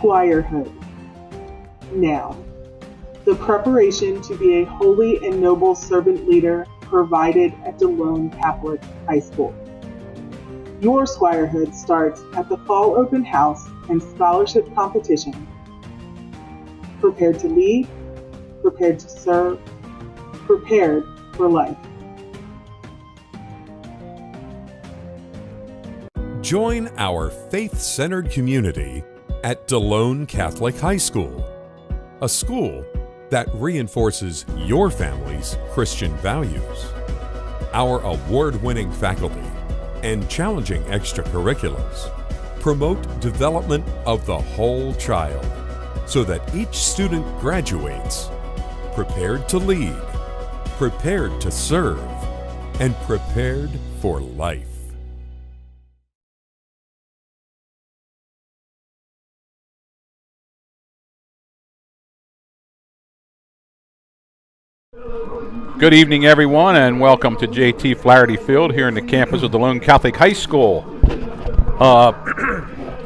Squirehood. Now, the preparation to be a holy and noble servant leader provided at Delone Catholic High School. Your Squirehood starts at the Fall Open House and Scholarship Competition. Prepared to lead, prepared to serve, prepared for life. Join our faith-centered community at Delone Catholic High School, a school that reinforces your family's Christian values. Our award-winning faculty and challenging extracurriculars promote development of the whole child so that each student graduates prepared to lead, prepared to serve, and prepared for life. Good evening, everyone, and welcome to JT Flaherty Field here in the campus of Delone Catholic High School.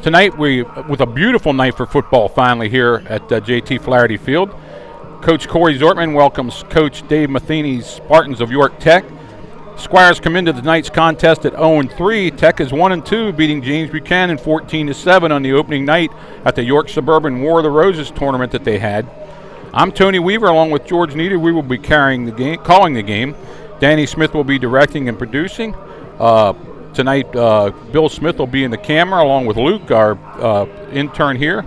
Tonight, with a beautiful night for football finally here at JT Flaherty Field. Coach Corey Zortman welcomes Coach Dave Matheny's Spartans of York Tech. Squires come into tonight's contest at 0-3. Tech is 1-2, beating James Buchanan 14-7 on the opening night at the York Suburban War of the Roses tournament that they had. I'm Tony Weaver, along with George Nieder. We will be calling the game. Danny Smith will be directing and producing. Tonight, Bill Smith will be in the camera, along with Luke, our intern here.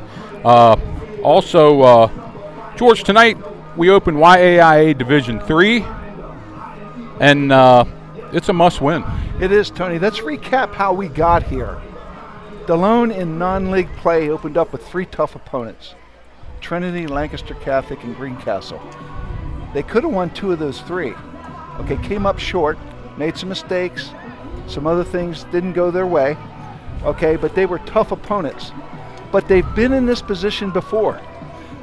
George, tonight we open YAIA Division III, and it's a must-win. It is, Tony. Let's recap how we got here. Delone in non-league play opened up with three tough opponents: Trinity, Lancaster Catholic, and Greencastle. They could have won two of those three. Okay, came up short, made some mistakes, some other things didn't go their way. Okay, but they were tough opponents. But they've been in this position before.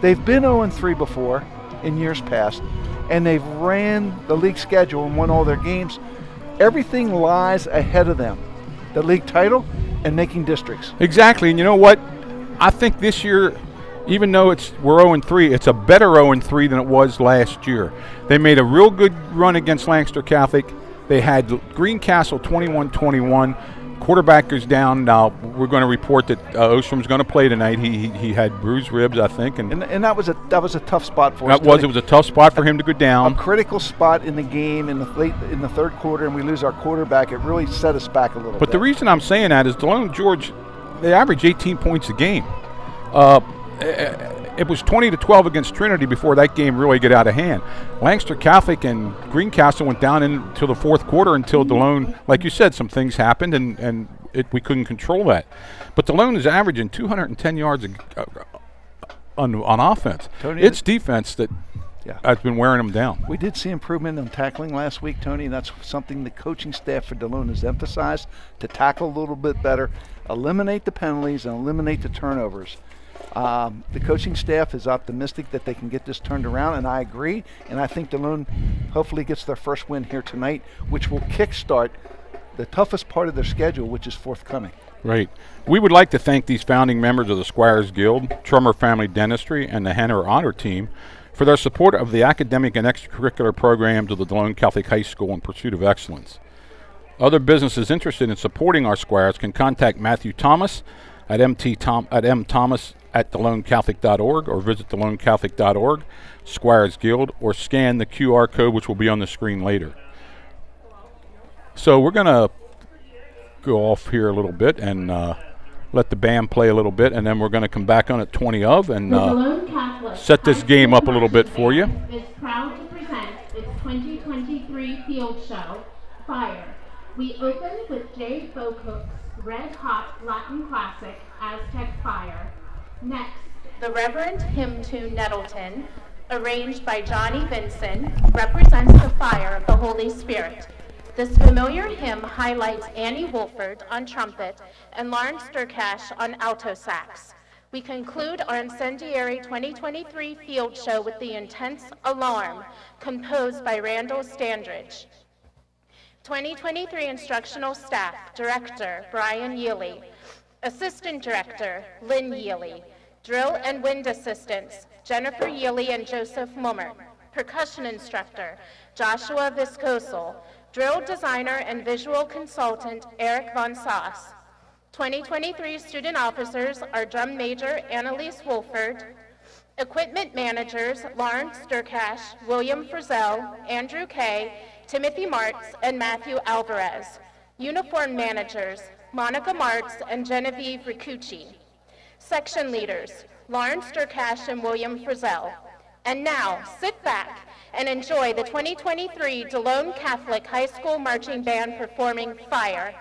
They've been 0-3 before in years past, and they've ran the league schedule and won all their games. Everything lies ahead of them: the league title and making districts. Exactly, and you know what? I think this year, even though we're 0-3, it's a better 0-3 than it was last year. They made a real good run against Lancaster Catholic. They had Greencastle 21-21. Quarterback is down. Now we're going to report that Ostrom's going to play tonight. He had bruised ribs, I think, and that was a tough spot for us. It was a tough spot for him to go down. A critical spot in the game in the third quarter, and we lose our quarterback. It really set us back a little bit. But the reason I'm saying that is Delone, George, they average 18 points a game. It was 20-12 against Trinity before that game really got out of hand. Lancaster Catholic and Greencastle went down into the fourth quarter until Delone, like you said, some things happened and we couldn't control that. But Delone is averaging 210 yards on offense. Tony, it's defense that has been wearing them down. We did see improvement in tackling last week, Tony, and that's something the coaching staff for Delone has emphasized, to tackle a little bit better, eliminate the penalties, and eliminate the turnovers. The coaching staff is optimistic that they can get this turned around, and I agree. And I think Delone hopefully gets their first win here tonight, which will kickstart the toughest part of their schedule, which is forthcoming. Right. We would like to thank these founding members of the Squires Guild, Trummer Family Dentistry, and the Henner Honor Team for their support of the academic and extracurricular programs of the Delone Catholic High School in pursuit of excellence. Other businesses interested in supporting our Squires can contact Matthew Thomas at mthomas@DeloneCatholic.org or visit DeloneCatholic.org, Squires Guild, or scan the QR code, which will be on the screen later. So we're going to go off here a little bit and let the band play a little bit, and then we're going to come back on at 20 of and set this game up a little bit for you. Is proud to present its 2023 field show, Fire. We open with Jay Bocook's Red Hot Latin Classic, Aztec Fire. Next, the Reverend Hymn Tune Nettleton, arranged by Johnny Vinson, represents the fire of the Holy Spirit. This familiar hymn highlights Annie Wolford on trumpet and Lawrence Durkash on alto sax. We conclude our incendiary 2023 field show with the intense Alarm, composed by Randall Standridge. 2023 instructional staff, Director Brian Yealy, Assistant Director Lynn Yealy, Drill and wind assistants, Jennifer Yealy and Joseph Mummer. Percussion instructor, Joshua Viscosal. Drill designer and visual consultant, Eric Von Sass. 2023 student officers are drum major Annalise Wolford, equipment managers Lawrence Sturcash, William Frizzell, Andrew Kay, Timothy Martz, and Matthew Alvarez. Uniform managers Monica Martz and Genevieve Ricucci. Section leaders Lawrence Sturcash and William Frizzell. And now, sit back and enjoy the 2023 Delone Catholic High School Marching Band performing Fire.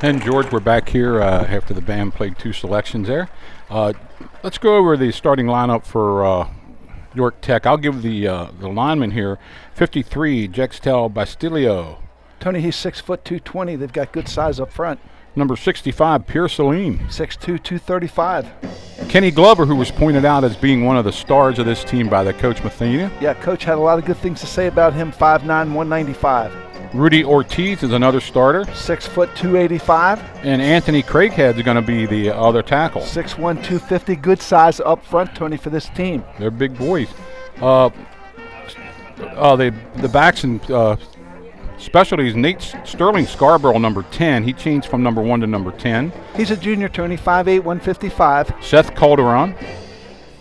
And George, we're back here after the band played 2 selections there. Let's go over the starting lineup for York Tech. I'll give the lineman here, 53, Jextel Bastilio. Tony, he's 6 foot 220. They've got good size up front. Number 65, Pierre Salim. 6'2", 235. Kenny Glover, who was pointed out as being one of the stars of this team by the coach Matheny. Yeah, coach had a lot of good things to say about him, 5'9", 195. Rudy Ortiz is another starter. 6 foot 285. And Anthony Craighead's going to be the other tackle. 6'1", 250. Good size up front, Tony, for this team. They're big boys. The backs and specialties, Nate Sterling Scarborough, number 10. He changed from number 1 to number 10. He's a junior, Tony, 5'8", 155. Seth Calderon.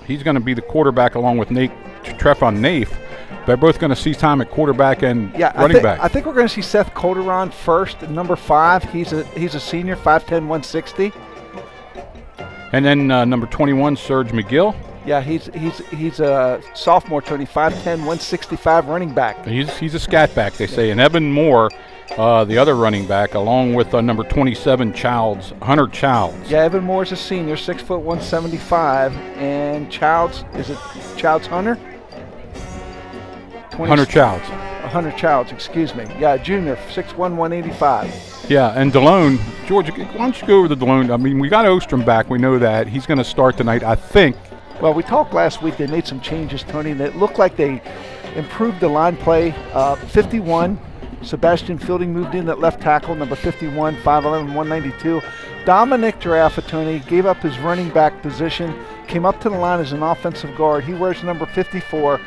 He's going to be the quarterback along with Trefon Nafe. They're both going to see time at quarterback and running back. I think we're going to see Seth Calderon first, at number 5. He's a senior, 5'10", 160. And then number 21, Serge McGill. Yeah, he's a sophomore, Tony, 5'10", 165 running back. He's a scat back, they say. And Evan Moore, the other running back, along with number 27, Hunter Childs. Yeah, Evan Moore's a senior, 6 foot 175. And Childs, is it Childs Hunter? Hunter Childs. Hunter Childs, excuse me. Yeah, junior, 6'1", 185. Yeah, and Delone. George, why don't you go over the Delone? I mean, we got Ostrom back. We know that. He's going to start tonight, I think. Well, we talked last week. They made some changes, Tony, and it looked like they improved the line play. 51, Sebastian Fielding moved in at left tackle, number 51, 5'11", 192. Dominic Giraffa, Tony, gave up his running back position, came up to the line as an offensive guard. He wears number 54,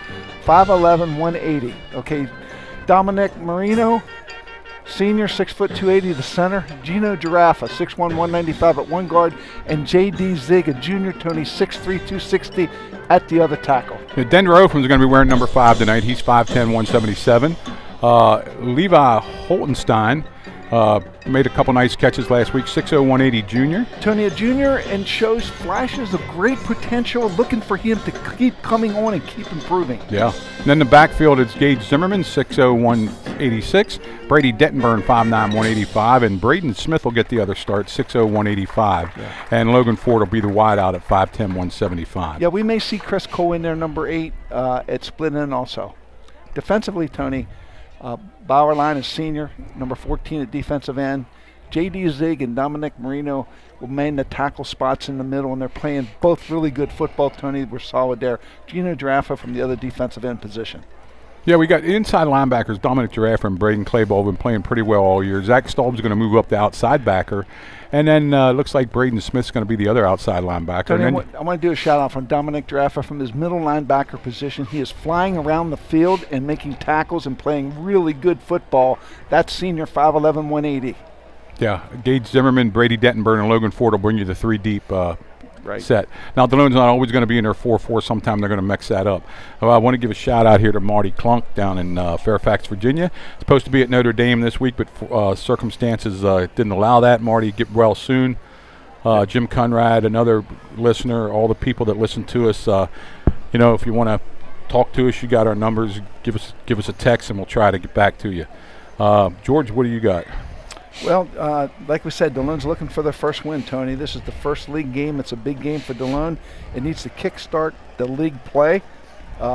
5'11", 180. Okay, Dominic Marino, senior, 6 foot 280, the center. Gino Giraffa, 6'1", 195 at one guard. And J.D. Zig, a junior, Tony, 6'3", 260 at the other tackle. Denver Ofram is going to be wearing number 5 tonight. He's 5'10", 177. Levi Holtenstein made a couple nice catches last week, 6'0", 180 junior. Tony, a junior, and shows flashes of great potential, looking for him to keep coming on and keep improving. Yeah. And then the backfield is Gage Zimmerman, 6'0", 186. Brady Dettenburn, 5'9", 185. And Braden Smith will get the other start, 6'0", 185. Yeah. And Logan Ford will be the wideout at 5'10", 175. Yeah, we may see Chris Cole in there, number 8, at split end also. Defensively, Tony, Bauerlein is senior, number 14 at defensive end. J.D. Zig and Dominic Marino will man the tackle spots in the middle, and they're playing both really good football, Tony. We're solid there. Gino Giraffa from the other defensive end position. Yeah, we got inside linebackers, Dominic Giraffa and Braden Clayball have been playing pretty well all year. Zach Staub's going to move up to outside backer. And then looks like Braden Smith's going to be the other outside linebacker. Tony, I want to do a shout-out from Dominic Giraffa from his middle linebacker position. He is flying around the field and making tackles and playing really good football. That's senior, 5'11", 180. Yeah, Gage Zimmerman, Brady Dettenburn, and Logan Ford will bring you the 3 deep set. Now, Delone's not always going to be in their 4-4. Sometime they're going to mix that up. I want to give a shout-out here to Marty Klunk down in Fairfax, Virginia. Supposed to be at Notre Dame this week, but circumstances didn't allow that. Marty, get well soon. Jim Conrad, another listener, all the people that listen to us, if you want to talk to us, you got our numbers. Give us a text, and we'll try to get back to you. George, what do you got? Well, like we said, Delone's looking for their first win, Tony. This is the first league game. It's a big game for Delone. It needs to kickstart the league play.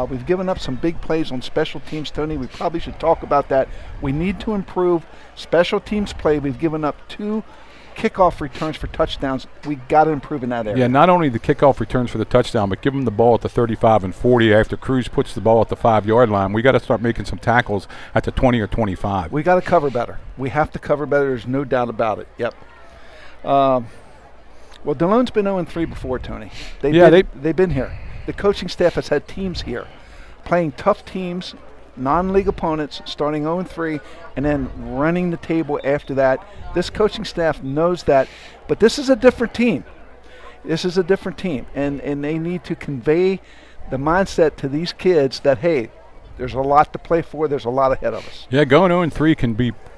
We've given up some big plays on special teams, Tony. We probably should talk about that. We need to improve special teams play. We've given up 2 kickoff returns for touchdowns. We got to improve in that area. Yeah, not only the kickoff returns for the touchdown, but give them the ball at the 35 and 40 after Cruz puts the ball at the 5-yard line. We got to start making some tackles at the 20 or 25. We got to cover better. We have to cover better. There's no doubt about it. Yep. Well, Delone's been 0-3 before, Tony. They've been here. The coaching staff has had teams here playing tough teams, non-league opponents, starting 0-3, and then running the table after that. This coaching staff knows that, but this is a different team. This is a different team, and they need to convey the mindset to these kids that, hey, there's a lot to play for. There's a lot ahead of us. Yeah, going 0-3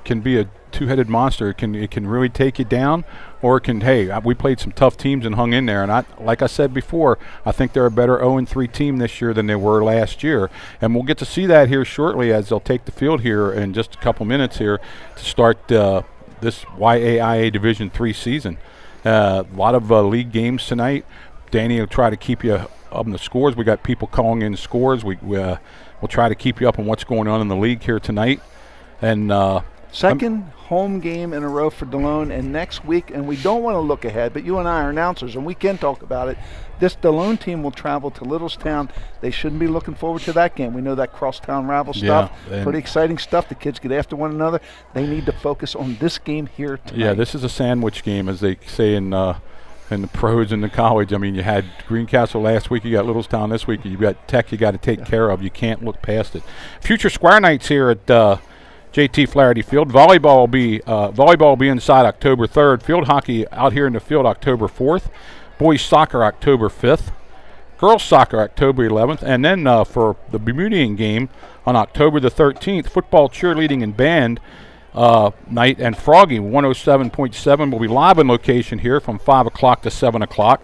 can be a two-headed monster. It can really take you down, or it can. Hey, we played some tough teams and hung in there. And like I said before, I think they're a better 0-3 team this year than they were last year. And we'll get to see that here shortly as they'll take the field here in just a couple minutes here to start the this YAIA Division III season. A lot of league games tonight. Danny will try to keep you up on the scores. We got people calling in scores. We'll try to keep you up on what's going on in the league here tonight. And second home game in a row for Delone, and next week, and we don't want to look ahead, but you and I are announcers, and we can talk about it. This Delone team will travel to Littlestown. They shouldn't be looking forward to that game. We know that crosstown rival stuff. Pretty exciting stuff. The kids get after one another. They need to focus on this game here tonight. Yeah, this is a sandwich game, as they say in the pros and the college. I mean, you had Greencastle last week. You got Littlestown this week. You got Tech you got to take care of. You can't look past it. Future Square Nights here at JT Flaherty Field. Volleyball will be inside October 3rd. Field hockey out here in the field October 4th. Boys soccer October 5th. Girls soccer October 11th. And then for the Bermudian game on October the 13th, football, cheerleading, and band night, and Froggy 107.7 will be live on location here from 5 o'clock to 7 o'clock.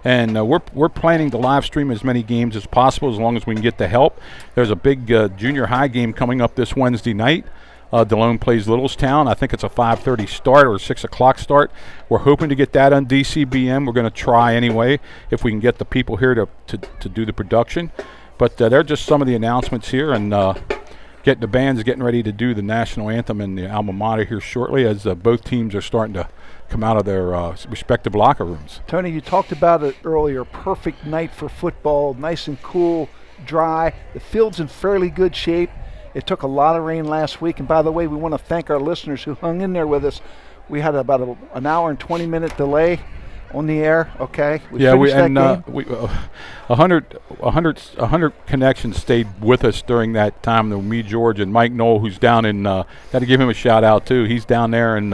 And we're planning to live stream as many games as possible as long as we can get the help. There's a big junior high game coming up this Wednesday night. Delone plays Littlestown. I think it's a 5:30 start or 6 o'clock start. We're hoping to get that on DCBM. We're going to try anyway if we can get the people here to do the production. But they're just some of the announcements here, and the band's getting ready to do the national anthem in the alma mater here shortly, as both teams are starting to come out of their respective locker rooms. Tony, you talked about it earlier. Perfect night for football, nice and cool, dry. The field's in fairly good shape. It took a lot of rain last week, and by the way, we want to thank our listeners who hung in there with us. We had about an hour and 20-minute delay on the air. Okay, we 100 connections stayed with us during that time. There were me, George, and Mike Knoll, who's down in. Got to give him a shout out too. He's down there in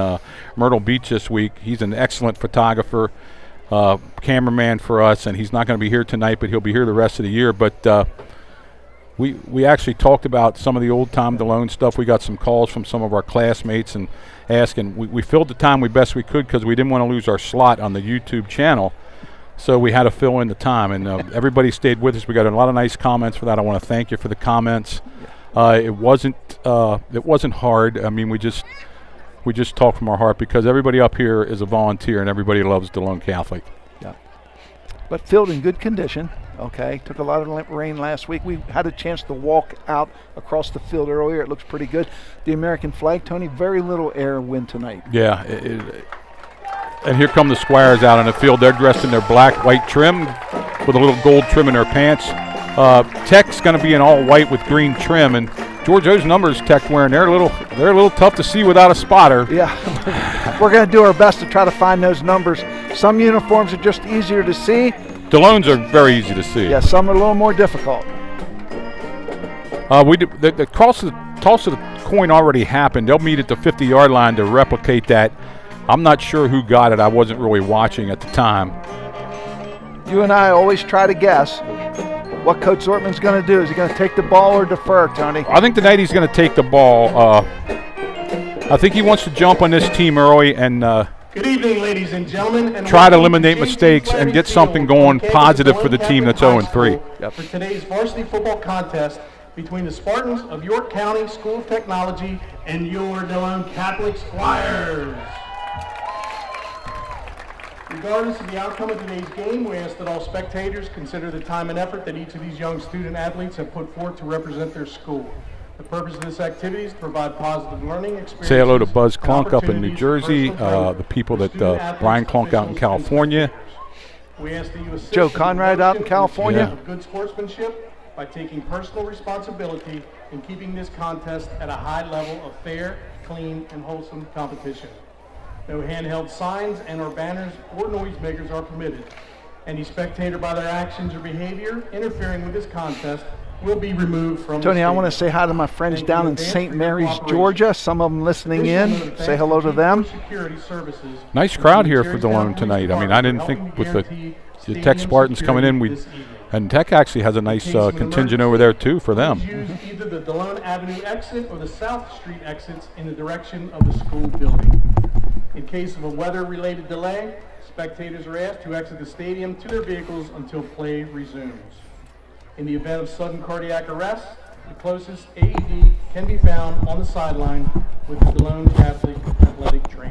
Myrtle Beach this week. He's an excellent photographer, cameraman for us, and he's not going to be here tonight, but he'll be here the rest of the year. But we actually talked about some of the old time Delone stuff. We got some calls from some of our classmates and asking. We filled the time we best we could because we didn't want to lose our slot on the YouTube channel. So we had to fill in the time, and everybody stayed with us. We got a lot of nice comments for that. I want to thank you for the comments. It wasn't hard. I mean, we just talk from our heart because everybody up here is a volunteer and everybody loves Delone Catholic. Yeah. But field in good condition. Okay, took a lot of rain last week. We had a chance to walk out across the field earlier. It looks pretty good. The American flag, Tony, very little air wind tonight. Yeah, and here come the Squires out on the field. They're dressed in their black, white trim with a little gold trim in their pants. Tech's going to be in all white with green trim, and George, those numbers Tech wearing, they're a little tough to see without a spotter. Yeah, we're going to do our best to try to find those numbers. Some uniforms are just easier to see. Delone's are very easy to see. Yeah, some are a little more difficult. The toss of the coin already happened. They'll meet at the 50-yard line to replicate that. I'm not sure who got it. I wasn't really watching at the time. You and I always try to guess what Coach Zortman's going to do. Is he going to take the ball or defer, Tony? I think tonight he's going to take the ball. I think he wants to jump on this team early and good evening, ladies and gentlemen. And try to eliminate mistakes and get something going positive for the team that's 0-3. Yep. For today's varsity football contest between the Spartans of York County School of Technology and your Delone Catholic Squires. Regardless of the outcome of today's game, we ask that all spectators consider the time and effort that each of these young student athletes have put forth to represent their school. The purpose of this activity is to provide positive learning experiences. Say hello to Buzz Clunk up in New Jersey, the people that Brian Clunk out in California. We ask that you assist Joe Conrad out in California. Of good sportsmanship by taking personal responsibility in keeping this contest at a high level of fair, clean, and wholesome competition. No handheld signs and or banners or noisemakers are permitted. Any spectator by their actions or behavior interfering with this contest will be removed from Tony, I want to say hi to my friends down in St. Mary's, Georgia. Some of them listening in. Say hello to them. Nice crowd here for Delone tonight. I mean, I didn't think with the Tech Spartans coming in, and Tech actually has a nice contingent over there too for them. Use either the Delone Avenue exit or the South Street exits in the direction of the school building. In case of a weather-related delay, spectators are asked to exit the stadium to their vehicles until play resumes. In the event of sudden cardiac arrest, the closest AED can be found on the sideline with the Delone Catholic Athletic Trainer.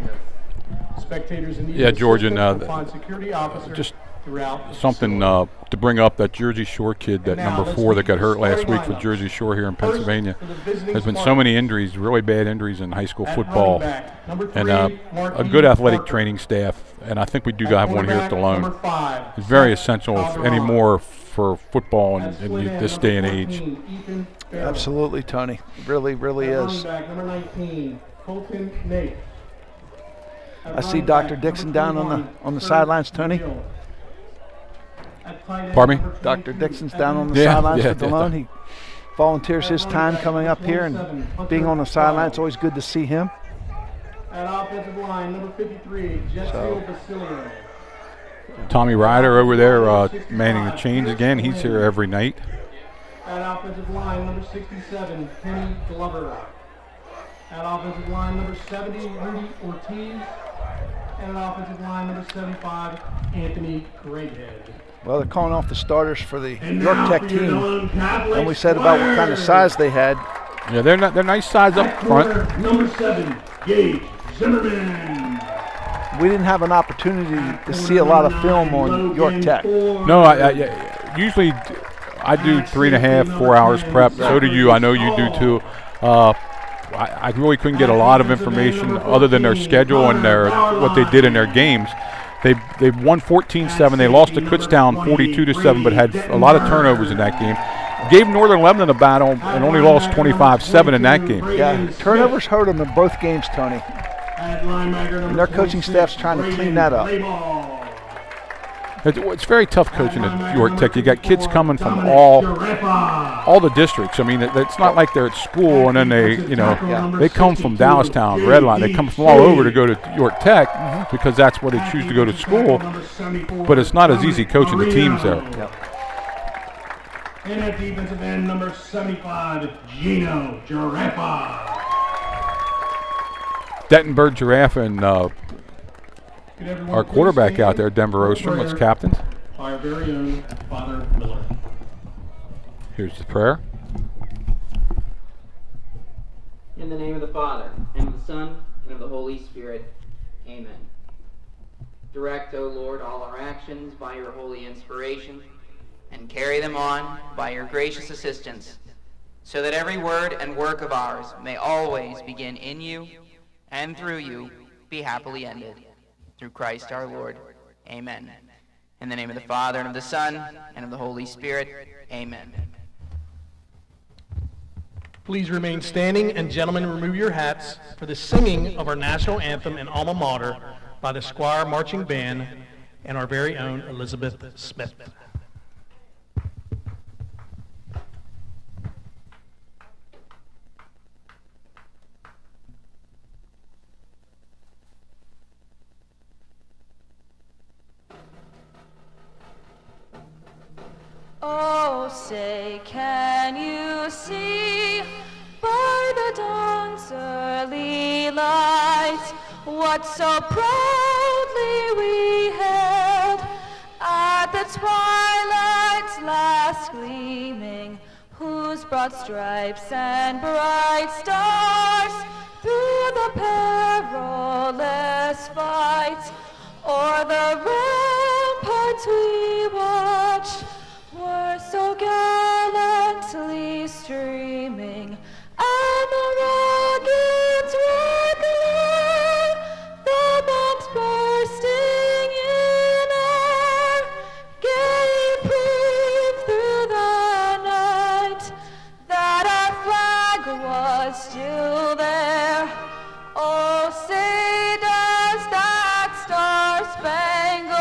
Spectators in need Yeah, of George, and assistance will find security officers just throughout the something facility. to bring up, that Jersey Shore kid, that And now number let's 4 that meet got the hurt last starting week for lineups. Jersey Shore here in First, Pennsylvania. for the visiting There's been so Spartans. many injuries, really bad injuries in high school At football, running back, number 3, and a Marquis good athletic Parker. training staff, and I think we do At have one here at quarterback, Delone. number 5, It's very Seth essential Calderon. anymore for football At in split end, this number day and age. 14, Ethan Farrell. Absolutely, Tony. Really, really At is. running back, number 19, Colton Nate. At I see running Dr. back, Dixon number down 21, on the Kurt sidelines, Tony. Hill. At tight end, Pardon me? number Dr. 22, Dixon's down on the Yeah, sidelines yeah, for Delone. He volunteers his time coming up here and being on the sideline. It's always good to see him. At offensive line, number 53, Jetfield Basilio. Tommy Ryder over there manning the chains again. He's here every night. At offensive line, number 67, Kenny Glover. At offensive line, number 70, Rudy Ortiz. And at offensive line, number 75, Anthony Greathead. Well, they're calling off the starters for the And York now Tech for your team. Delone Catholic And we said about what kind of size they had. Yeah, they're nice size up At front. corner, number 7, Gage Zimmerman. We didn't have an opportunity to see a lot of film on York Tech. No, I usually I do 3.5, 4 hours prep. So do you. I know you do too. I really couldn't get a lot of information other than their schedule and what they did in their games. They won 14-7. They lost to Kutztown 42-7, but had a lot of turnovers in that game. Gave Northern Lebanon a battle and only lost 25-7 in that game. Yeah, turnovers hurt them in both games, Tony. And their coaching staff's trying to clean that up. It's very tough coaching at York Tech. You got kids coming from all the districts. I mean, it's not like they're at school and then they come from Dallastown, Redline. They come from all over to go to York Tech because that's where they choose to go to school. But it's not as easy coaching the teams there. Yep. And at defensive end, number 75, Gino Giraffa. Dettenberg Giraffe and our quarterback out there, Denver Ostrom, was captain. Our very own Father Miller. Here's the prayer. In the name of the Father, and of the Son, and of the Holy Spirit. Amen. Direct, O Lord, all our actions by your holy inspiration, and carry them on by your gracious assistance, so that every word and work of ours may always begin in you, and through you be happily ended. Through Christ our Lord. Amen. In the name of the Father, and of the Son, and of the Holy Spirit. Amen. Please remain standing, and gentlemen, remove your hats for the singing of our national anthem and alma mater by the Squire Marching Band and our very own Elizabeth Smith. Oh, say, can you see by the dawn's early light what so proudly we hailed at the twilight's last gleaming, whose broad stripes and bright stars through the perilous fight o'er the ramparts we watched were so gallantly streaming, and the rockets red glare, the bombs bursting in air, gave proof through the night that our flag was still there. Oh, say does that star-spangled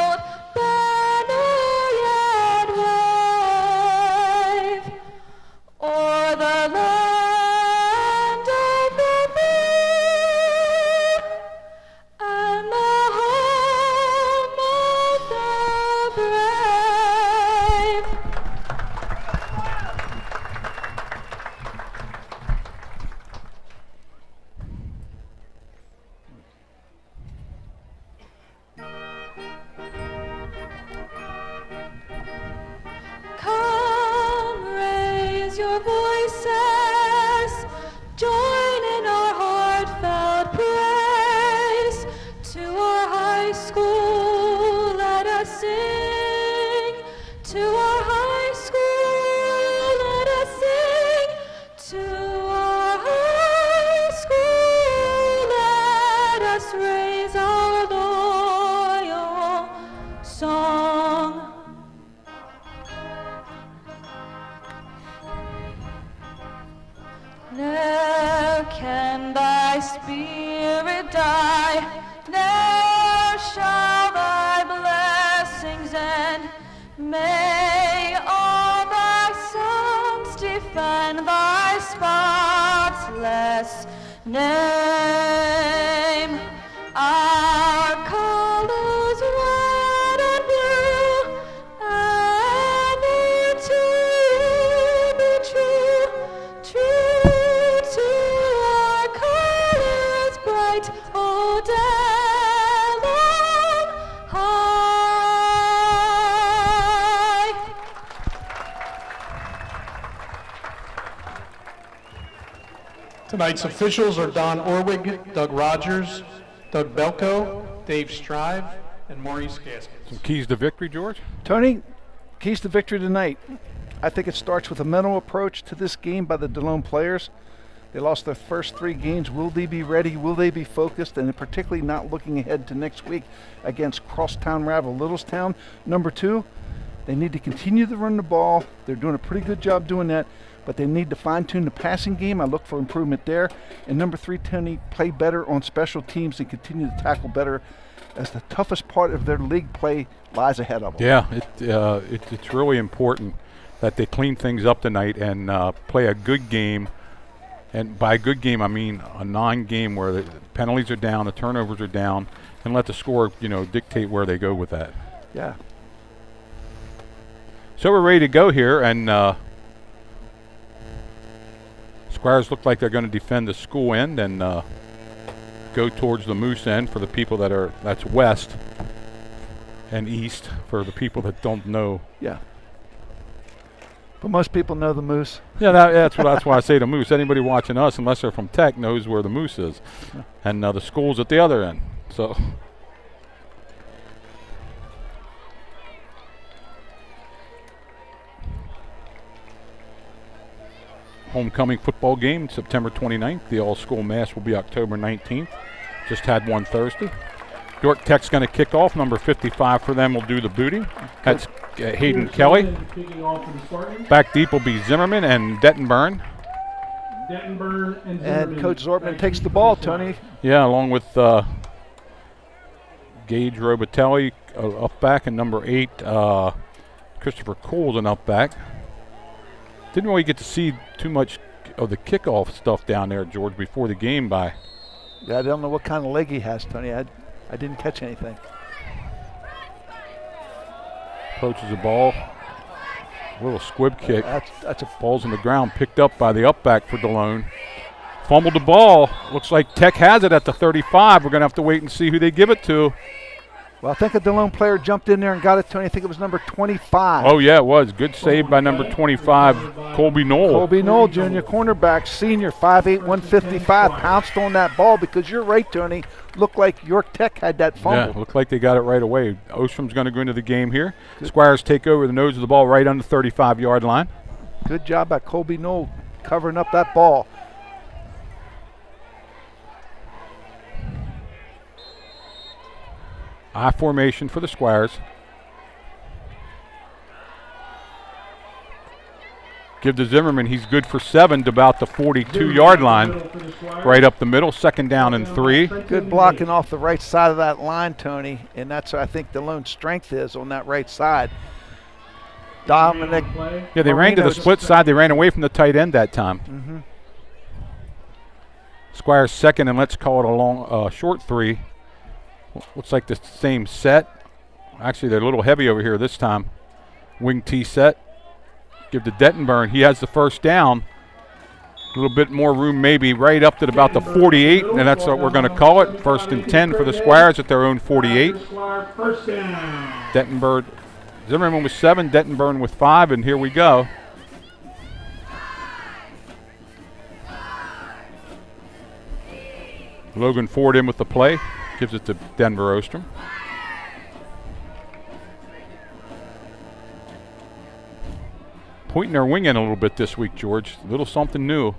name. Our colors red and blue, ever to be true, true to our colors bright, oh Delone High. Tonight's officials are Don Orwig, Doug Rogers, Doug Belko, Dave Strive, and Maurice Gaskins. Some keys to victory, George? Tony, keys to victory tonight. I think it starts with a mental approach to this game by the Delone players. They lost their first 3 games. Will they be ready? Will they be focused? And particularly not looking ahead to next week against crosstown rival Littlestown. Number 2, they need to continue to run the ball. They're doing a pretty good job doing that, but they need to fine-tune the passing game. I look for improvement there. And number 3, Tony, play better on special teams and continue to tackle better, as the toughest part of their league play lies ahead of them. Yeah, it's really important that they clean things up tonight and play a good game. And by a good game, I mean a non-game where the penalties are down, the turnovers are down, and let the score, dictate where they go with that. Yeah. So we're ready to go here, and Squires look like they're going to defend the school end and go towards the Moose end for the people that's west, and east for the people that don't know. Yeah. But most people know the Moose. Yeah, that's why I say the Moose. Anybody watching us, unless they're from Tech, knows where the Moose is. Yeah. And the school's at the other end. So homecoming football game, September 29th. The all-school mass will be October 19th. Just had one Thursday. York Tech's going to kick off. Number 55 for them will do the booting. That's Hayden Kelly. Back deep will be Zimmerman and Dettenburn. And Coach Zortman takes the ball, Tony. Yeah, along with Gage Robitelli up back, and number 8, Christopher Cole's an up back. Didn't really get to see too much of the kickoff stuff down there, George, before the game by. Yeah, I don't know what kind of leg he has, Tony. I didn't catch anything. Approaches the ball. A little squib kick. That's a ball's in the ground, picked up by the up back for Delone. Fumbled the ball. Looks like Tech has it at the 35. We're going to have to wait and see who they give it to. Well, I think a Delone player jumped in there and got it, Tony. I think it was number 25. Oh, yeah, it was. Good save by number 25, Colby Knoll. Colby Knoll, junior cornerback, senior, 5'8", 155, pounced on that ball because you're right, Tony. Looked like York Tech had that fumble. Yeah, looked like they got it right away. Ostrom's going to go into the game here. Good. Squires take over the nose of the ball right on the 35-yard line. Good job by Colby Knoll covering up that ball. I formation for the Squires. Give to Zimmerman. He's good for 7 to about the 42-yard line. Right up the middle. 2nd down and 3. Good blocking off the right side of that line, Tony. And that's what I think Delone's strength is on that right side. Dominic. Yeah, they ran to the split side. They ran away from the tight end that time. Mm-hmm. Squires 2nd, and let's call it a long, short 3. Looks like the same set. Actually, they're a little heavy over here this time. Wing T set. Give to Dettenburn. He has the 1st down. A little bit more room maybe right up to about the 48, and that's what we're going to call it. 1st and 10 for the Squires at their own 48. Dettenburn. Zimmerman with 7, Dettenburn with 5, and here we go. Logan Ford in with the play. Gives it to Denver Ostrom. Pointing their wing in a little bit this week, George. A little something new.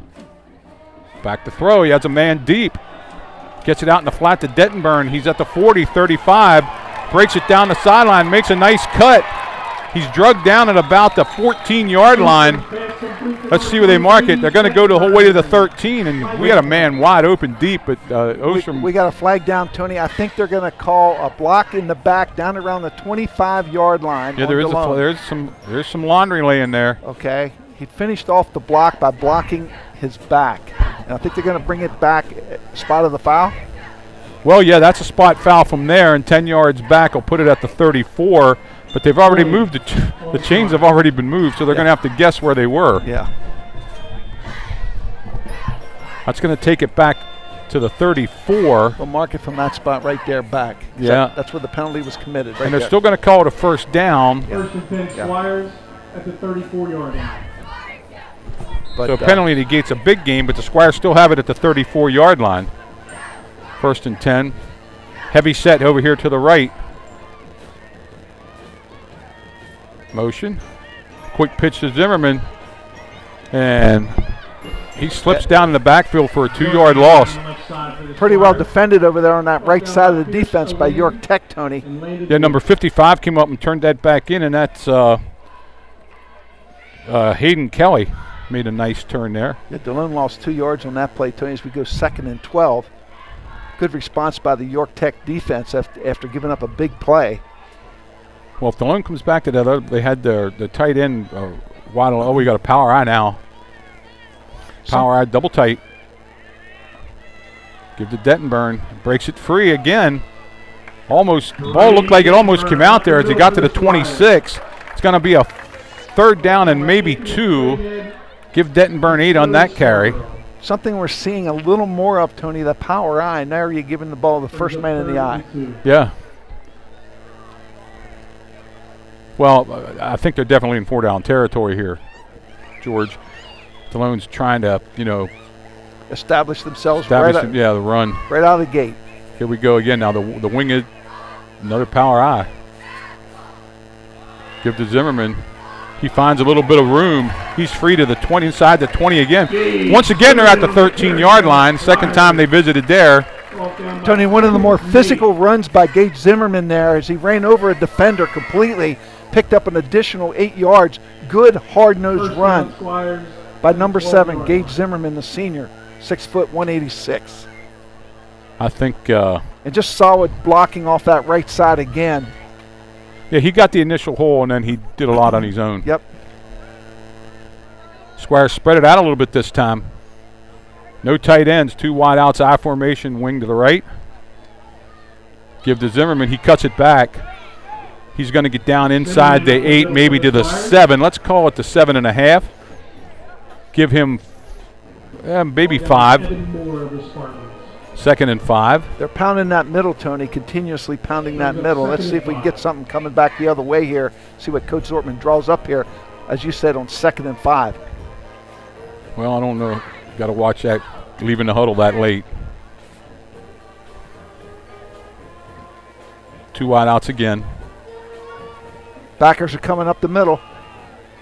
Back to throw. He has a man deep. Gets it out in the flat to Dettenburn. He's at the 40, 35. Breaks it down the sideline. Makes a nice cut. He's drugged down at about the 14-yard line. Let's see where they mark it. They're going to go the whole way to the 13, and we got a man wide open deep, but Ostrom. We got a flag down, Tony. I think they're going to call a block in the back down around the 25-yard line. Yeah, there's some laundry laying there. Okay. He finished off the block by blocking his back. And I think they're going to bring it back, spot of the foul. Well, yeah, that's a spot foul from there, and 10 yards back will put it at the 34. But they've already moved the chains have already been moved, so they're going to have to guess where they were. Yeah. That's going to take it back to the 34. They'll mark it from that spot right there back. Yeah. That's where the penalty was committed. Right And they're there. still going to call it a first down. First and 10 Squires at the 34-yard line. But, So a penalty negates a big game, but the Squires still have it at the 34-yard line. First and 10. Heavy set over here to the right. Motion. Quick pitch to Zimmerman. And he slips down in the backfield for a 2-yard loss. Pretty well defended over there on that right side of the defense by York Tech, Tony. Yeah, number 55 came up and turned that back in, and that's Hayden Kelly made a nice turn there. Yeah, Delone lost 2 yards on that play, Tony, as we go 2nd and 12. Good response by the York Tech defense after giving up a big play. Well, if Delone comes back to that, they had the tight end wide. Oh, we got a power eye now. Power eye, double tight. Give to Dettenburn. Breaks it free again. Almost, ball looked like it almost came out there as he got to the 26. It's going to be a 3rd down and maybe 2. Give Dettenburn 8 on that carry. Something we're seeing a little more of, Tony, the power eye. Now you're giving the ball the first man in the eye. Yeah. Well, I think they're definitely in 4-down territory here, George. Delone's trying to, Establish themselves the run. right out of the gate. Here we go again. Now the winged, another power eye. Give to Zimmerman. He finds a little bit of room. He's free to the 20, inside the 20 again. Once again, they're at the 13-yard line. Second time they visited there. Tony, one of the more physical runs by Gage Zimmerman there as he ran over a defender completely, picked up an additional 8 yards. Good, hard-nosed run by number 7, Gage Zimmerman, the senior, 6 foot 186. I think. And just solid blocking off that right side again. Yeah, he got the initial hole, and then he did a lot on his own. Yep. Squires spread it out a little bit this time. No tight ends, 2 wide outs, I formation, wing to the right. Give to Zimmerman. He cuts it back. He's going to get down inside the 8, maybe to the 7. Let's call it the 7.5. Give him maybe 5. 2nd and 5. They're pounding that middle, Tony, continuously pounding that middle. Let's see if we can get something coming back the other way here. See what Coach Zortman draws up here, as you said, on 2nd and 5. Well, I don't know. Got to watch that, leaving the huddle that late. 2 wide outs again. Backers are coming up the middle.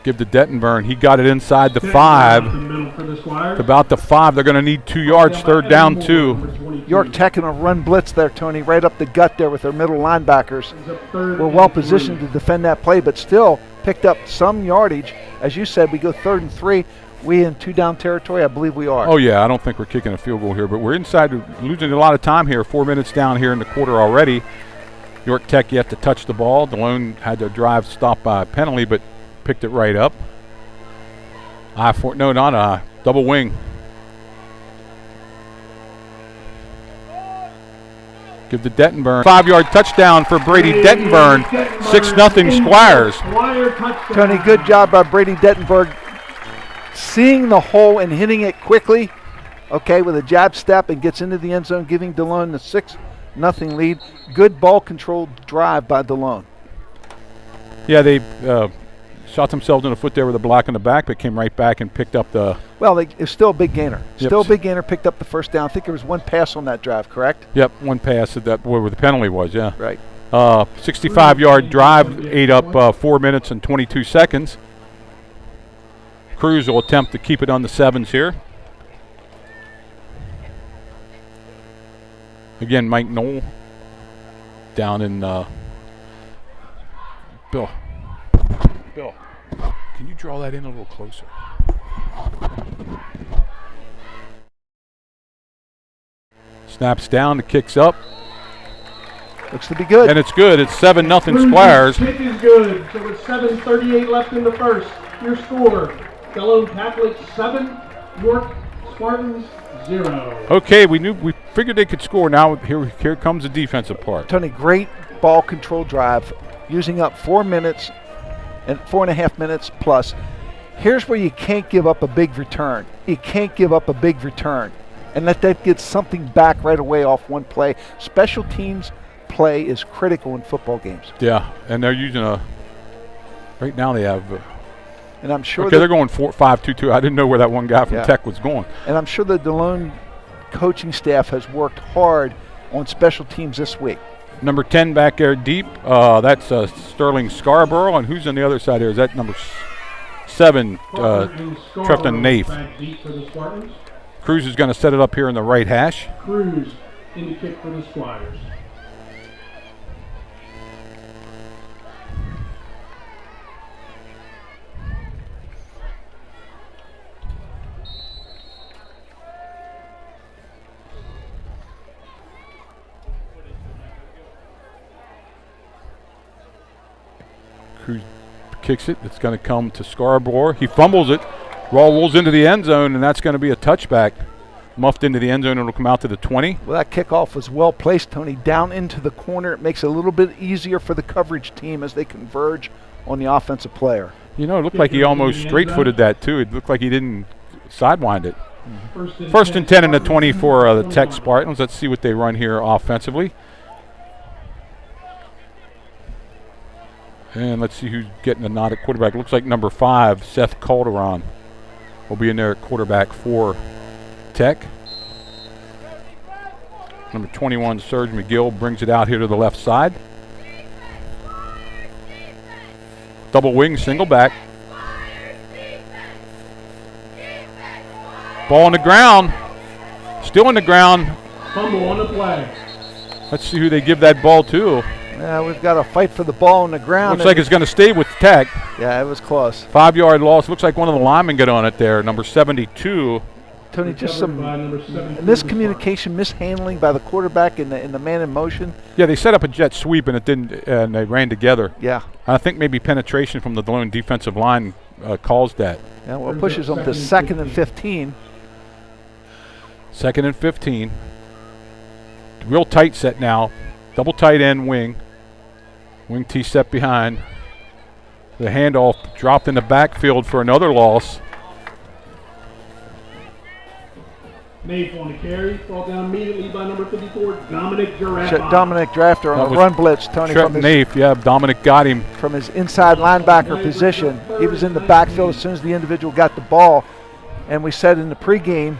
Give to Dettenburn. He got it inside the 5. About the 5. They're going to need 2 yards. 3rd down 2. York Tech in a run blitz there, Tony, right up the gut there with their middle linebackers. We're well positioned to defend that play, but still picked up some yardage. As you said, we go 3rd and 3. We in 2-down territory? I believe we are. Oh, yeah. I don't think we're kicking a field goal here, but we're inside, losing a lot of time here. 4 minutes down here in the quarter already. York Tech yet to touch the ball. Delone had their drive stopped by a penalty, but picked it right up. Double wing. Give to Dettenburn. 5-yard touchdown for Brady Dettenburn. 6-0 Squires. Tony, good job by Brady Dettenburg. Seeing the hole and hitting it quickly, okay, with a jab step, and gets into the end zone, giving Delone the 6-0 lead. Good ball control drive by Delone. Yeah, they shot themselves in the foot there with a block on the back, but came right back and picked up the. Well, it's still a big gainer. Yep. Still a big gainer, picked up the 1st down. I think there was 1 pass on that drive, correct? Yep, 1 pass at that where the penalty was, yeah. Right. 65-yard drive, ate up 4 minutes and 22 seconds. Cruz will attempt to keep it on the 7s here. Again, Mike Knoll down in Bill, can you draw that in a little closer? Snaps down, the kick's up. Looks to be good. And it's good. It's 7-0 Squires. Kick is good. So with 7:38 left in the first, your score: Delone Catholic 7, York Spartans 0. Okay, we figured they could score. Now here comes the defensive part. Tony, great ball control drive, using up 4 minutes and 4.5 minutes plus. Here's where you can't give up a big return. You can't give up a big return and let that get something back right away off one play. Special teams play is critical in football games. Yeah, and they're using right now they have. And I'm sure they're going 4-5-2-2. I didn't know where that one guy from Tech was going. And I'm sure the Delone coaching staff has worked hard on special teams this week. Number 10 back there deep. That's Sterling Scarborough. And who's on the other side here? Is that number 7, Trefton Naif? Cruz is going to set it up here in the right hash. Cruz in the kick for the Squires. Cruz kicks it. It's going to come to Scarborough. He fumbles it. Rolls into the end zone, and that's going to be a touchback. Muffed into the end zone, and it'll come out to the 20. Well, that kickoff was well placed, Tony, down into the corner. It makes it a little bit easier for the coverage team as they converge on the offensive player. You know, it looked like he almost straight-footed that, too. It looked like he didn't sidewind it. First and 10 and the 20 for the Tech Spartans. Let's see what they run here offensively. And let's see who's getting a nod at quarterback. It looks like number 5, Seth Calderon, will be in there at quarterback for Tech. Number 21, Serge McGill, brings it out here to the left side. Double wing, single back. Ball on the ground. Still on the ground. Fumble on the play. Let's see who they give that ball to. Yeah, we've got to fight for the ball on the ground. Looks like it's going to stay with Tech. Yeah, it was close. 5-yard loss. Looks like one of the linemen got on it there, number 72. Tony, just some miscommunication, mishandling by the quarterback in the man in motion. Yeah, they set up a jet sweep and it didn't, and they ran together. Yeah. I think maybe penetration from the Delone defensive line caused that. Yeah, well, it pushes them to 2nd and 15. 2nd and 15. Real tight set now. Double tight end wing. Wing T set behind. The handoff dropped in the backfield for another loss. Naif on the carry, brought down immediately by number 54, Dominic Giraffe. Dominic Drafter on a run blitz, Tony. Naif, yeah, Dominic got him. From his inside linebacker position. He was in the backfield as soon as the individual got the ball. And we said in the pregame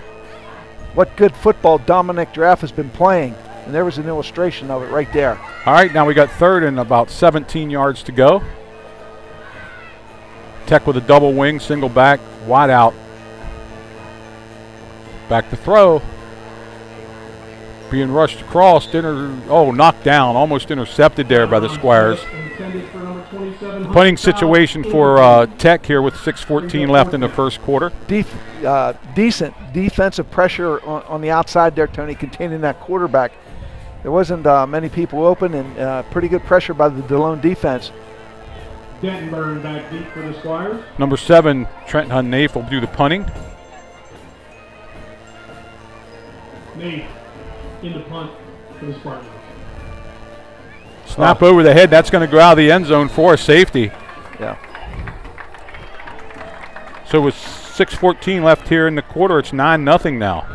what good football Dominic Giraffe has been playing. And there was an illustration of it right there. All right, now we got 3rd and about 17 yards to go. Tech with a double wing, single back, wide out. Back to throw. Being rushed across. Knocked down. Almost intercepted there by the Squires. Punting situation for Tech here with 6:14 left in the first quarter. Decent defensive pressure on the outside there, Tony, containing that quarterback. There wasn't many people open, and pretty good pressure by the Delone defense. Dentonburn back deep for the Squires. Number 7, Trent Naif will do the punting. Naif in the punt for the Spartans. Snap over the head. That's going to go out of the end zone for a safety. Yeah. So with 6:14 left here in the quarter, it's 9-0 now.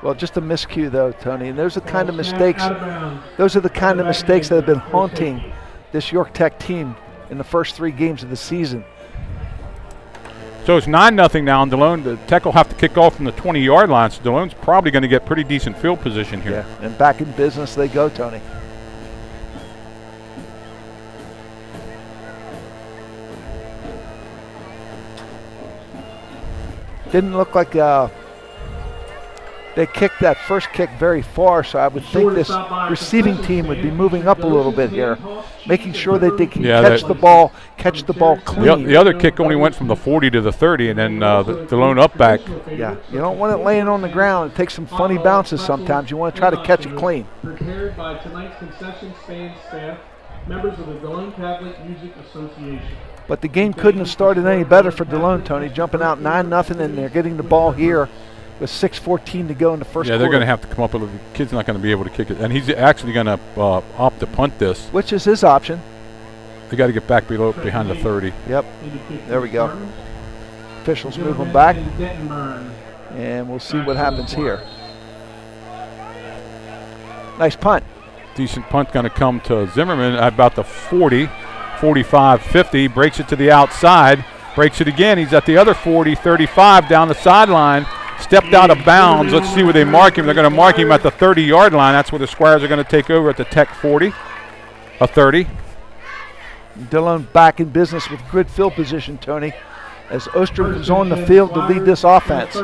Well, just a miscue though, Tony. And those are the kind of mistakes. Those are the kind of mistakes that have been haunting this York Tech team in the first 3 games of the season. So it's 9-0 now, and Delone. The Tech will have to kick off from the 20-yard line. So Delone's probably going to get pretty decent field position here. Yeah, and back in business they go, Tony. Didn't look like they kicked that first kick very far, so I would think this receiving team would be moving up a little bit here, making sure that they can catch the ball clean. The other kick only went from the 40 to the 30, and then the Delone up back. Yeah, you don't want it laying on the ground. It takes some funny bounces sometimes. You want to try to catch it clean. Prepared by tonight's concession stand staff, members of the Delone Catholic Music Association. But the game couldn't have started any better for Delone, Tony, jumping out 9-0, and they're getting the ball here with 6:14 to go in the first quarter. Yeah, they're going to have to come up with it. The kid's not going to be able to kick it. And he's actually going to opt to punt this. Which is his option. They got to get back behind the 30. Yep. There we go. Officials move them back. And we'll see what happens here. Nice punt. Decent punt going to come to Zimmerman at about the 40, 45, 50. Breaks it to the outside. Breaks it again. He's at the other 40, 35 down the sideline. Stepped out of bounds. Let's see where they mark him. They're going to mark him at the 30-yard line. That's where the Squires are going to take over at the Tech 40, a 30. Delone back in business with good field position, Tony, as Ostrom comes on the field to lead this offense.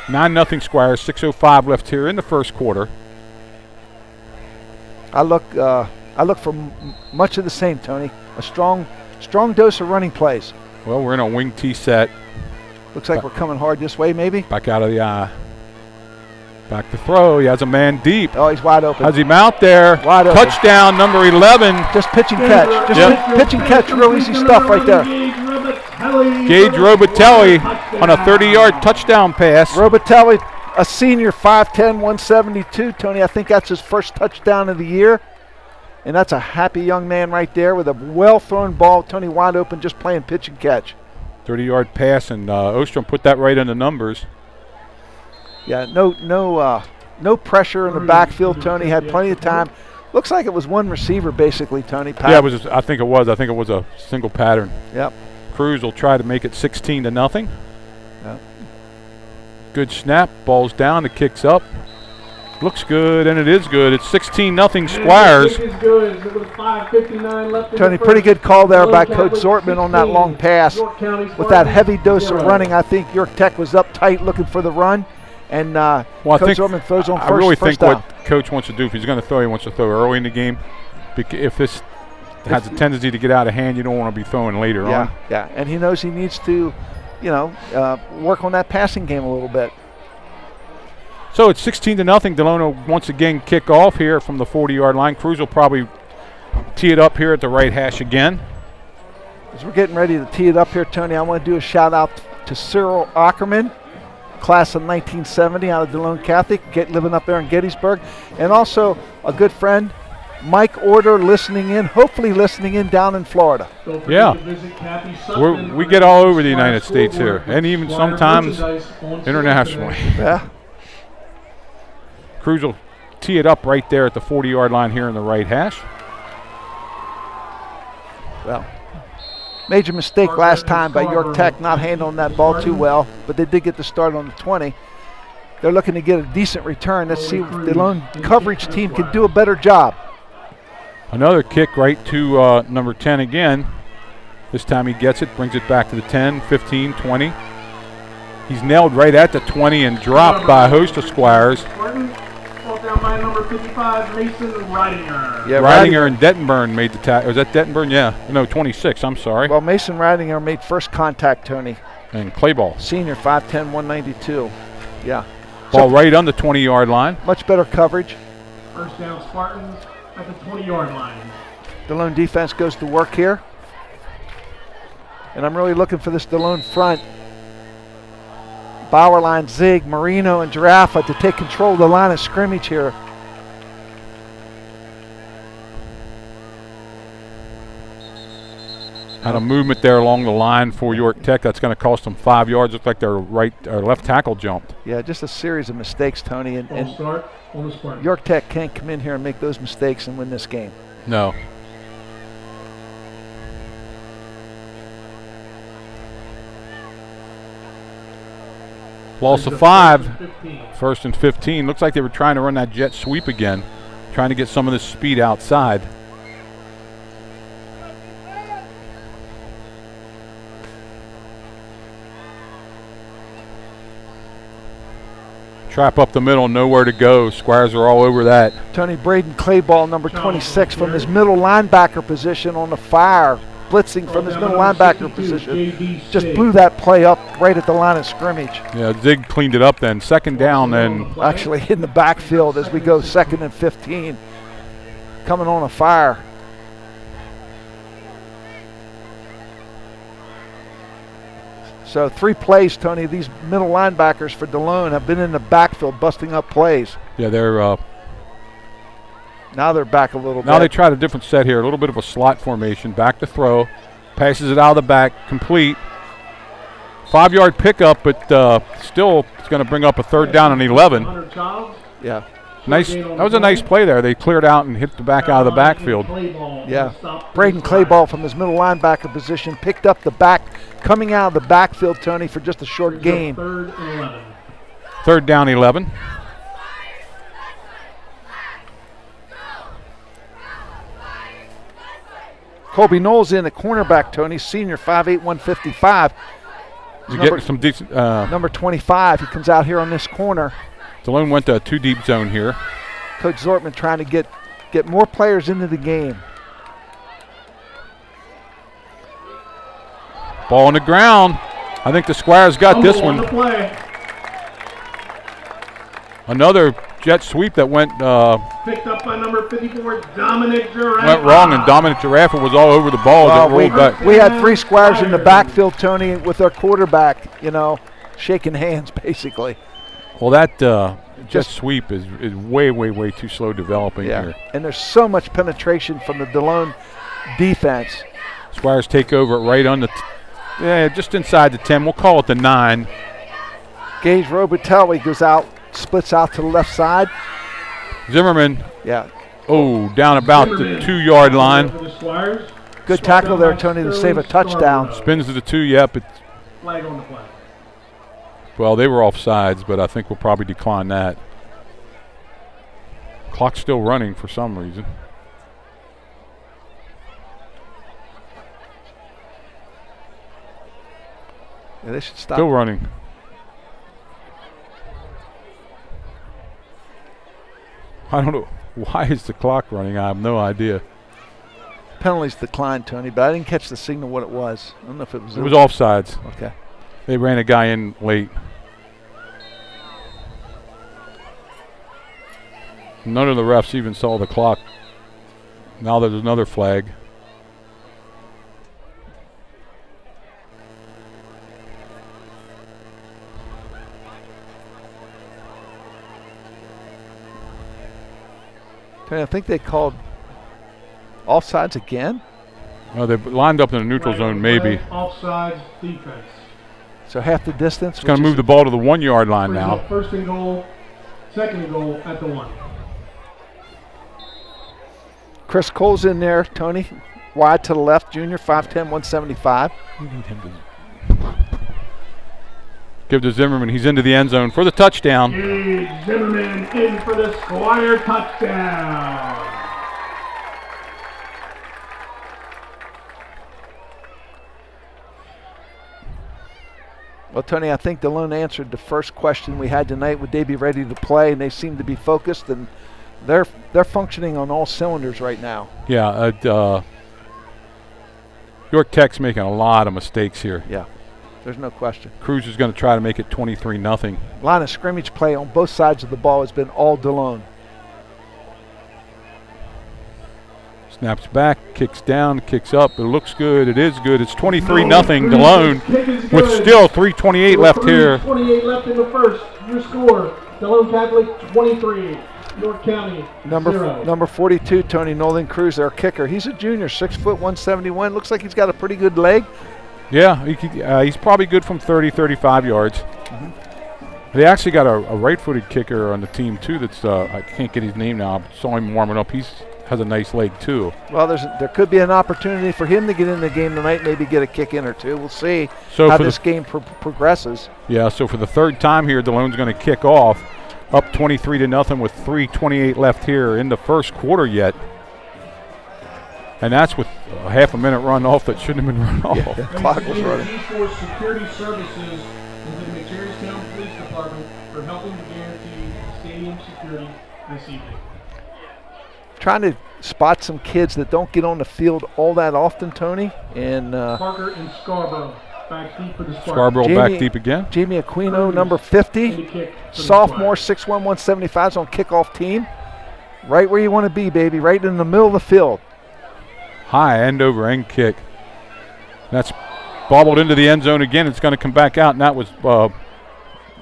9-0 Squires, 6:05 left here in the first quarter. I look for much of the same, Tony. A strong dose of running plays. Well, we're in a wing T set. Looks like we're coming hard this way, maybe. Back out of the eye. Back to throw. He has a man deep. Oh, he's wide open. Has him out there. Wide open. Touchdown, number 11. Just pitch and catch. Pitch and catch. Real easy stuff right there. Gage Robitelli on a 30-yard touchdown pass. Robitelli, a senior, 5'10", 172. Tony, I think that's his first touchdown of the year. And that's a happy young man right there with a well-thrown ball. Tony wide open, just playing pitch and catch. 30-yard pass, and Ostrom put that right in the numbers. Yeah, no pressure in the backfield. Tony had plenty of time. Looks like it was one receiver basically, Tony. Yeah, I think it was. I think it was a single pattern. Yep. Cruz will try to make it 16-0. Yep. Good snap. Ball's down. It kicks up. Looks good, and it is good. It's 16-0 Squires. Tony, pretty good call there by Coach Zortman on that long pass. With that heavy dose of running, I think York Tech was up tight looking for the run. And Coach Zortman throws on first. I really think down. what Coach wants to do, if he's going to throw, he wants to throw early in the game. If this has a tendency to get out of hand, you don't want to be throwing later on. Yeah, and he knows he needs to, work on that passing game a little bit. So it's 16-0. Delone once again kick off here from the 40-yard line. Cruz will probably tee it up here at the right hash again. As we're getting ready to tee it up here, Tony, I want to do a shout out to Cyril Ackerman, class of 1970 out of Delone Catholic, living up there in Gettysburg, and also a good friend, Mike Order, hopefully listening in down in Florida. Yeah, we get all over the United States here, and even sometimes internationally. Yeah. Cruz will tee it up right there at the 40-yard line here in the right hash. Well, major mistake last time by York Tech not handling that ball too well, but they did get the start on the 20. They're looking to get a decent return. Let's see if the Delone coverage team can do a better job. Another kick right to number 10 again. This time he gets it, brings it back to the 10, 15, 20. He's nailed right at the 20 and dropped by a host of Squires. Down by number 55, Mason Ridinger. Yeah, Ridinger and Dettenburn made the tackle. Was that Dettenburn? Yeah. No, 26. I'm sorry. Well, Mason Ridinger made first contact, Tony. And Clayball. Senior, 5'10", 192. Yeah. Ball right on the 20-yard line. Much better coverage. First down Spartans at the 20-yard line. Delone defense goes to work here. And I'm really looking for this Delone front. Bauerline, Zig, Marino, and Giraffa to take control of the line of scrimmage here. Had a movement there along the line for York Tech. That's going to cost them 5 yards. Looks like their left tackle jumped. Yeah, just a series of mistakes, Tony. And York Tech can't come in here and make those mistakes and win this game. No. Loss of 5, first and 15. Looks like they were trying to run that jet sweep again, trying to get some of this speed outside. Trap up the middle, nowhere to go. Squires are all over that. Tony Braden Clayball, number 26, from his middle linebacker position on the fire. Blitzing from his middle linebacker position. Just blew that play up right at the line of scrimmage. Yeah, Zig cleaned it up then. Second down then. Actually in the backfield as we go 2nd and 15. Coming on a fire. So 3 plays, Tony. These middle linebackers for Delone have been in the backfield busting up plays. Yeah, they're Now they're back a little bit. now they tried a different set here, a little bit of a slot formation, back to throw, passes it out of the back, complete. 5-yard pickup, but still it's going to bring up a 3rd down and 11. Yeah. Nice. That was a nice play there. They cleared out and hit the back out of the backfield. Yeah. Braden Clayball from his middle linebacker position picked up the back, coming out of the backfield, Tony, for just a short gain. 3rd and 11. 3rd down, 11. Colby Knowles in, the cornerback, Tony, senior, 5'8", 155. You get some decent. Number 25, he comes out here on this corner. Delone went to a 2-deep zone here. Coach Zortman trying to get more players into the game. Ball on the ground. I think the Squires got this one. Another jet sweep that went Picked up by number 54, Dominic Giraffe. went wrong, and Dominic Giraffe was all over the ball as it rolled back. We had 3 Squires in the backfield, Tony, with our quarterback, shaking hands basically. Well, that jet sweep is way, way, way too slow developing here. And there's so much penetration from the Delone defense. Squires take over right on the, just inside the 10. We'll call it the 9. Gage Robitelli goes out, splits out to the left side. Zimmerman. Yeah. Oh, down about the 2-yard line. Good tackle there, Tony, to save a touchdown. Spins to the 2, yep. Flag on the play. Well, they were offsides, but I think we'll probably decline that. Clock's still running for some reason. Yeah, they should stop. Still running. I don't know. Why is the clock running? I have no idea. Penalties declined, Tony, but I didn't catch the signal what it was. I don't know if it was. It was offsides. Okay. They ran a guy in late. None of the refs even saw the clock. Now there's another flag. I think they called offsides again. They lined up in the neutral zone, maybe. Offsides defense. So half the distance. It's going to move the ball to the 1-yard line now. 1st and goal, 2nd and goal at the 1. Chris Cole's in there, Tony. Wide to the left, junior, 5'10", 175. Give to Zimmerman. He's into the end zone for the touchdown. Zimmerman in for the Squire touchdown. Well, Tony, I think Delone answered the first question we had tonight. Would they be ready to play? And they seem to be focused, and they're functioning on all cylinders right now. Yeah, York Tech's making a lot of mistakes here. Yeah, there's no question. Cruz is going to try to make it 23-0. Line of scrimmage play on both sides of the ball has been all Delone. Snaps back, kicks down, kicks up. It looks good. It is good. It's 23-0 Delone with still 3:28 left here. 28 left in the first. Your score, Delone Catholic 23, York County 0. Number 42, Tony Nolan Cruz, their kicker. He's a junior, 6 foot 171. Looks like he's got a pretty good leg. Yeah, he's probably good from 30, 35 yards. They actually got a right-footed kicker on the team too. That's I can't get his name now. I saw him warming up. He's has a nice leg too. Well, there could be an opportunity for him to get in the game tonight, maybe get a kick in or two. We'll see how this game progresses. Yeah, so for the 3rd time here, Delone's going to kick off, up 23-0 with 3:28 left here in the first quarter yet. And that's with a half a minute run off that shouldn't have been run off. Yeah, the clock was running. G4 Security Services and the McSherrystown Police Department for helping to guarantee stadium security this evening. Trying to spot some kids that don't get on the field all that often, Tony. And Parker and Scarborough back deep for the Spartans. Scarborough back deep again. Jamie Aquino, number 50. Sophomore, 6'1", 175 is on kickoff team. Right where you want to be, baby. Right in the middle of the field. High end over end kick. That's bobbled into the end zone again. It's going to come back out, and that was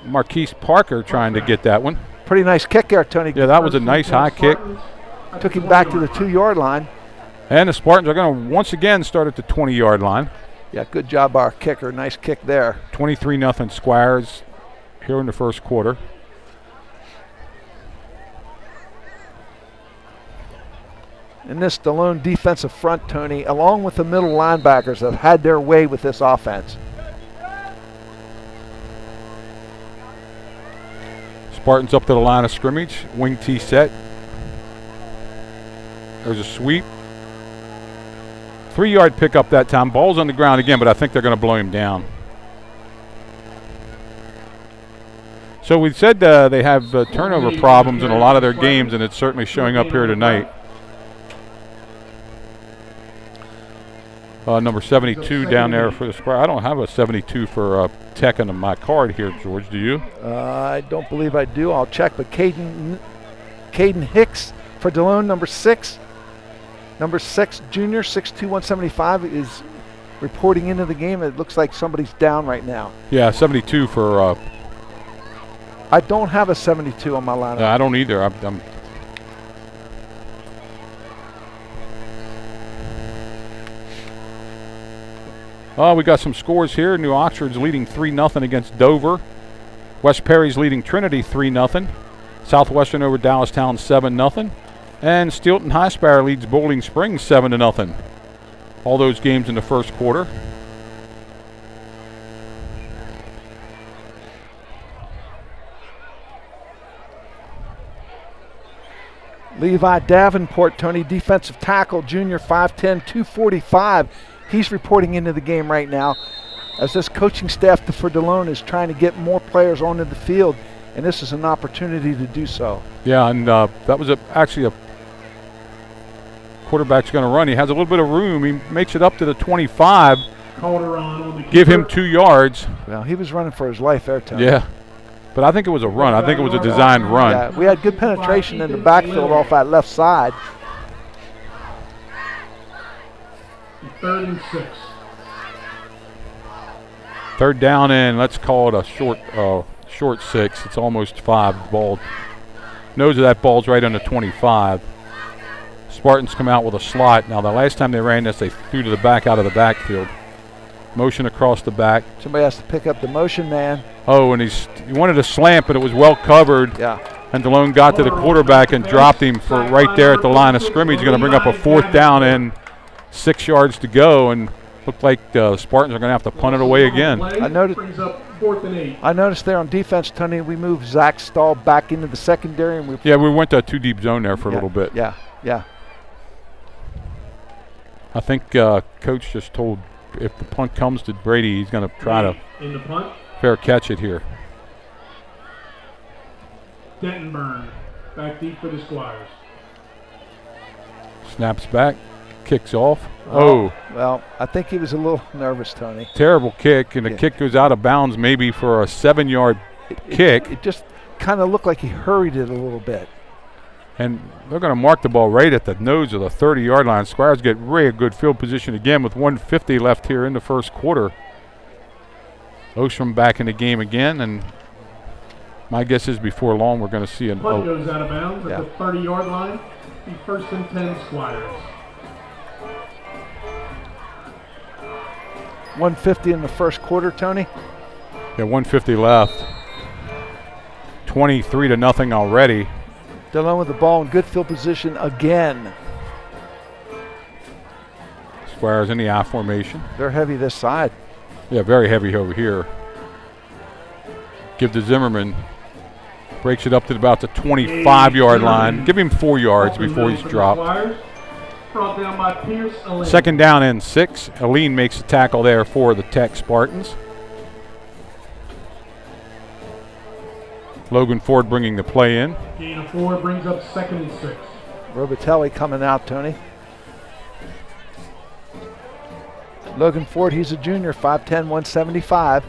Marquise Parker trying to get that one. Pretty nice kick there, Tony. Yeah, that was a nice high kick. Took him back to the 2-yard line. And the Spartans are going to once again start at the 20-yard line. Yeah, good job, our kicker. Nice kick there. 23-0 Squires here in the first quarter. And this Delone defensive front, Tony, along with the middle linebackers, have had their way with this offense. Spartans up to the line of scrimmage. Wing T set. There's a sweep. 3-yard pickup that time. Ball's on the ground again, but I think they're going to blow him down. So we said they have turnover problems in a lot of their games, and it's certainly showing up here tonight. Number 72 down there for the Squire. I don't have a 72 for Tech on my card here, George. Do you? I don't believe I do. I'll check. But Caden Hicks for Delone, number 6. Number 6, junior, 6'2", 175, is reporting into the game. It looks like somebody's down right now. Yeah, 72 for... I don't have a 72 on my lineup. I don't either. I'm we got some scores here. New Oxford's leading 3-0 against Dover. West Perry's leading Trinity 3-0. Southwestern over Dallastown 7-0. And Steelton High Spire leads Bowling Springs 7-0. All those games in the first quarter. Levi Davenport, Tony, defensive tackle, junior, 5'10", 245. He's reporting into the game right now as this coaching staff for Delone is trying to get more players onto the field, and this is an opportunity to do so. Yeah, and that was actually a quarterback's going to run. He has a little bit of room. He makes it up to the 25. Give him 2 yards. Well, he was running for his life there, Tony. Yeah, but I think it was a run. I think it was a designed run. Yeah, we had good penetration in the backfield off that left side. 3rd and 6. 3rd down and let's call it a short 6. It's almost 5. Ball nose of that ball's right on the 25. Spartans come out with a slot. Now the last time they ran this, they threw to the back out of the backfield. Motion across the back. Somebody has to pick up the motion, man. Oh, and he wanted a slant, but it was well covered. Yeah. And Delone got to the quarterback and dropped him for right there at the line of scrimmage. Going to bring up a 4th down and 6 yards to go, and looked like the Spartans are going to have to punt it away again. I noticed there on defense, Tony, we moved Zach Stahl back into the secondary. And we went to a 2-deep zone there for a little bit. Yeah. I think Coach just told if the punt comes to Brady, he's going to try to fair catch it here. Dentonburn, back deep for the Squires. Snaps back. Kicks off. Oh. Well, I think he was a little nervous, Tony. Terrible kick, and the kick goes out of bounds maybe for a 7-yard kick. It just kind of looked like he hurried it a little bit. And they're going to mark the ball right at the nose of the 30-yard line. Squires get really good field position again with 1:50 left here in the first quarter. Ostrom back in the game again, and my guess is before long we're going to see punt goes out of bounds at the 30-yard line. Be 1st and 10 Squires. 1:50 in the first quarter, Tony. Yeah, 1:50 left. 23-0 already. Delone with the ball in good field position again. Squires in the I formation. They're heavy this side. Yeah, very heavy over here. Give to Zimmerman. Breaks it up to about the 25-yard line. Give him 4 yards before he's dropped. Brought down by Pierce. 2nd down and 6. Aline makes a tackle there for the Tech Spartans. Logan Ford bringing the play in. Gain of 4 brings up 2nd and 6. Robitelli coming out, Tony. Logan Ford, he's a junior, 5'10", 175.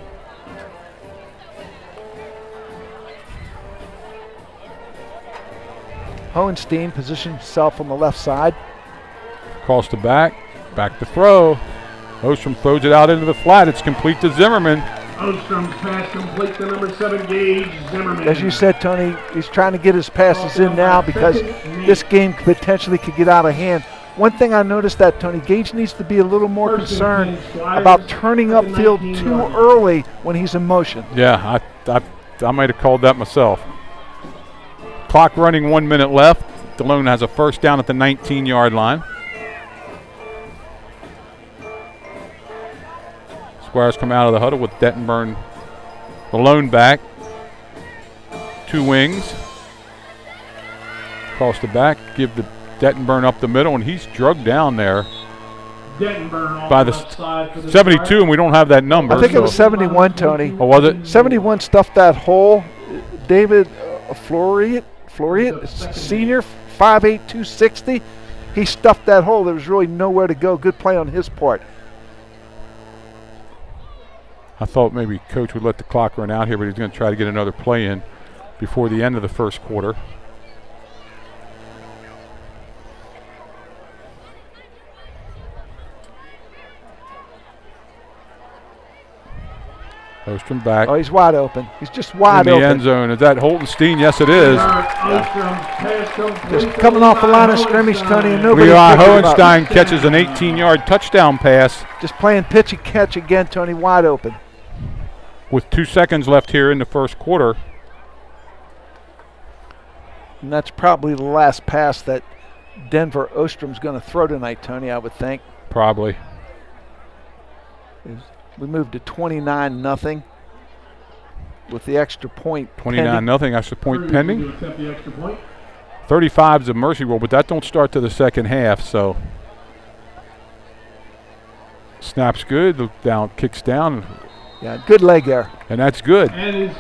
Hohenstein positions himself on the left side. Across the back to throw. Ostrom throws it out into the flat. It's complete to Zimmerman. Ostrom's pass complete to number 7, Gage Zimmerman. As you said, Tony, he's trying to get his passes in now because this game potentially could get out of hand. One thing I noticed that, Tony, Gage needs to be a little more concerned about turning upfield too early when he's in motion. Yeah, I might have called that myself. Clock running, 1 minute left. Delone has a first down at the 19-yard line. Squires come out of the huddle with Dettenburn, the lone back. 2 wings. Across the back, give the Dettenburn up the middle, and he's drugged down there by the 72, and we don't have that number. I think it was 71, Tony. Oh, was it? 71 stuffed that hole. David Flaherty, senior, 5'8", 260. He stuffed that hole. There was really nowhere to go. Good play on his part. I thought maybe Coach would let the clock run out here, but he's going to try to get another play in before the end of the first quarter. Ostrom back. Oh, he's wide open. He's just wide in open. the end zone. Is that Holtenstein? Yes, it is. Just coming off the line of scrimmage, Tony, and nobody. Levi Hohenstein catches an 18-yard touchdown pass. Just playing pitch and catch again, Tony, wide open. With 2 seconds left here in the first quarter. And that's probably the last pass that Denver Ostrom's going to throw tonight, Tony, I would think. Probably. We moved to 29-0 with the extra point 29-0, extra point pending. 35 is a mercy rule, but that don't start to the second half, so. Snap's good, the down kicks down. Yeah, good leg there. And that's good.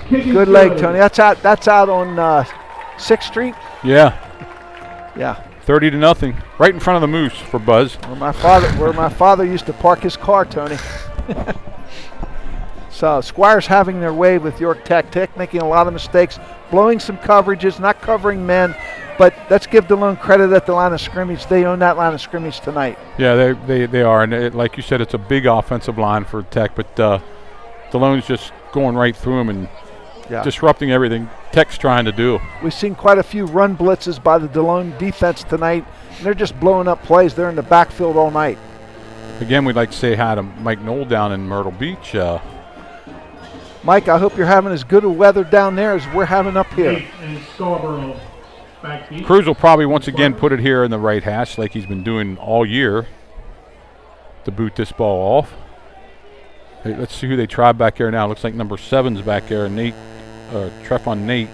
Good leg, Tony. That's out on 6th Street? Yeah. Yeah. 30-0, right in front of the Moose for Buzz. Where my father used to park his car, Tony. So Squires having their way with York Tech, making a lot of mistakes, blowing some coverages, not covering men. But let's give Delone credit at the line of scrimmage. They own that line of scrimmage tonight. Yeah, they are. And like you said, it's a big offensive line for Tech. But Delone's just going right through them and disrupting everything Tech's trying to do. We've seen quite a few run blitzes by the Delone defense tonight. And they're just blowing up plays. They're in the backfield all night. Again, we'd like to say hi to Mike Knoll down in Myrtle Beach. Mike, I hope you're having as good a weather down there as we're having up here. Cruz will probably once again put it here in the right hash like he's been doing all year to boot this ball off. Hey, let's see who they try back there now. Looks like number 7's back there, Trefon Nate.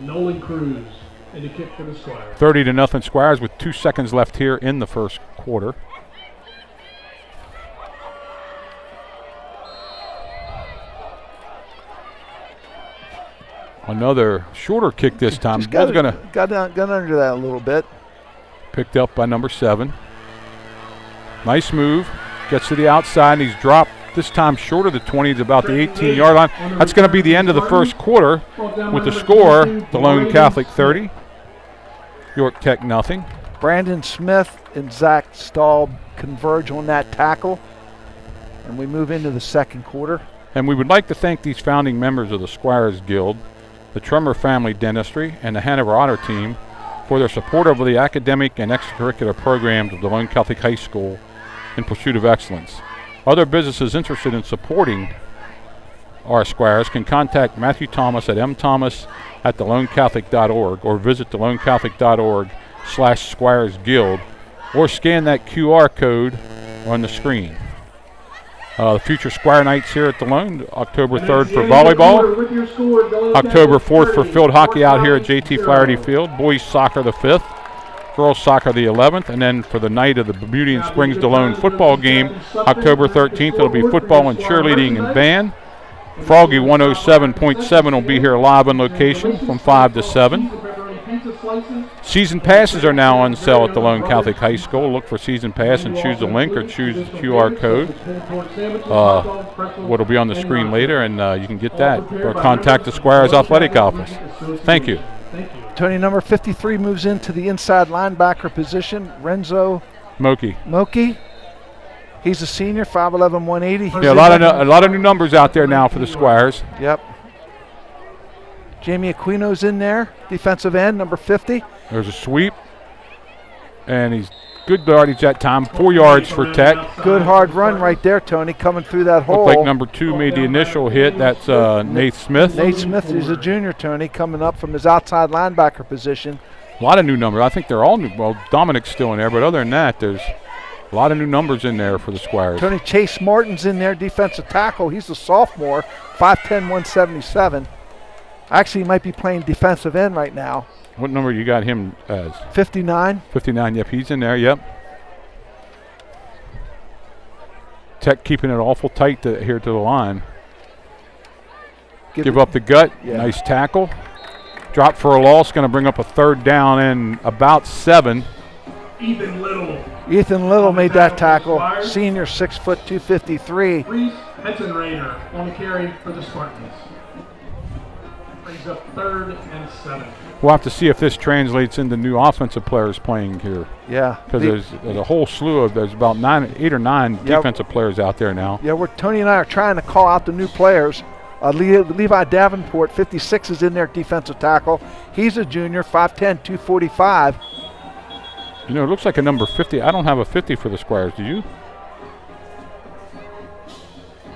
Nolan Cruz, and a kick for the Squires. 30-0 Squires with 2 seconds left here in the first quarter. Another shorter kick this time. Got under that a little bit. Picked up by number 7. Nice move. Gets to the outside, and he's dropped this time short of the 20. It's about the 18-yard line. That's going to be the end of the first quarter with the score, Delone Catholic 30, York Tech 0. Brandon Smith and Zach Stahl converge on that tackle, and we move into the second quarter. And we would like to thank these founding members of the Squires Guild, the Trummer Family Dentistry, and the Hanover Otter team for their support of the academic and extracurricular programs of Delone Catholic High School in pursuit of excellence. Other businesses interested in supporting our Squires can contact Matthew Thomas at mthomas@DeloneCatholic.org or visit DeloneCatholic.org/Squires Guild or scan that QR code on the screen. The future Squire Nights here at Delone, October 3rd for volleyball, October 4th for field hockey out here at JT Flaherty Field, boys soccer the 5th, girls soccer the 11th, and then for the night of the Beauty and Springs Delone football game, October 13th, it'll be football and cheerleading and band. Froggy 107.7 will be here live on location from 5 to 7. Season passes are now on sale at Delone Catholic High School. Look for season pass and choose the link or choose the QR code. What'll be on the screen later, and you can get that. Or contact the Squires Athletic Office. Thank you. Tony, number 53 moves into the inside linebacker position. Renzo Moki. He's a senior, 5'11", 180. Yeah, a lot of new numbers out there now for the Squires. Yep. Jamie Aquino's in there, defensive end, number 50. There's a sweep, and he's good yardage that time, 4 yards for Tech. Good hard run right there, Tony, coming through that hole. Looked like number 2 made the initial hit. That's Nate Smith. Nate Smith is a junior, Tony, coming up from his outside linebacker position. A lot of new numbers. I think they're all new. Well, Dominic's still in there, but other than that, there's a lot of new numbers in there for the Squires. Tony, Chase Martin's in there, defensive tackle. He's a sophomore, 5'10", 177. Actually, he might be playing defensive end right now. What number you got him as? 59. 59, yep, he's in there, yep. Tech keeping it awful tight here to the line. Give up the gut, nice tackle. Drop for a loss, going to bring up a 3rd down and about 7. Ethan Little made that tackle. Senior, 6 foot 253. Reese Hetzenrader on the carry for the Spartans. Brings up 3rd and 7. We'll have to see if this translates into new offensive players playing here. Yeah. Because there's a whole slew of, there's about 8 or 9 defensive players out there now. Yeah, Tony and I are trying to call out the new players. Levi Davenport, 56, is in there, defensive tackle. He's a junior, 5'10", 245. You know, it looks like a number 50. I don't have a 50 for the Squires. Do you?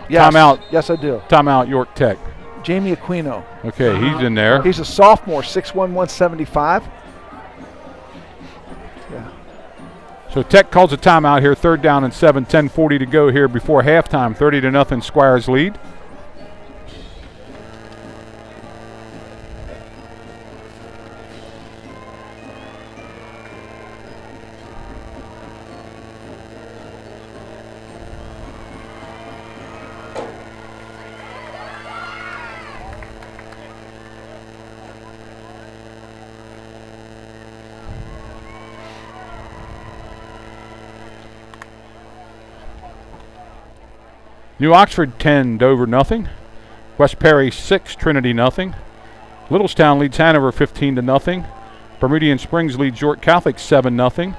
Yes. Timeout. Yes, I do. Timeout, York Tech. Jamie Aquino. Okay, he's in there. He's a sophomore, 6'1", 175. Yeah. So Tech calls a timeout here, 3rd down and 7, 10:40 to go here before halftime. 30-0 Squires lead. New Oxford 10, Dover nothing. West Perry 6, Trinity nothing. Littlestown leads Hanover 15-0. Bermudian Springs leads York Catholic 7-0.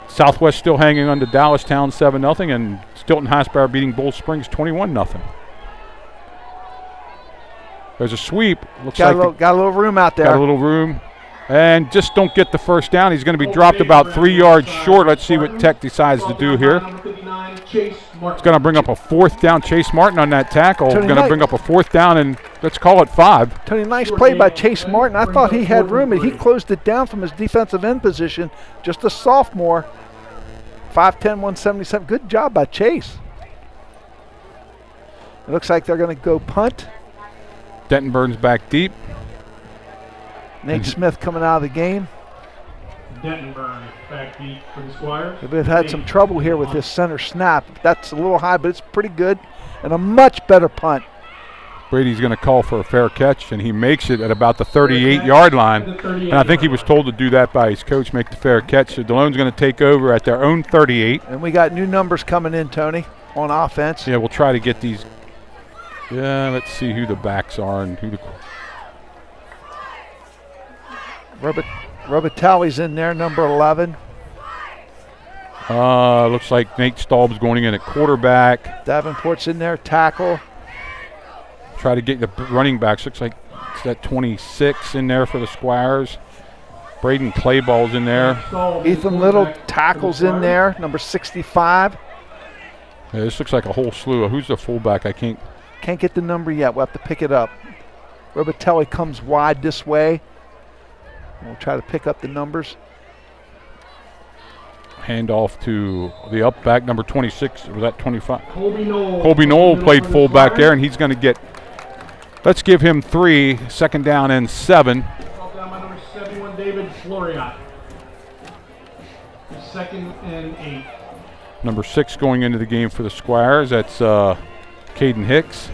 Southwest still hanging on to Dallastown 7-0, and Stilton High beating Bull Springs 21-0. There's a sweep. Got a little room out there. Got a little room. And just don't get the 1st down. He's going to be dropped about 3 yards short. Let's see what Tech decides to do here. It's going to bring up a 4th down. Chase Martin on that tackle. Going to bring up a 4th down, and let's call it 5. Tony, nice play by Chase Martin. I thought he had room, and he closed it down from his defensive end position. Just a sophomore. 5'10", 177. Good job by Chase. It looks like they're going to go punt. Dentonburn's back deep. Nate Smith coming out of the game. Dentonburn back deep for the Squires. They've had some trouble here with this center snap. That's a little high, but it's pretty good. And a much better punt. Brady's going to call for a fair catch, and he makes it at about the 38-yard line. And I think he was told to do that by his coach, make the fair catch. So Delone's going to take over at their own 38. And we got new numbers coming in, Tony, on offense. Yeah, we'll try to get these. Yeah, let's see who the backs are and who the. Robitelli's in there, number 11. Looks like Nate Staub's going in at quarterback. Davenport's in there, tackle. Try to get the running backs. Looks like it's that 26 in there for the Squires. Braden Clayball's in there. Ethan Little tackles in there, number 65. Yeah, this looks like a whole slew of who's the fullback. I can't get the number yet. We'll have to pick it up. Robitelli comes wide this way. We'll try to pick up the numbers. Hand off to the up back, number 26. Was that 25? Colby Knoll played fullback there, and he's going to get. Let's give him 3, 2nd down and 7. Brought down by number 71, David Floriat. 2nd and 8. Number 6 going into the game for the Squires. That's Caden Hicks.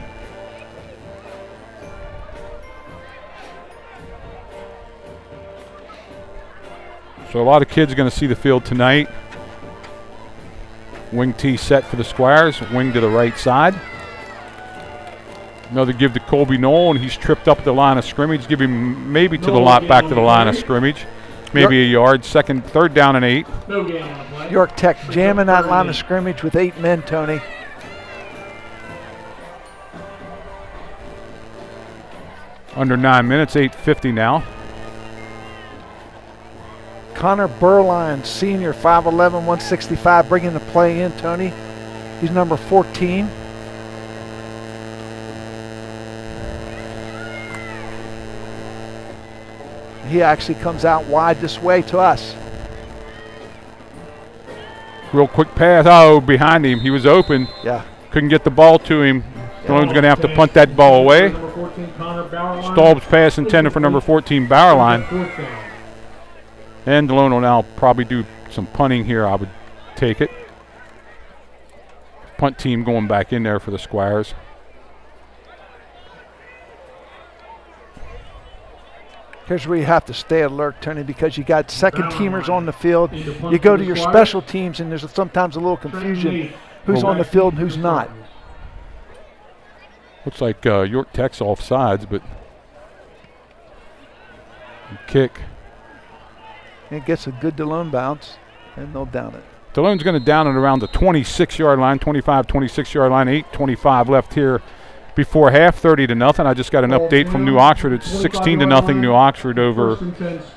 So a lot of kids are going to see the field tonight. Wing T set for the Squires. Wing to the right side. Another give to Colby Knoll, and he's tripped up the line of scrimmage. Give him maybe to the lot back to the line of scrimmage. maybe a yard. Third down and 8. No gain on the play. York Tech jamming that line of scrimmage with 8 men, Tony. Under 9 minutes, 8:50 now. Connor Burline, senior, 5'11", 165, bringing the play in, Tony. He's number 14. He actually comes out wide this way to us. Real quick pass. Oh, behind him. He was open. Yeah. Couldn't get the ball to him. Dalone's going to have to punt that ball away. Staub's pass intended for number 14, Bowerline. And Delone will now probably do some punting here, I would take it. Punt team going back in there for the Squires. Here's where you have to stay alert, Tony, because you got second teamers on the field. You go to your special teams, and there's sometimes a little confusion who's on the field and who's not. Looks like York Tech's offsides, but kick. It gets a good Delone bounce, and they'll down it. Dalone's going to down it around the 26-yard line, 25, 26-yard line, 8:25 left here before half, 30-0. I just got an update from New Oxford. It's 16-0 New Oxford over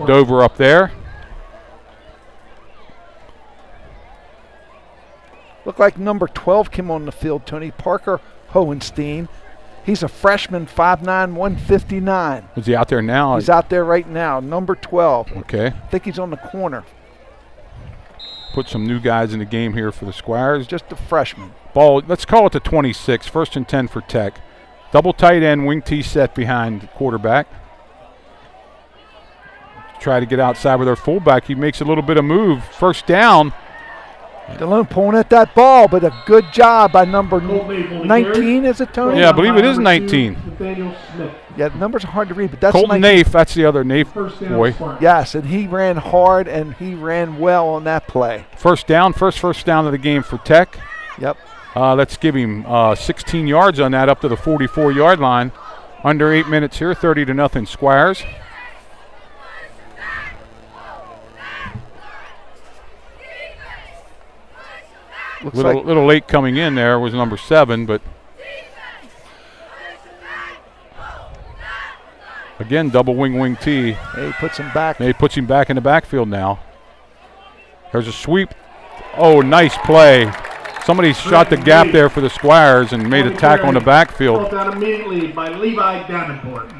Dover up there. Looked like number 12 came on the field, Tony. Parker Hohenstein. He's a freshman, 5'9", 159. Is he out there now? He's out there right now, number 12. Okay. I think he's on the corner. Put some new guys in the game here for the Squires. Just a freshman. Ball, let's call it the 26, 1st and 10 for Tech. Double tight end, wing T set behind quarterback. Try to get outside with our fullback. He makes a little bit of move. First down. Delone pulling at that ball, but a good job by number 19, is it, Tony? Yeah, I believe it is 19. Yeah, the numbers are hard to read, but that's Colton 19. Nafe, that's the other Nafe boy. Yes, and he ran hard, and he ran well on that play. First down of the game for Tech. Yep. Let's give him 16 yards on that up to the 44-yard line. Under 8 minutes here, 30-0 Squires. Little late coming in there was number 7, but again, double wing T. He puts him back. He puts him back in the backfield now. There's a sweep. Oh, nice play. Somebody shot the gap there for the Squires and made a tackle in the backfield. Brought down immediately by Levi Davenport.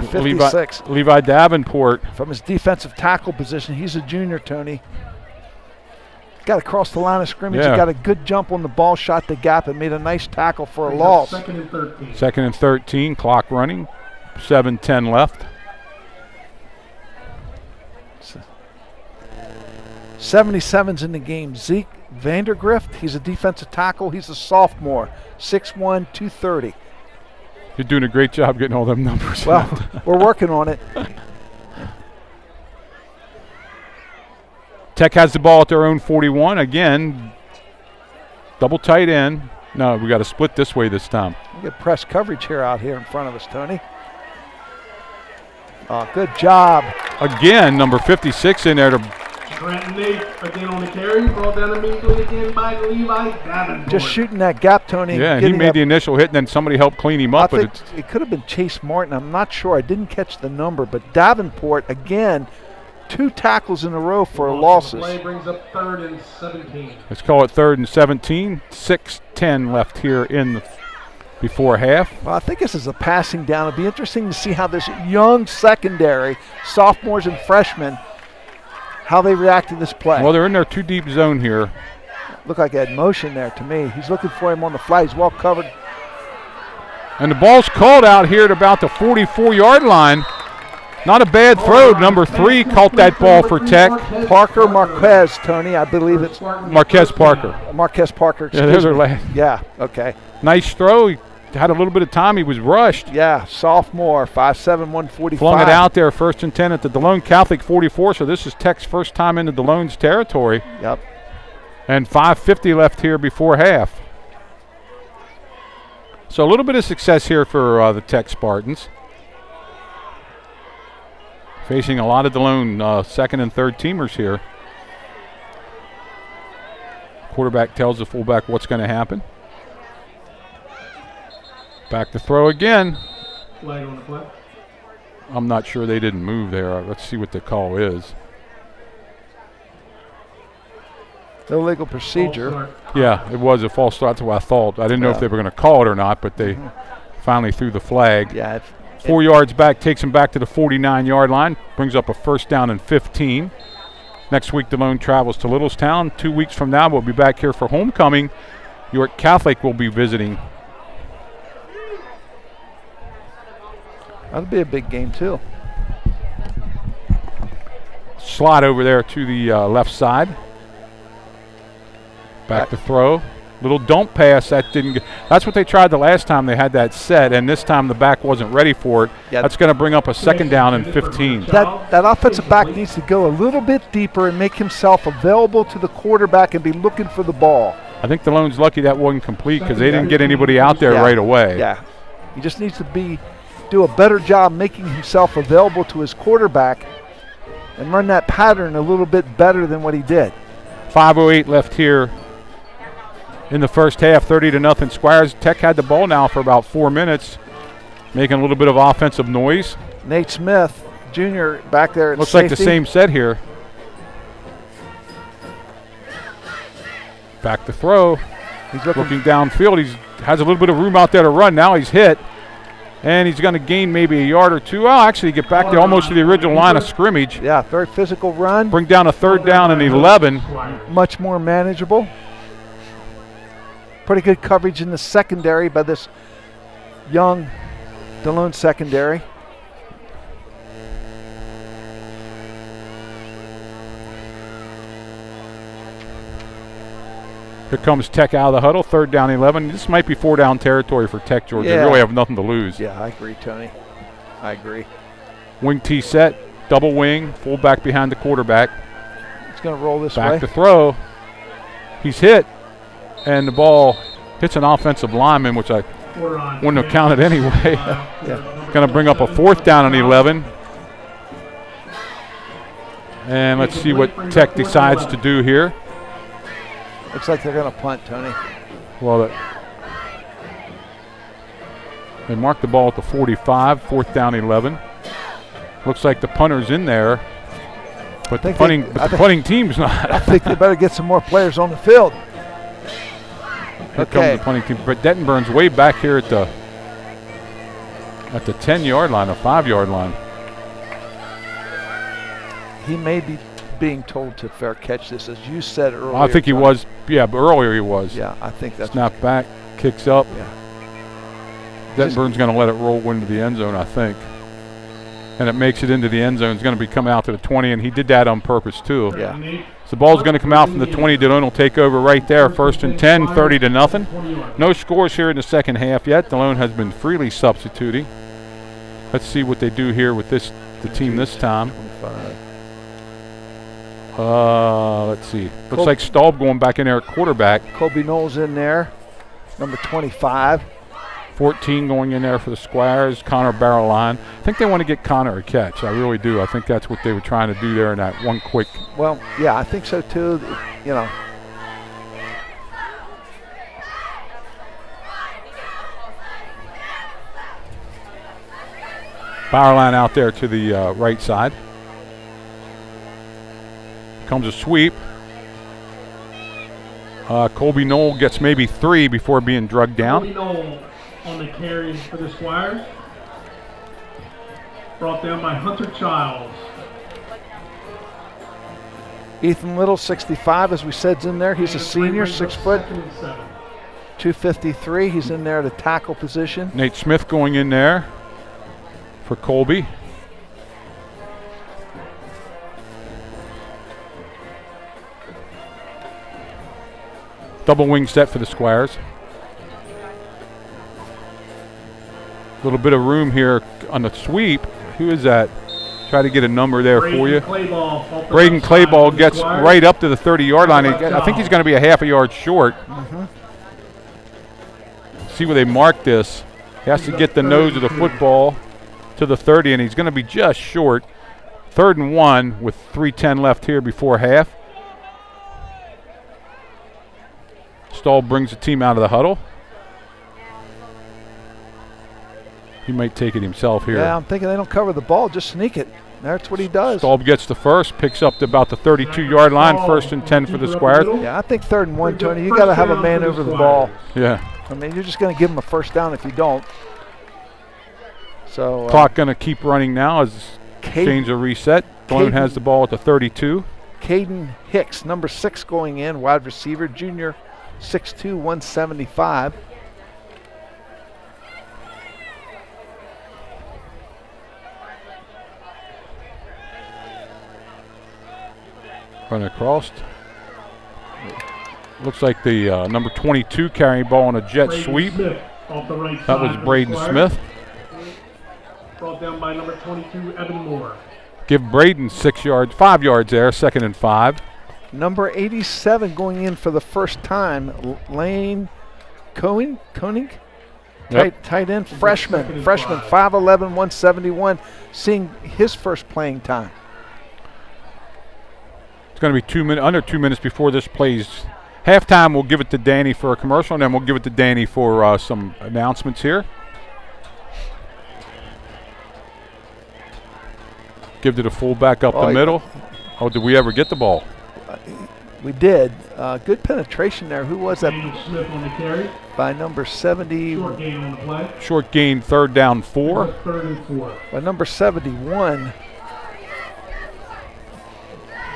56. Levi Davenport. From his defensive tackle position. He's a junior, Tony. Got across the line of scrimmage. Yeah. He got a good jump on the ball, shot the gap, and made a nice tackle for a loss. 2nd and 13. 2nd and 13, clock running. 7:10 left. 77's in the game. Zeke Vandergrift, he's a defensive tackle. He's a sophomore, 6'1", 230. You're doing a great job getting all them numbers. Well, we're working on it. Tech has the ball at their own 41. Again, double tight end. No, we got to split this way this time. We get press coverage here out here in front of us, Tony. Oh, good job. Again, number 56 in there to Trenton Nafe again on the carry. Brought down immediately again by Levi Davenport. Just shooting that gap, Tony. Yeah, he made the initial hit, and then somebody helped clean him up. I think it could have been Chase Martin. I'm not sure. I didn't catch the number, but Davenport, again, 2 tackles in a row for losses. Play brings up 3rd and 17. Let's call it 3rd and 17. 6:10 left here in the before half. Well, I think this is a passing down. It'll be interesting to see how this young secondary, sophomores and freshmen, how they react to this play. Well, they're in their 2 deep zone here. Looked like he had motion there to me. He's looking for him on the fly. He's well covered. And the ball's called out here at about the 44-yard line. Not a bad throw. Number 3 caught that ball for Tech. Parker Marquez, Tony. I believe it's Marquez Parker. Marquez Parker. Yeah, there's our last. Yeah, okay. Nice throw. He had a little bit of time. He was rushed. Yeah, sophomore, 5'7", 145. Flung it out there, 1st and 10 at the Delone Catholic 44. So this is Tech's first time into Delone's territory. Yep. And 5:50 left here before half. So a little bit of success here for the Tech Spartans. Facing a lot of Delone second and third teamers here. Quarterback tells the fullback what's going to happen. Back to throw again. Flag on the play. I'm not sure they didn't move there. Let's see what the call is. Illegal procedure. Yeah, it was a false start. That's what I thought. I didn't know if they were going to call it or not, but they finally threw the flag. Yeah. 4 yards back, takes him back to the 49-yard line, brings up a first down and 15. Next week, Delone travels to Littlestown. 2 weeks from now, we'll be back here for homecoming. York Catholic will be visiting. That'll be a big game, too. Slot over there to the left side. Back to throw. Little dump pass. That didn't get. That's what they tried the last time they had that set, and this time the back wasn't ready for it. Yeah. That's going to bring up a second down and 15. That offensive back needs to go a little bit deeper and make himself available to the quarterback and be looking for the ball. I think Delone's lucky that wasn't complete because they didn't get anybody out there right away. Yeah. He just needs to do a better job making himself available to his quarterback and run that pattern a little bit better than what he did. 5:08 left here in the first half, 30-0. Squires Tech had the ball now for about 4 minutes, making a little bit of offensive noise. Nate Smith, Jr., back there at Looks safety. like the same set here. Back to throw. He's looking downfield. He has a little bit of room out there to run. Now he's hit, and he's going to gain maybe a yard or two. Oh, actually get back there almost to the original line of scrimmage. Yeah, very physical run. Bring down a third down and 11. Much more manageable. Pretty good coverage in the secondary by this young Delone secondary. Here comes Tech out of the huddle, third down 11. This might be 4-down territory for Tech, George. They really have nothing to lose. Yeah, I agree, Tony. I agree. Wing T set, double wing, fullback behind the quarterback. It's going to roll this way. Back to throw. He's hit, and the ball hits an offensive lineman, which I wouldn't have counted anyway. Going to bring up a fourth down and 11. And let's see what Tech decides to do here. Looks like they're going to punt, Tony. Well, they marked the ball at the 45, fourth down 11. Looks like the punter's in there, but the punting team's not. I think they better get some more players on the field. Here comes the punting team. But Dettenburn's way back here at the 10-yard line, the 5-yard line. He may be being told to fair catch this, as you said earlier. I think he was. Yeah, but earlier he was. Yeah, I think that's. Snap back, kicks up. Yeah. Dettenburn's going to let it roll into the end zone, I think. And it makes it into the end zone. It's going to be coming out to the 20, and he did that on purpose, too. Yeah. So the ball's going to come out from the 20. Delone will take over right there. First and 10, 30-0. No scores here in the second half yet. Delone has been freely substituting. Let's see what they do here with the team this time. Let's see. Looks like Staub going back in there at quarterback. Colby Knowles in there, number 25. 14 going in there for the Squires. Connor Barrowline. I think they want to get Connor a catch. I really do. I think that's what they were trying to do there in that one quick. Well, yeah, I think so too. You know. Barrowline out there to the right side. Comes a sweep. Colby Knoll gets maybe 3 before being drugged down. Colby Knoll on the carry for the Squires. Brought down by Hunter Childs. Ethan Little, 65, as we said, is in there. He's a senior, 6 foot, 253. He's in there at a tackle position. Nate Smith going in there for Colby. Double wing set for the Squires. A little bit of room here on the sweep. Who is that? Try to get a number there for you. Braden Clayball gets right up to the 30-yard line. I think he's going to be a half a yard short. See where they mark this. He has to get the nose of the football to the 30, and he's going to be just short. 3rd and 1 with 3:10 left here before half. Stahl brings the team out of the huddle. He might take it himself here. Yeah, I'm thinking they don't cover the ball, just sneak it. That's what he does. Stahl gets the first, picks up to about the 32-yard line, 1st and 10 for the Squires. Yeah, I think 3rd and 1, Tony. You got to have a man over the ball. Yeah. I mean, you're just going to give him a first down if you don't. So Clock going to keep running now as change a reset. Delone has the ball at the 32. Caden Hicks, number 6, going in, wide receiver, junior, 6'2", 175. Run across. Looks like the number 22 carrying ball on a jet sweep. That was Braden Smith. Brought down by number 22, Evan Moore. Give Braden 5 yards there, 2nd and 5. Number 87 going in for the first time, Lane Koenig? Yep. Tight end, freshman, 5'11", 171, seeing his first playing time. It's going to be under 2 minutes before this plays. Halftime, we'll give it to Danny for a commercial, and then we'll give it to Danny for some announcements here. Give to the fullback up the middle. Oh, did we ever get the ball? We did. Good penetration there. Who was that? Smith on the carry. By number 70. Short gain on the play. Short gain, 3rd down 4. 3rd and 4. By number 71.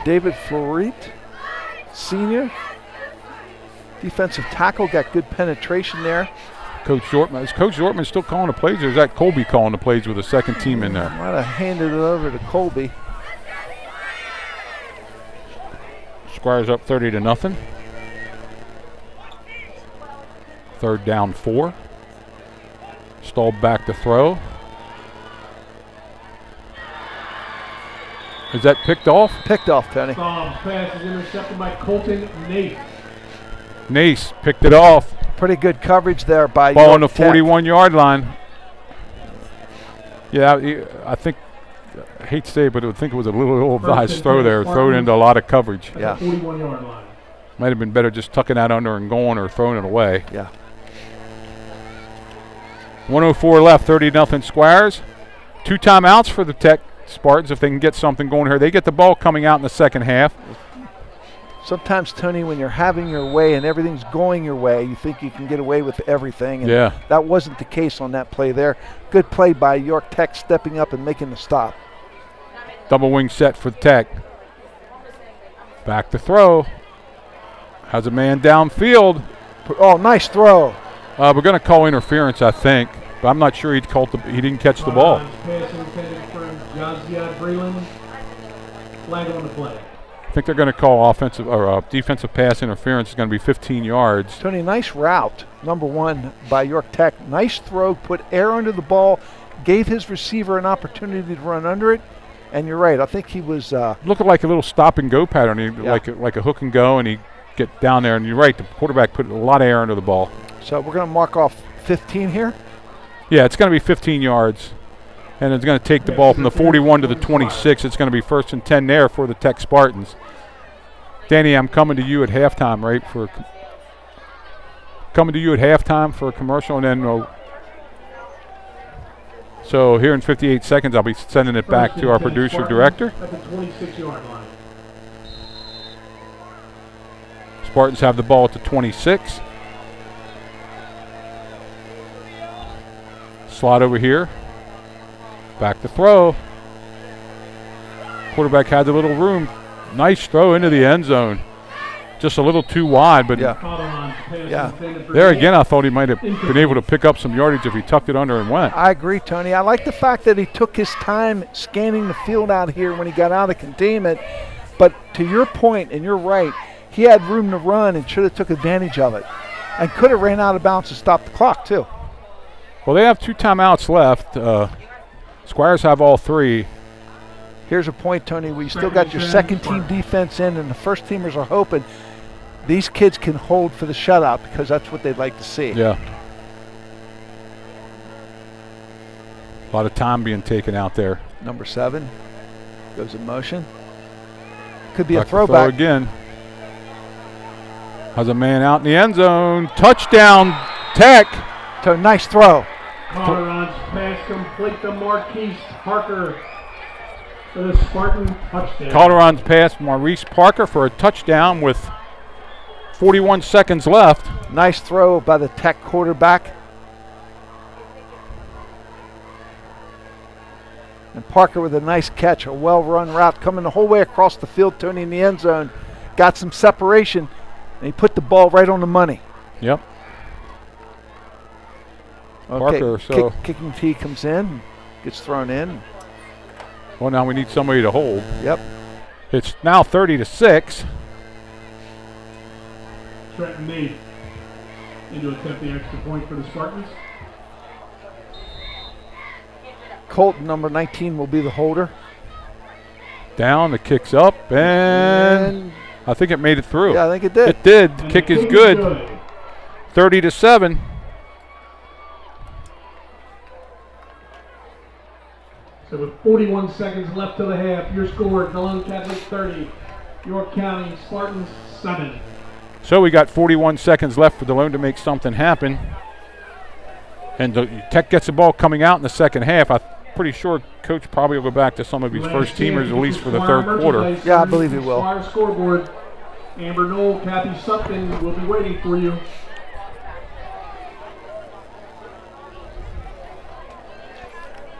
David Flaherty, senior. Defensive tackle, got good penetration there. Coach Zortman. Is Coach Zortman still calling the plays, or is that Colby calling the plays with a second team in there? Might have handed it over to Colby. Squires up 30-0. 3rd down 4. Stahl back to throw. Is that picked off? Picked off, Tony. Pass is intercepted by Colton Nace. Nace picked it off. Pretty good coverage there by Ball York on the Tech. 41-yard line. Yeah, I think, I hate to say it, but I think it was a little ill-advised throw there. Thrown into a lot of coverage. Yeah. 41-yard line. Might have been better just tucking that under and going or throwing it away. Yeah. 1:04 left, 30-0 Squires. 2 timeouts for the Tech Spartans if they can get something going here. They get the ball coming out in the second half. Sometimes, Tony, when you're having your way and everything's going your way, you think you can get away with everything. And yeah. That wasn't the case on that play there. Good play by York Tech stepping up and making the stop. Double wing set for Tech. Back to throw. Has a man downfield. Oh, nice throw. We're going to call interference, I think. But I'm not sure he didn't catch the ball. Pass intended for Josiah Breland. Flag on the play. I think they're going to call offensive or defensive pass interference. It's going to be 15 yards. Tony, nice route, number 1 by York Tech. Nice throw, put air under the ball, gave his receiver an opportunity to run under it. And you're right, I think he was looking like a little stop and go pattern, like a hook and go, and he get down there. And you're right, the quarterback put a lot of air under the ball. So we're going to mark off 15 here. Yeah, it's going to be 15 yards. And it's going to take the ball from the 41 to the 26. It's going to be 1st and 10 there for the Tech Spartans. Danny, I'm coming to you at halftime, right? Coming to you at halftime for a commercial, and then so here in 58 seconds, I'll be sending it back to our producer director. At the 26-yard line. Spartans have the ball at the 26. Slot over here. Back to throw. Quarterback had a little room. Nice throw into the end zone. Just a little too wide, but there again, I thought he might have been able to pick up some yardage if he tucked it under and went. I agree, Tony. I like the fact that he took his time scanning the field out here when he got out of containment. But to your point, and you're right, he had room to run and should have took advantage of it. And could have ran out of bounds to stop the clock, too. Well, they have 2 timeouts left. Squires have all 3. Here's a point, Tony, where you still got your second-team defense in, and the first-teamers are hoping these kids can hold for the shutout because that's what they'd like to see. Yeah. A lot of time being taken out there. Number 7. Goes in motion. Could be Back a to throw throwback. again. Has a man out in the end zone. Touchdown, Tech. So nice throw. Calderon's pass complete to Marquise Parker for the Spartan touchdown. Calderon's pass, Maurice Parker for a touchdown with 41 seconds left. Nice throw by the Tech quarterback. And Parker with a nice catch, a well-run route coming the whole way across the field, Tony, in the end zone. Got some separation, and he put the ball right on the money. Yep. Okay, Parker, so kicking tee comes in, gets thrown in. well, now we need somebody to hold. Yep. It's now 30-6. Trenton Meade into attempt the extra point for the Spartans. Colton, number 19, will be the holder. Down, the kick's up, and I think it made it through. Yeah, I think it did. It did. And Kick the is good. 30-7. So with 41 seconds left to the half, your score, Delone Catholic 30, York County Spartans 7. So we got 41 seconds left for Delone to make something happen. And Tech gets the ball coming out in the second half. I'm pretty sure Coach probably will go back to some of his first teamers, at least for the third quarter. Yeah, I believe he will. Squire scoreboard. Amber Knoll, Kathy Sutton will be waiting for you.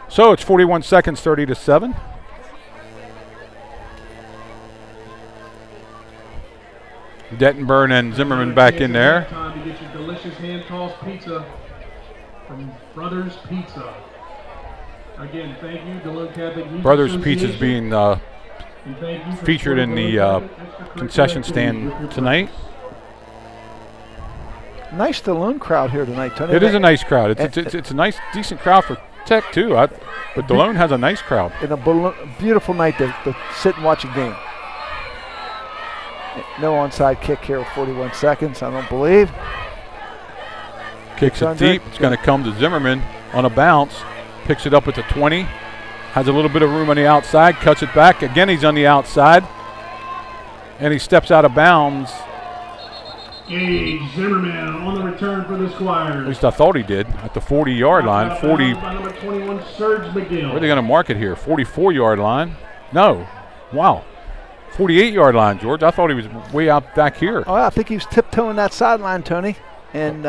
So it's 41 seconds, 30-7. Dettenburn and Zimmerman back in there. Time to get your delicious hand-tossed pizza from Brothers Pizza. Again, thank you, Delone Catholic Youth Brothers Pizza is Association. being And thank you for featured in supporting the Delone Catholic extracurricular concession activities stand with your tonight. Nice Delone crowd here tonight, Tony. It is a nice crowd. It's a nice, decent crowd for Tech, too. But Delone has a nice crowd. And a beautiful night to sit and watch a game. No onside kick here with 41 seconds, I don't believe. Kicks it deep. It's going to come to Zimmerman on a bounce. Picks it up at the 20. Has a little bit of room on the outside. Cuts it back. Again, he's on the outside. And he steps out of bounds. Gage Zimmerman on the return for the Squires. At least I thought he did. At the 40-yard line. 40. By number 21, Serge McGill. Where are they going to mark it here? 44-yard line? No. Wow. 48-yard line, George. I thought he was way out back here. Oh, I think he was tiptoeing that sideline, Tony. And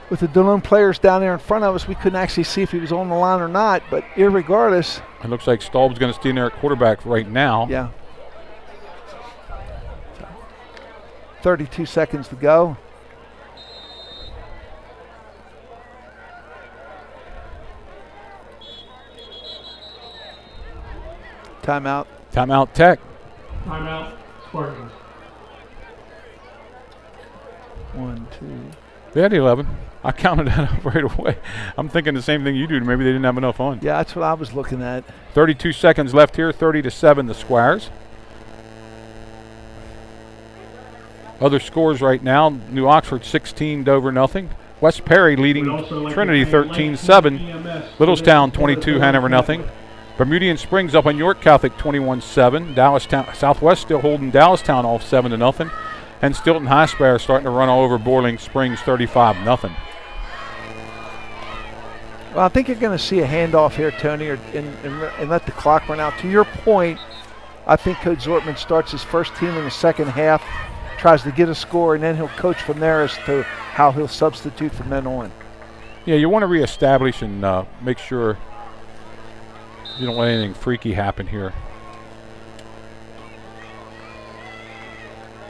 with the Delone players down there in front of us, we couldn't actually see if he was on the line or not. But irregardless. It looks like Staub's going to stay in there at quarterback right now. Yeah. 32 seconds to go. Timeout. Timeout Tech. Timeout Spartans. 1, 2. They had 11. I counted that up right away. I'm thinking the same thing you do. Maybe they didn't have enough on. Yeah, that's what I was looking at. 32 seconds left here. 30-7 the Squires. Other scores right now. New Oxford 16, Dover nothing. West Perry leading Trinity 13-7. Littlestown 22, Hanover nothing. Bermudian Springs up on York Catholic 21-7. Dallastown Southwest still holding Dallastown off 7-0. And Stilton High Spire starting to run all over Boiling Springs 35-0. Well, I think you're going to see a handoff here, Tony, and let the clock run out. To your point, I think Coach Zortman starts his first team in the second half, tries to get a score, and then he'll coach from there as to how he'll substitute from then on. Yeah, you want to reestablish and make sure you don't let anything freaky happen here.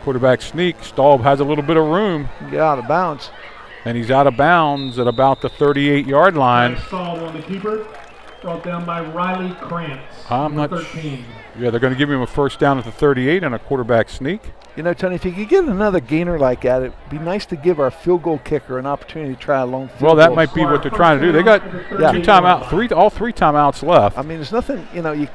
Quarterback sneak. Staub has a little bit of room. Get out of bounds. And he's out of bounds at about the 38-yard line. Staub on the keeper. Brought down by Riley Krantz. I'm not 13. Yeah, they're going to give him a first down at the 38 and a quarterback sneak. You know, Tony, if you could get another gainer like that, it'd be nice to give our field goal kicker an opportunity to try a long field goal. Well, that might be what they're trying to do. They got all three timeouts left. I mean, there's nothing, you know, you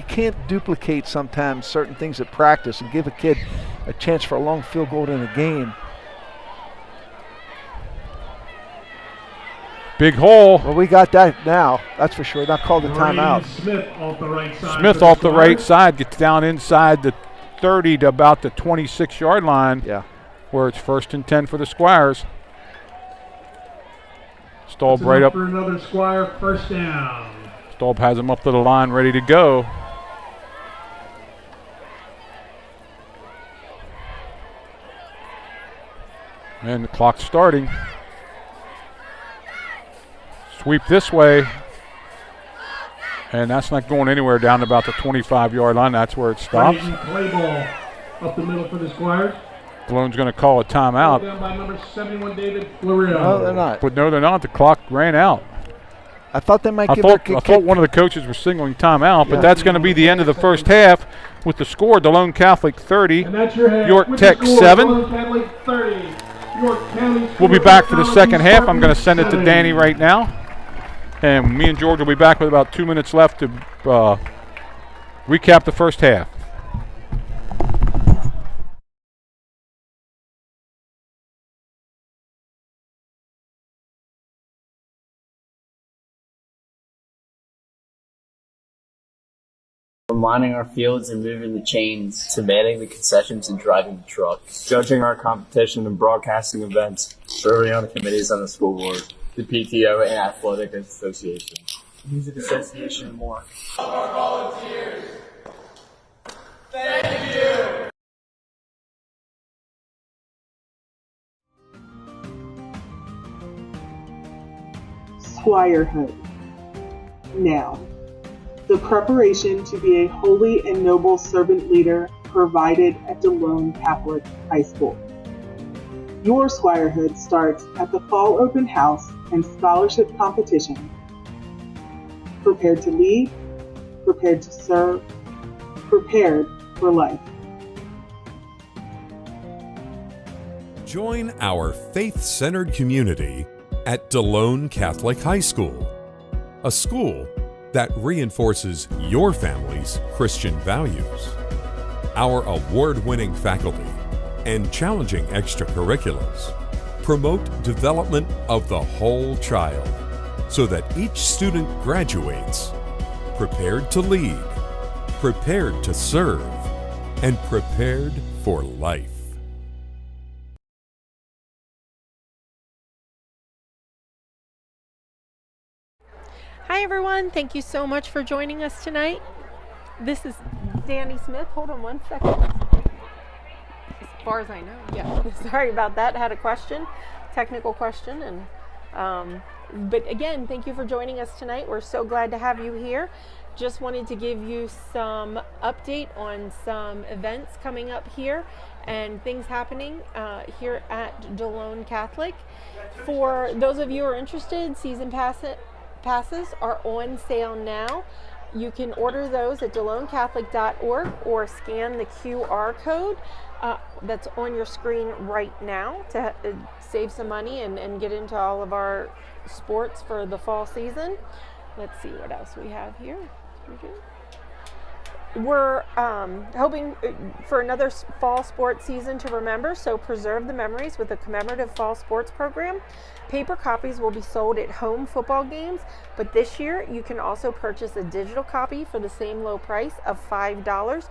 can't duplicate sometimes certain things at practice and give a kid a chance for a long field goal in a game. Big hole. Well, we got that now. That's for sure. Not called a timeout. Smith off the right side. Smith off the right side gets down inside the 30 to about the 26-yard line. Yeah. Where it's 1st and 10 for the Squires. Staub right up. For another Squire first down. Staub has him up to the line ready to go. And the clock's starting. Sweep this way. And that's not going anywhere down to about the 25-yard line. That's where it stops. Play ball up the middle for the Squires. Dalone's going to call a timeout. Down by number 71, David Florio. No, they're not. But no, they're not. The clock ran out. I thought they might I give thought one of the coaches was signaling timeout, but Yeah. that's going to be the end of the first half with the score, Delone Catholic 30, And that's your head. York With Tech the score, 7. Delone Catholic 30. York County We'll be School back for the Technology second half. I'm going to Spartans send it to 7. Danny right now. And me and George will be back with about 2 minutes left to recap the first half. From lining our fields and moving the chains, to manning the concessions and driving the trucks, judging our competition and broadcasting events, serving on the committees on the school board, the PTO and athletic association, music association, and more. Squirehood. Now, the preparation to be a holy and noble servant leader provided at Delone Catholic High School. Your Squirehood starts at the Fall Open House and Scholarship Competition. Prepared to lead, prepared to serve, prepared for life. Join our faith-centered community at Delone Catholic High School, a school that reinforces your family's Christian values. Our award-winning faculty and challenging extracurriculars promote development of the whole child so that each student graduates prepared to lead, prepared to serve, and prepared for life. Hi everyone, thank you so much for joining us tonight. This is Danny Smith. Hold on one second. As far as I know, yeah. Sorry about that. I had a question, technical question, and but again, thank you for joining us tonight. We're so glad to have you here. Just wanted to give you some update on some events coming up here and things happening here at Delone Catholic. For those of you who are interested, season passes are on sale now. You can order those at DeloneCatholic.org or scan the QR code that's on your screen right now to save some money and get into all of our sports for the fall season. Let's see what else we have here. We're hoping for another fall sports season to remember, so preserve the memories with a commemorative fall sports program. Paper copies will be sold at home football games, but this year you can also purchase a digital copy for the same low price of $5.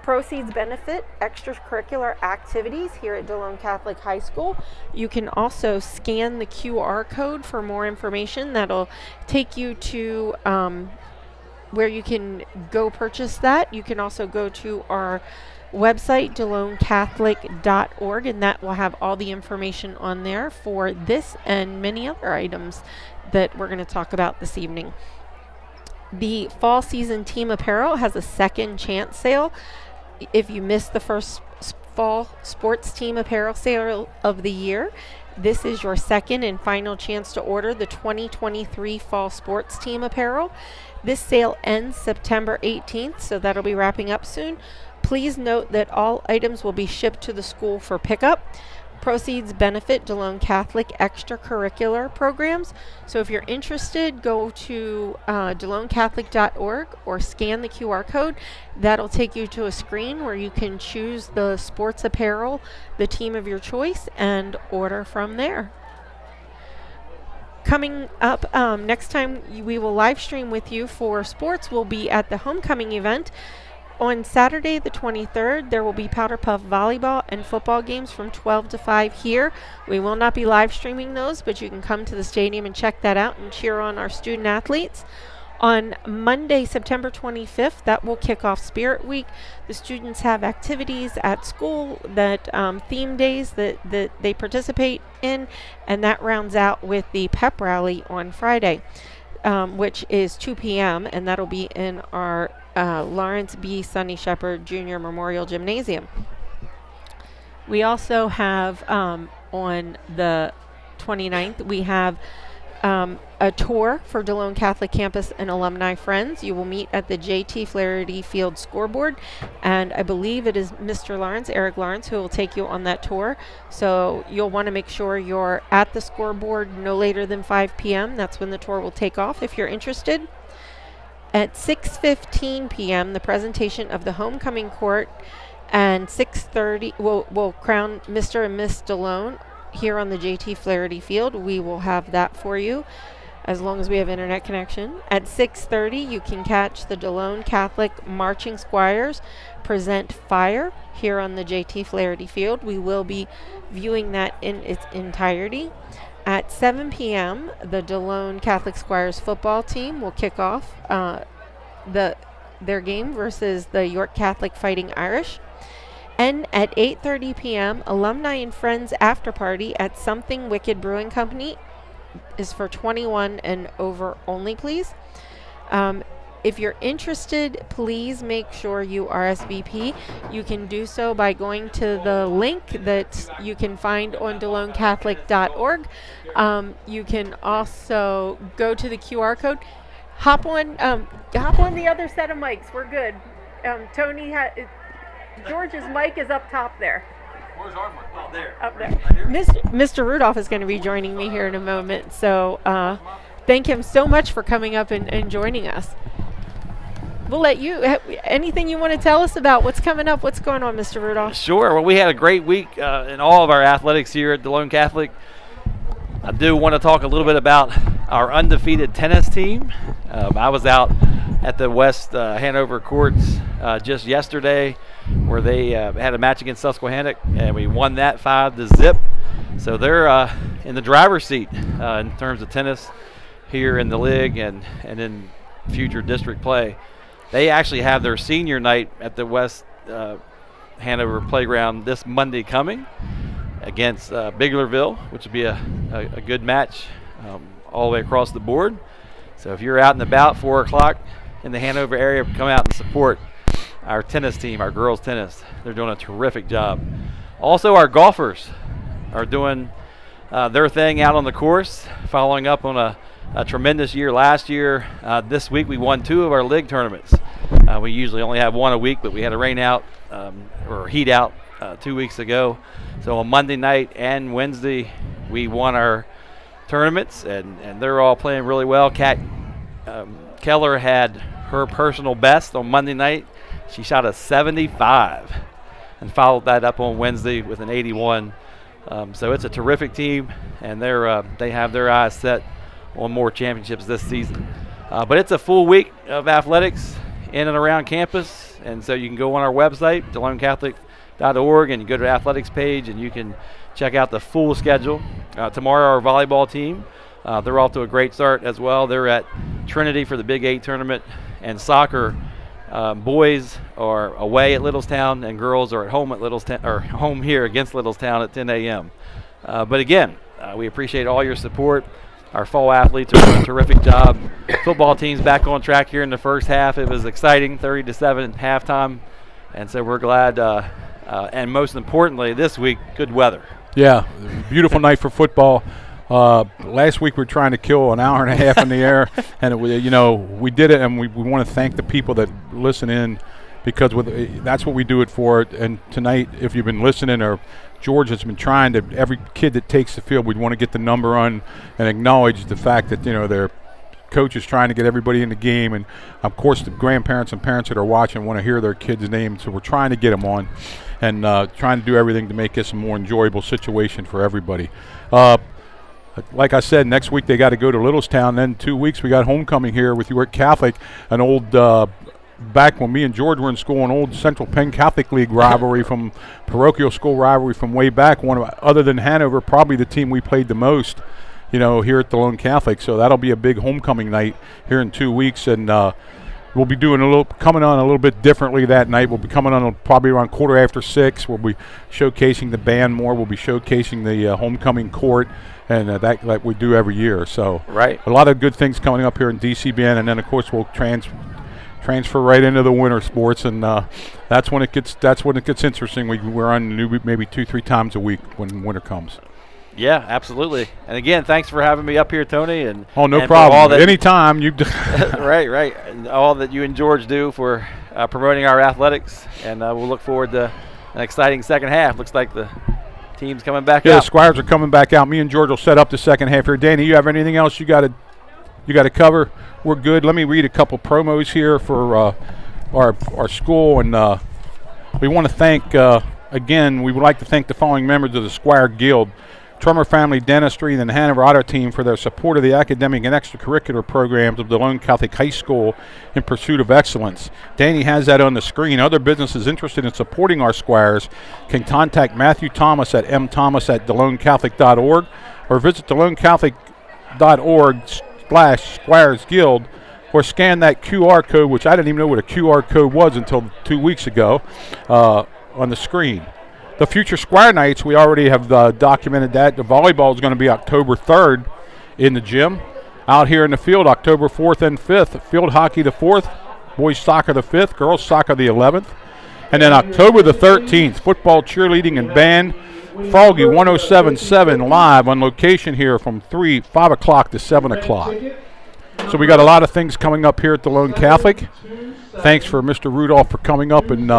Proceeds benefit extracurricular activities here at Delone Catholic High School. You can also scan the QR code for more information. That'll take you to where you can go purchase that. You can also go to our website, DeloneCatholic.org, and that will have all the information on there for this and many other items that we're going to talk about this evening. The fall season team apparel has a second chance sale. If you missed the first fall sports team apparel sale of the year, this is your second and final chance to order the 2023 fall sports team apparel. This sale ends September 18th, so that'll be wrapping up soon. Please note that all items will be shipped to the school for pickup. Proceeds benefit Delone Catholic extracurricular programs. So if you're interested, go to DeloneCatholic.org or scan the QR code. That'll take you to a screen where you can choose the sports apparel, the team of your choice, and order from there. Coming up, next time we will live stream with you for sports will be at the homecoming event. On Saturday the 23rd, there will be Powder Puff volleyball and football games from 12 to 5 here. We will not be live streaming those, but you can come to the stadium and check that out and cheer on our student athletes. On Monday, September 25th, that will kick off Spirit Week. The students have activities at school, that theme days that they participate in, and that rounds out with the pep rally on Friday, which is 2 p.m., and that'll be in our Lawrence B. Sonny Shepherd Jr. Memorial Gymnasium. We also have on the 29th, we have a tour for Delone Catholic Campus and alumni friends. You will meet at the J.T. Flaherty Field scoreboard, and I believe it is Mr. Lawrence, Eric Lawrence, who will take you on that tour. So you'll want to make sure you're at the scoreboard no later than 5 p.m. That's when the tour will take off if you're interested. At 6:15 p.m., the presentation of the homecoming court, and 6:30 we'll crown Mr. and Miss Delone here on the J.T. Flaherty Field. We will have that for you as long as we have internet connection. At 6:30, you can catch the Delone Catholic Marching Squires present Fire here on the J.T. Flaherty Field. We will be viewing that in its entirety. At 7 p.m., the Delone Catholic Squires football team will kick off their game versus the York Catholic Fighting Irish. And at 8:30 p.m., Alumni and Friends After Party at Something Wicked Brewing Company is for 21 and over only, please. If you're interested, please make sure you RSVP. You can do so by going to the link that you can find on DeloneCatholic.org. You can also go to the QR code. Hop on the other set of mics. We're good. Tony, George's mic is up top there. Where's our mic? Oh, there. Up there. Mr. Rudolph is going to be joining me here in a moment. So thank him so much for coming up and joining us. We'll let you, anything you want to tell us about what's coming up, what's going on, Mr. Rudolph? Sure. Well, we had a great week in all of our athletics here at Delone Catholic. I do want to talk a little bit about our undefeated tennis team. I was out at the West Hanover courts just yesterday where they had a match against Susquehannock, and we won that 5-0. So they're in the driver's seat in terms of tennis here in the league and in future district play. They actually have their senior night at the West Hanover Playground this Monday coming against Biglerville, which will be a good match all the way across the board. So if you're out and about, 4 o'clock in the Hanover area, come out and support our tennis team, our girls tennis. They're doing a terrific job. Also, our golfers are doing their thing out on the course, following up on a tremendous year last year. This week we won 2 of our league tournaments. We usually only have 1 a week, but we had a rain out or heat out 2 weeks ago. So on Monday night and Wednesday we won our tournaments, and they're all playing really well. Kat Keller had her personal best on Monday night. She shot a 75 and followed that up on Wednesday with an 81. So it's a terrific team, and they have their eyes set on more championships this season. But it's a full week of athletics in and around campus, and so you can go on our website, DeloneCatholic.org, and you go to the athletics page, and you can check out the full schedule. Tomorrow, our volleyball team, they're off to a great start as well. They're at Trinity for the Big 8 tournament, and soccer, boys are away at Littlestown, and girls are at home at Littlestown, or home here against Littlestown at 10 a.m. But again, we appreciate all your support. Our fall athletes are doing a terrific job. Football team's back on track here in the first half. It was exciting, 30-7 halftime, and so we're glad. And most importantly, this week, good weather. Yeah, beautiful night for football. Last week we were trying to kill an hour and a half in the air, and we did it, and we want to thank the people that listen in, because that's what we do it for. And tonight, if you've been listening, or George has been trying to, every kid that takes the field, we'd want to get the number on and acknowledge the fact that their coach is trying to get everybody in the game, and of course the grandparents and parents that are watching want to hear their kids' names, so we're trying to get them on and trying to do everything to make this a more enjoyable situation for everybody. like I said, next week they got to go to Littlestown. Then 2 weeks we got homecoming here with York Catholic, an old back when me and George were in school, an old Central Penn Catholic League rivalry from parochial school rivalry from way back. Other than Hanover, probably the team we played the most, here at Delone Catholic. So that'll be a big homecoming night here in 2 weeks, and we'll be coming on a little bit differently that night. We'll be coming on probably around 6:15. We'll be showcasing the band more. We'll be showcasing the homecoming court, and that like we do every year. So right, a lot of good things coming up here in DCBN, and then of course we'll transfer right into the winter sports, and that's when it gets interesting. We're on maybe 2-3 times a week when winter comes. Yeah, absolutely. And again, thanks for having me up here, Tony. And no problem. Anytime you. right, and all that you and George do for promoting our athletics, and we'll look forward to an exciting second half. Looks like the team's coming back out. Yeah, the Squires are coming back out. Me and George will set up the second half here. Danny, you have anything else you got to cover? We're good. Let me read a couple promos here for our school, and we want to thank again. We would like to thank the following members of the Squire Guild: Trummer Family Dentistry and the Hanover Auto Team for their support of the academic and extracurricular programs of Delone Catholic High School in pursuit of excellence. Danny has that on the screen. Other businesses interested in supporting our Squires can contact Matthew Thomas at mthomas@delonecatholic.org or visit delonecatholic.org/Squires Guild, or scan that QR code, which I didn't even know what a QR code was until 2 weeks ago, on the screen. The future Squire Nights, we already have documented that. The volleyball is going to be October 3rd in the gym. Out here in the field, October 4th and 5th. Field hockey the 4th, boys soccer the 5th, girls soccer the 11th. And then October the 13th, football, cheerleading, and band. Froggy 107.7 live on location here from 5 o'clock to 7 o'clock. So we got a lot of things coming up here at Delone Catholic. Thanks for Mr. Rudolph for coming up and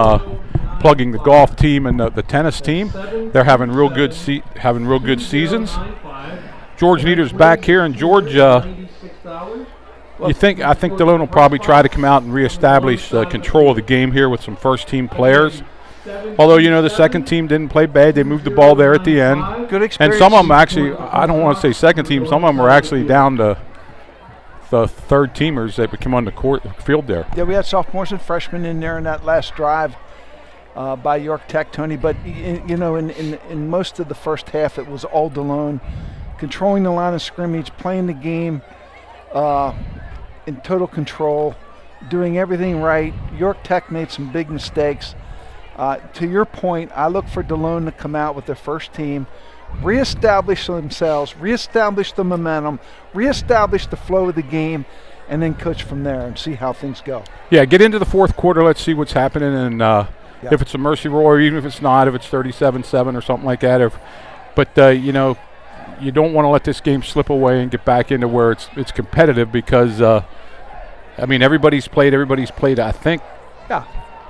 plugging the golf team and the tennis team. They're having real good seasons. George Nieder's back here, and George, I think Delone will probably try to come out and reestablish control of the game here with some first-team players. Although, the second team didn't play bad. They moved the ball there at the end. Good experience. And some of them actually, I don't want to say second team, some of them were actually down to the third teamers that came on the field there. Yeah, we had sophomores and freshmen in there in that last drive by York Tech, Tony. But, in most of the first half, it was all Delone, controlling the line of scrimmage, playing the game in total control, doing everything right. York Tech made some big mistakes. To your point, I look for Delone to come out with their first team, reestablish themselves, reestablish the momentum, reestablish the flow of the game, and then coach from there and see how things go. Yeah, get into the fourth quarter. Let's see what's happening, and if it's a mercy roll, or even if it's not, if it's 37-7 or something like that. But you don't want to let this game slip away and get back into where it's competitive, because everybody's played. I think. Yeah.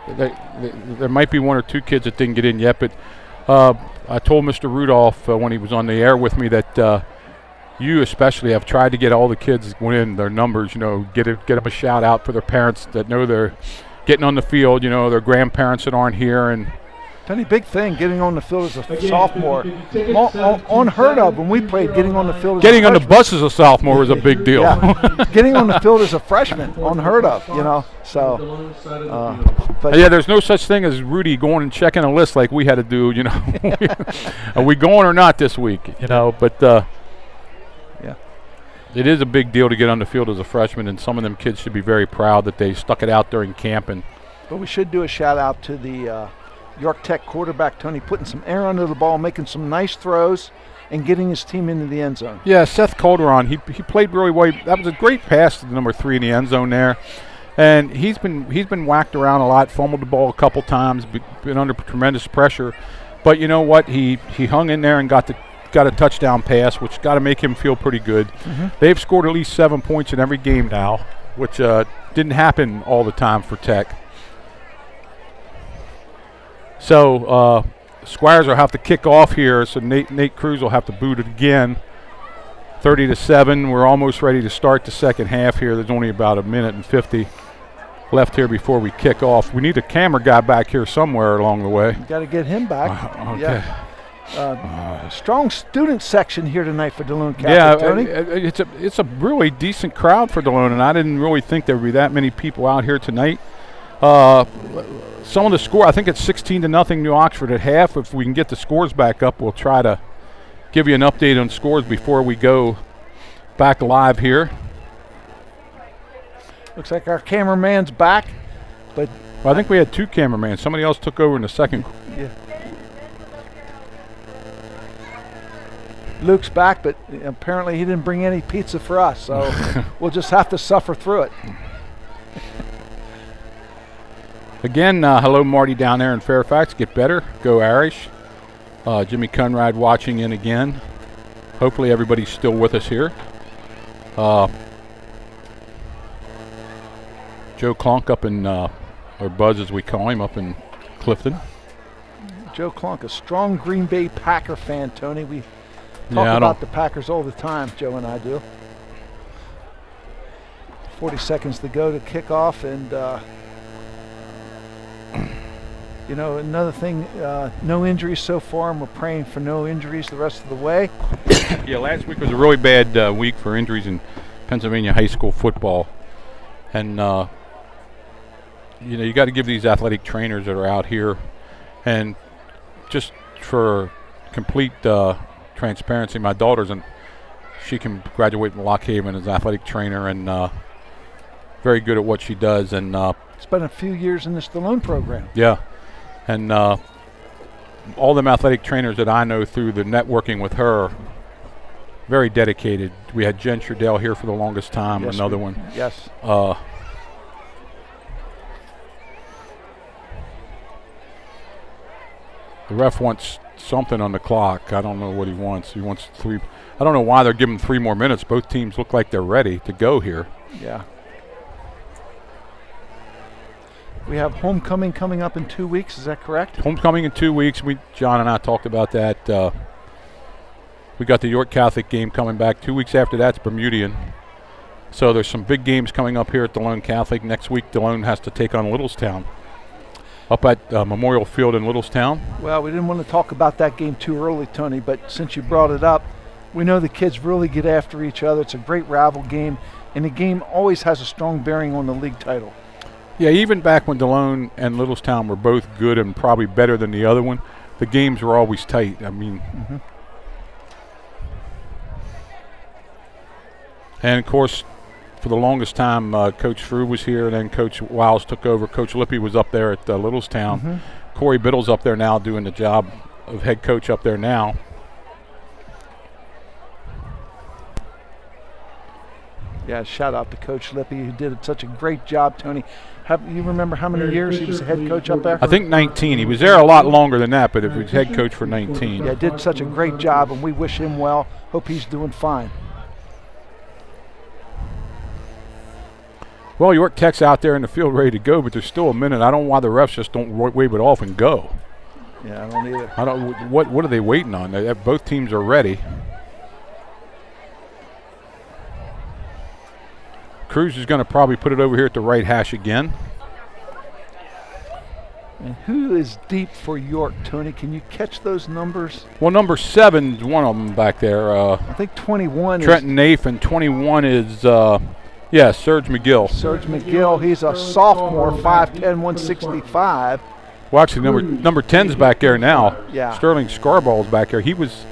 There might be one or two kids that didn't get in yet, but I told Mr. Rudolph when he was on the air with me that you especially have tried to get all the kids in their numbers, get them a shout out for their parents that know they're getting on the field, their grandparents that aren't here. And Tony, big thing, getting on the field as a sophomore. Unheard of when we played, getting on the field as a freshman. Getting on the bus as a sophomore is a big deal. Yeah. Getting on the field as a freshman, unheard of, So, but yeah, there's no such thing as Rudy going and checking a list like we had to do, Are we going or not this week, But yeah, it is a big deal to get on the field as a freshman, and some of them kids should be very proud that they stuck it out during camp. But we should do a shout out to the York Tech quarterback, Tony, putting some air under the ball, making some nice throws, and getting his team into the end zone. Yeah, Seth Calderon, he played really well. That was a great pass to the number 3 in the end zone there. And he's been whacked around a lot, fumbled the ball a couple times, been under tremendous pressure. But you know what? He hung in there and got a touchdown pass, which got to make him feel pretty good. Mm-hmm. They've scored at least 7 points in every game now, which didn't happen all the time for Tech. So Squires will have to kick off here, so Nate Cruz will have to boot it again. 30-7. We're almost ready to start the second half here. There's only about 1:50 left here before we kick off. We need a camera guy back here somewhere along the way. You got to get him back. Okay. Yeah. Strong student section here tonight for Delone Catholic, Tony. It's a really decent crowd for Delone, and I didn't really think there would be that many people out here tonight. Some of the score, I think it's 16-0 New Oxford at half. If we can get the scores back up, we'll try to give you an update on scores before we go back live here. Looks like our cameraman's back, but well, I think we had two cameramen. Somebody else took over in the second. Yeah. Luke's back, but apparently he didn't bring any pizza for us, so we'll just have to suffer through it. Again, hello Marty down there in Fairfax. Get better. Go Irish. Jimmy Conrad watching in again. Hopefully everybody's still with us here. Joe Clonk up in, or Buzz as we call him, up in Clifton. Joe Clonk, a strong Green Bay Packer fan, Tony. We talk about the Packers all the time, Joe and I do. 40 seconds to go to kickoff, and you know, another thing, no injuries so far, and we're praying for no injuries the rest of the way. Yeah, last week was a really bad week for injuries in Pennsylvania high school football. And, you know, you got to give these athletic trainers that are out here, and just for complete transparency, my daughter's, and she can graduate from Lock Haven as an athletic trainer, and very good at what she does. And spent a few years in this Delone program. Yeah. And all them athletic trainers that I know through the networking with her, very dedicated. We had Jen Trudell here for the longest time, yes, another one. Yes. The ref wants something on the clock. I don't know what he wants. He wants 3. I don't know why they're giving 3 more minutes. Both teams look like they're ready to go here. Yeah. We have homecoming coming up in 2 weeks. Is that correct? Homecoming in 2 weeks. John and I talked about that. We got the York Catholic game coming back. 2 weeks after that's Bermudian. So there's some big games coming up here at Delone Catholic. Next week, Delone has to take on Littlestown up at Memorial Field in Littlestown. Well, we didn't want to talk about that game too early, Tony, but since you brought it up, we know the kids really get after each other. It's a great rival game, and the game always has a strong bearing on the league title. Yeah, even back when Delone and Littlestown were both good and probably better than the other one, the games were always tight. I mean, and of course, for the longest time, Coach Frew was here, and then Coach Wiles took over. Coach Lippy was up there at Littlestown. Corey Biddle's up there now doing the job of head coach up there now. Yeah, shout out to Coach Lippy, who did such a great job, Tony. You remember how many years he was the head coach up there? I think 19. He was there a lot longer than that, but he was head coach for 19. Yeah, did such a great job, and we wish him well. Hope he's doing fine. Well, York Tech's out there in the field ready to go, but there's still a minute. I don't know why the refs just don't wave it off and go. Yeah, I don't either. I don't. What are they waiting on? Both teams are ready. Cruz is going to probably put it over here at the right hash again. And who is deep for York, Tony? Can you catch those numbers? Well, number 7 is one of them back there. I think 21 Trenton Naif, and 21 is, Serge McGill. Serge McGill, he's a sophomore, 5'10", 165. Well, actually, number 10's back there now. Yeah. Sterling Scarball's back there. He was,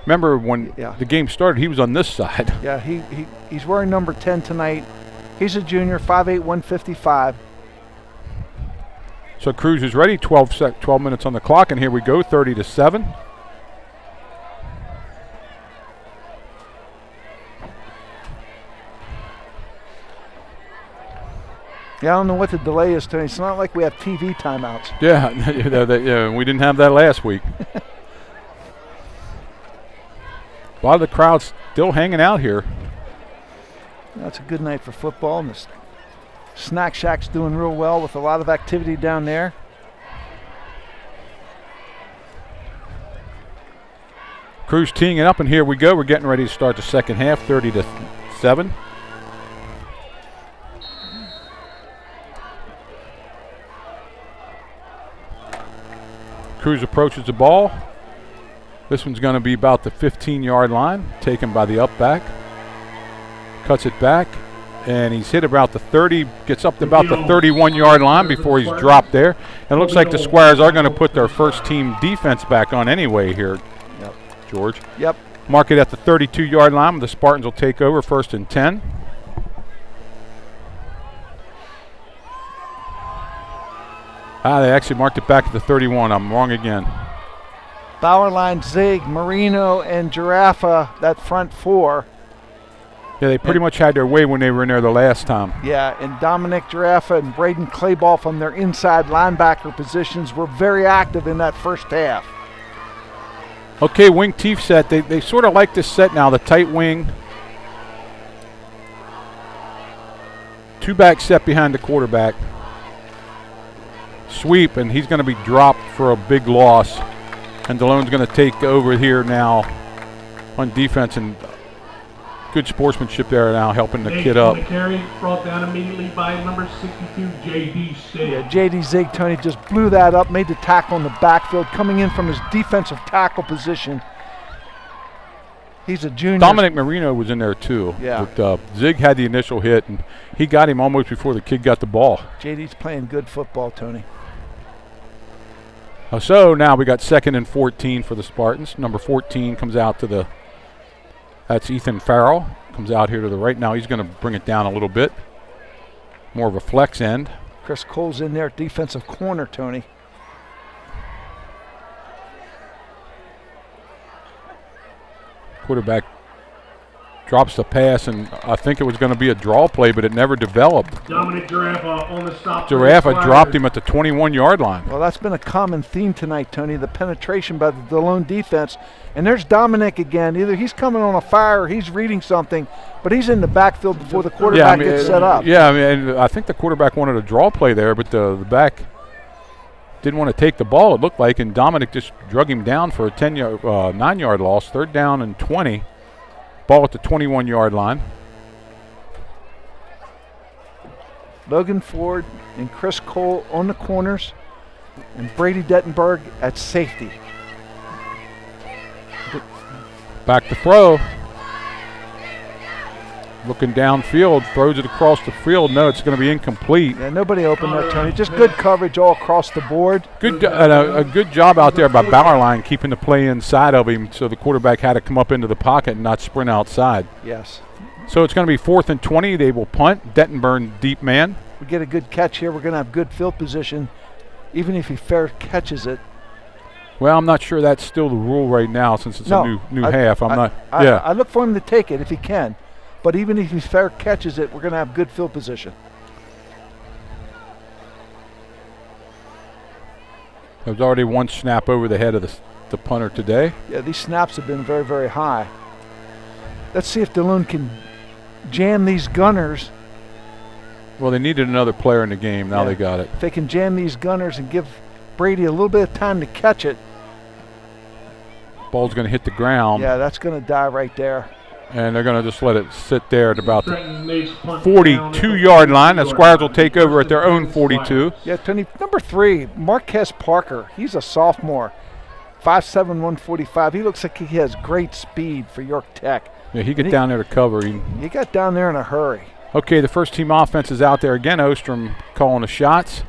remember when the game started, he was on this side. Yeah, he's wearing number 10 tonight. He's a junior, 5'8", 155. So Cruz is ready, 12 minutes on the clock, and here we go, 30-7. Yeah, I don't know what the delay is, Tony. It's not like we have TV timeouts. Yeah, we didn't have that last week. A lot of the crowd's still hanging out here. That's a good night for football, and the Snack Shack's doing real well with a lot of activity down there. Cruz teeing it up, and here we go. We're getting ready to start the second half, 30-7. Cruz approaches the ball. This one's going to be about the 15-yard line, taken by the up back. Cuts it back, and he's hit about the 30, gets up to about the 31-yard line before he's dropped there. And it looks like the Squires are going to put their first-team defense back on anyway here, George. Yep. Mark it at the 32-yard line. The Spartans will take over 1st and 10. They actually marked it back at the 31. I'm wrong again. Bowerline, Zig, Marino, and Giraffa, that front four. Yeah, they pretty much had their way when they were in there the last time. Yeah, and Dominic Giraffa and Braden Clayball from their inside linebacker positions were very active in that first half. Okay, wing teeth set. They sort of like this set now, the tight wing. 2-back set behind the quarterback. Sweep, and he's going to be dropped for a big loss. And Delone's going to take over here now on defense, and good sportsmanship there now, helping the kid up. Carry brought down immediately by number 62, J.D. Zig. Yeah, J.D. Zig, Tony, just blew that up, made the tackle in the backfield, coming in from his defensive tackle position. He's a junior. Dominic Marino was in there too. Yeah. But Zig had the initial hit, and he got him almost before the kid got the ball. J.D.'s playing good football, Tony. So now we got 2nd and 14 for the Spartans. Number 14 comes out to the, that's Ethan Farrell. Comes out here to the right. Now he's going to bring it down a little bit. More of a flex end. Chris Cole's in there at defensive corner, Tony. Quarterback drops the pass, and I think it was going to be a draw play, but it never developed. Dominic Giraffa on the stop. Giraffa dropped him at the 21-yard line. Well, that's been a common theme tonight, Tony, the penetration by the Delone defense. And there's Dominic again. Either he's coming on a fire or he's reading something, but he's in the backfield before the quarterback gets set up. Yeah, I think the quarterback wanted a draw play there, but the back didn't want to take the ball, it looked like, and Dominic just drug him down for a 9-yard loss. 3rd down and 20. Ball at the 21-yard line. Logan Ford and Chris Cole on the corners, and Brady Dettenberg at safety. Back to throw. Looking downfield, throws it across the field. No, it's going to be incomplete. Yeah, nobody open there, Tony. Just good coverage all across the board. A good job out there by Bowerline keeping the play inside of him, so the quarterback had to come up into the pocket and not sprint outside. Yes. So it's going to be 4th and 20. They will punt. Dettenburn deep man. We get a good catch here. We're going to have good field position, even if he fair catches it. Well, I'm not sure that's still the rule right now since it's a new half. I look for him to take it if he can. But even if he fair catches it, we're going to have good field position. There's already one snap over the head of the punter today. Yeah, these snaps have been very, very high. Let's see if Delone can jam these gunners. Well, they needed another player in the game. Now they got it. If they can jam these gunners and give Brady a little bit of time to catch it. Ball's going to hit the ground. Yeah, that's going to die right there. And they're going to just let it sit there at about the 42-yard line. The Squires will take over at their own 42. Yeah, Tony, number 3, Marquez Parker. He's a sophomore, 5'7", 145. He looks like he has great speed for York Tech. Yeah, he got down there to cover. He got down there in a hurry. Okay, the first team offense is out there again. Ostrom calling the shots.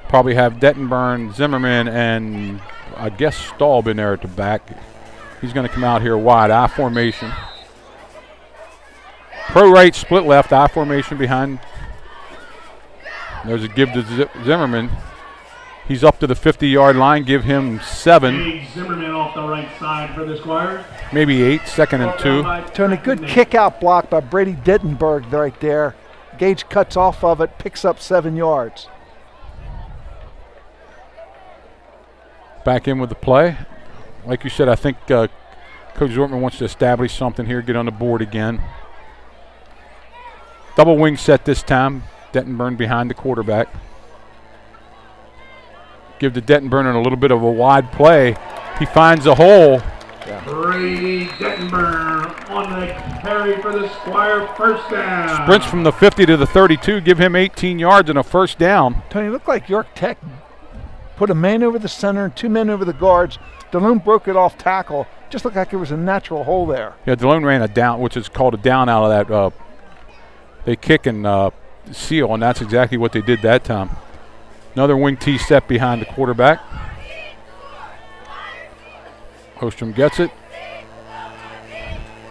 Probably have Dettenburn, Zimmerman, and I guess Staub in there at the back. He's going to come out here wide, I formation. Pro right, split left, I formation behind. There's a give to Zimmerman. He's up to the 50-yard line. Give him 7. Zimmerman off the right side for the Squires. Maybe 8, 2nd and 2. Tony, good kick out block by Brady Dettenberg right there. Gage cuts off of it, picks up 7 yards. Back in with the play. Like you said, I think Coach Zortman wants to establish something here, get on the board again. Double wing set this time. Dettenburn behind the quarterback. Give to Dettenburn a little bit of a wide play. He finds a hole. Yeah. Brady Dettenburn on the carry for the Squire, 1st down. Sprints from the 50 to the 32. Give him 18 yards and a 1st down. Tony, look like York Tech Put a man over the center and 2 men over the guards. Delone broke it off tackle. Just looked like there was a natural hole there. Yeah, Delone ran a down, which is called a down out of that. They kick and seal, and that's exactly what they did that time. Another wing T set behind the quarterback. Ostrom gets it.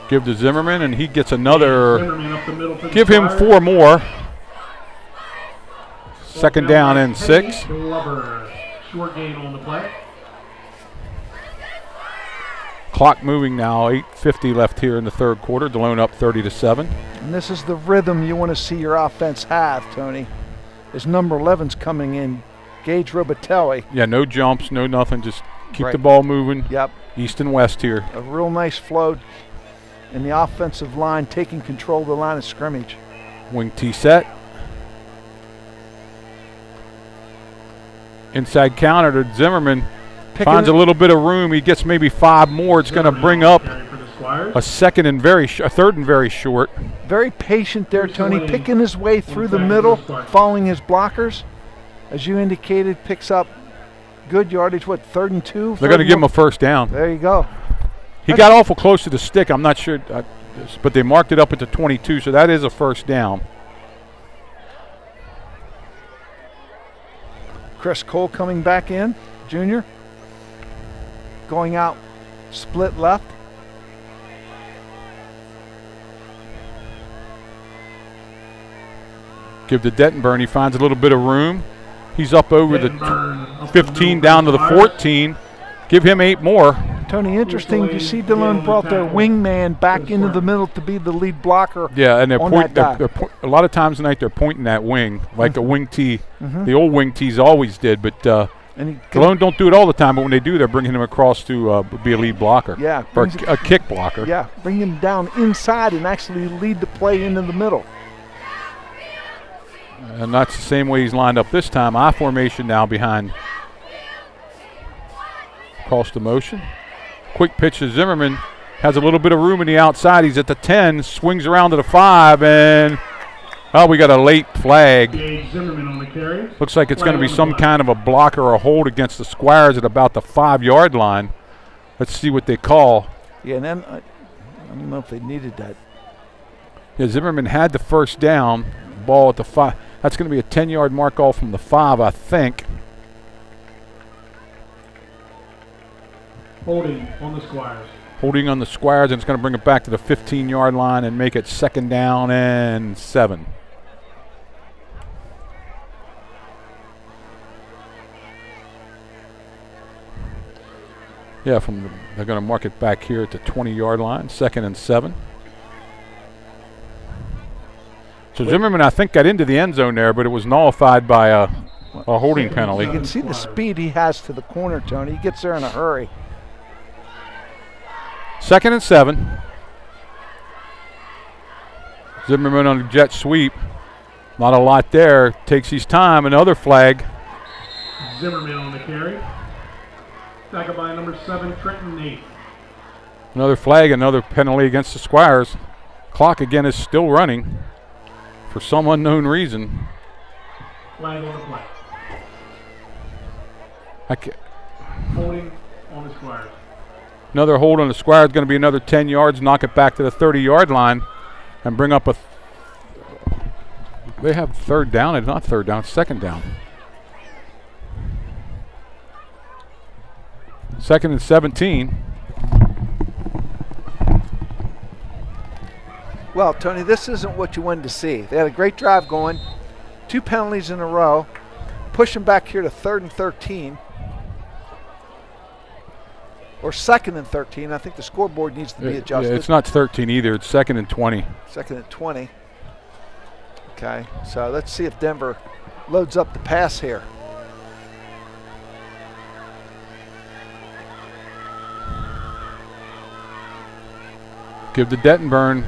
Give to Zimmerman, and he gets another. Give him 4 more. Second down and 6. Short gain on the play. Clock moving now, 8:50 left here in the third quarter. Delone up 30-7. And this is the rhythm you want to see your offense have, Tony. As number 11's coming in, Gage Robatelli. Yeah, no jumps, no nothing. Just keep Right. the ball moving. Yep. East and west here. A real nice flow in the offensive line, taking control of the line of scrimmage. Wing T set. Inside counter to Zimmerman. Finds a little bit of room. He gets maybe 5 more. It's going to bring up a third and very short. Very patient there, Tony, picking his way through the middle, following his blockers. As you indicated, picks up good yardage, what, 3rd and 2? They're going to give him a first down. There you go. He got awful close to the stick. I'm not sure, but they marked it up at the 22, so that is a first down. Chris Cole coming back in, junior. Going out, split left. Give to Dettenburn. He finds a little bit of room. He's up over the 15 down to the 14. Give him 8 more. Tony, interesting to see Delone brought their wingman back into the middle to be the lead blocker. Yeah, and they're a lot of times tonight they're pointing that wing, like a wing T. The old wing Ts always did, but Delone don't do it all the time, but when they do, they're bringing him across to be a lead blocker. Yeah. Or a kick blocker. Yeah, bring him down inside and actually lead the play into the middle. And that's the same way he's lined up this time. I formation now behind. Cross the motion. Quick pitch to Zimmerman. Has a little bit of room in the outside. He's at the 10. Swings around to the 5. And, we got a late flag. Zimmerman on the carry. Looks like it's going to be some kind of a block or a hold against the Squires at about the 5-yard line. Let's see what they call. Yeah, and then I don't know if they needed that. Yeah, Zimmerman had the first down. Ball at the 5. That's going to be a 10-yard mark off from the 5, I think. Holding on the Squires. Holding on the Squires, and it's going to bring it back to the 15-yard line and make it 2nd down and 7. Yeah, they're going to mark it back here at the 20-yard line, 2nd and 7. So Zimmerman, I think, got into the end zone there, but it was nullified by a holding penalty. You can see the speed he has to the corner, Tony. He gets there in a hurry. 2nd and 7. Zimmerman on a jet sweep. Not a lot there. Takes his time. Another flag. Zimmerman on the carry. Tackled by number 7, Trenton Nate. Another flag, another penalty against the Squires. Clock again is still running for some unknown reason. Flag on the play. Holding on the Squires. Another hold on the Squires, going to be another 10 yards, knock it back to the 30-yard line and bring up they have 3rd down. It's not 3rd down, it's 2nd down. 2nd and 17. Well, Tony, this isn't what you wanted to see. They had a great drive going, 2 penalties in a row, push them back here to 3rd and 13. Or 2nd and 13. I think the scoreboard needs to be adjusted. Yeah, it's not 13 either. It's 2nd and 20. 2nd and 20. Okay, so let's see if Denver loads up the pass here. Give to Dettenburn.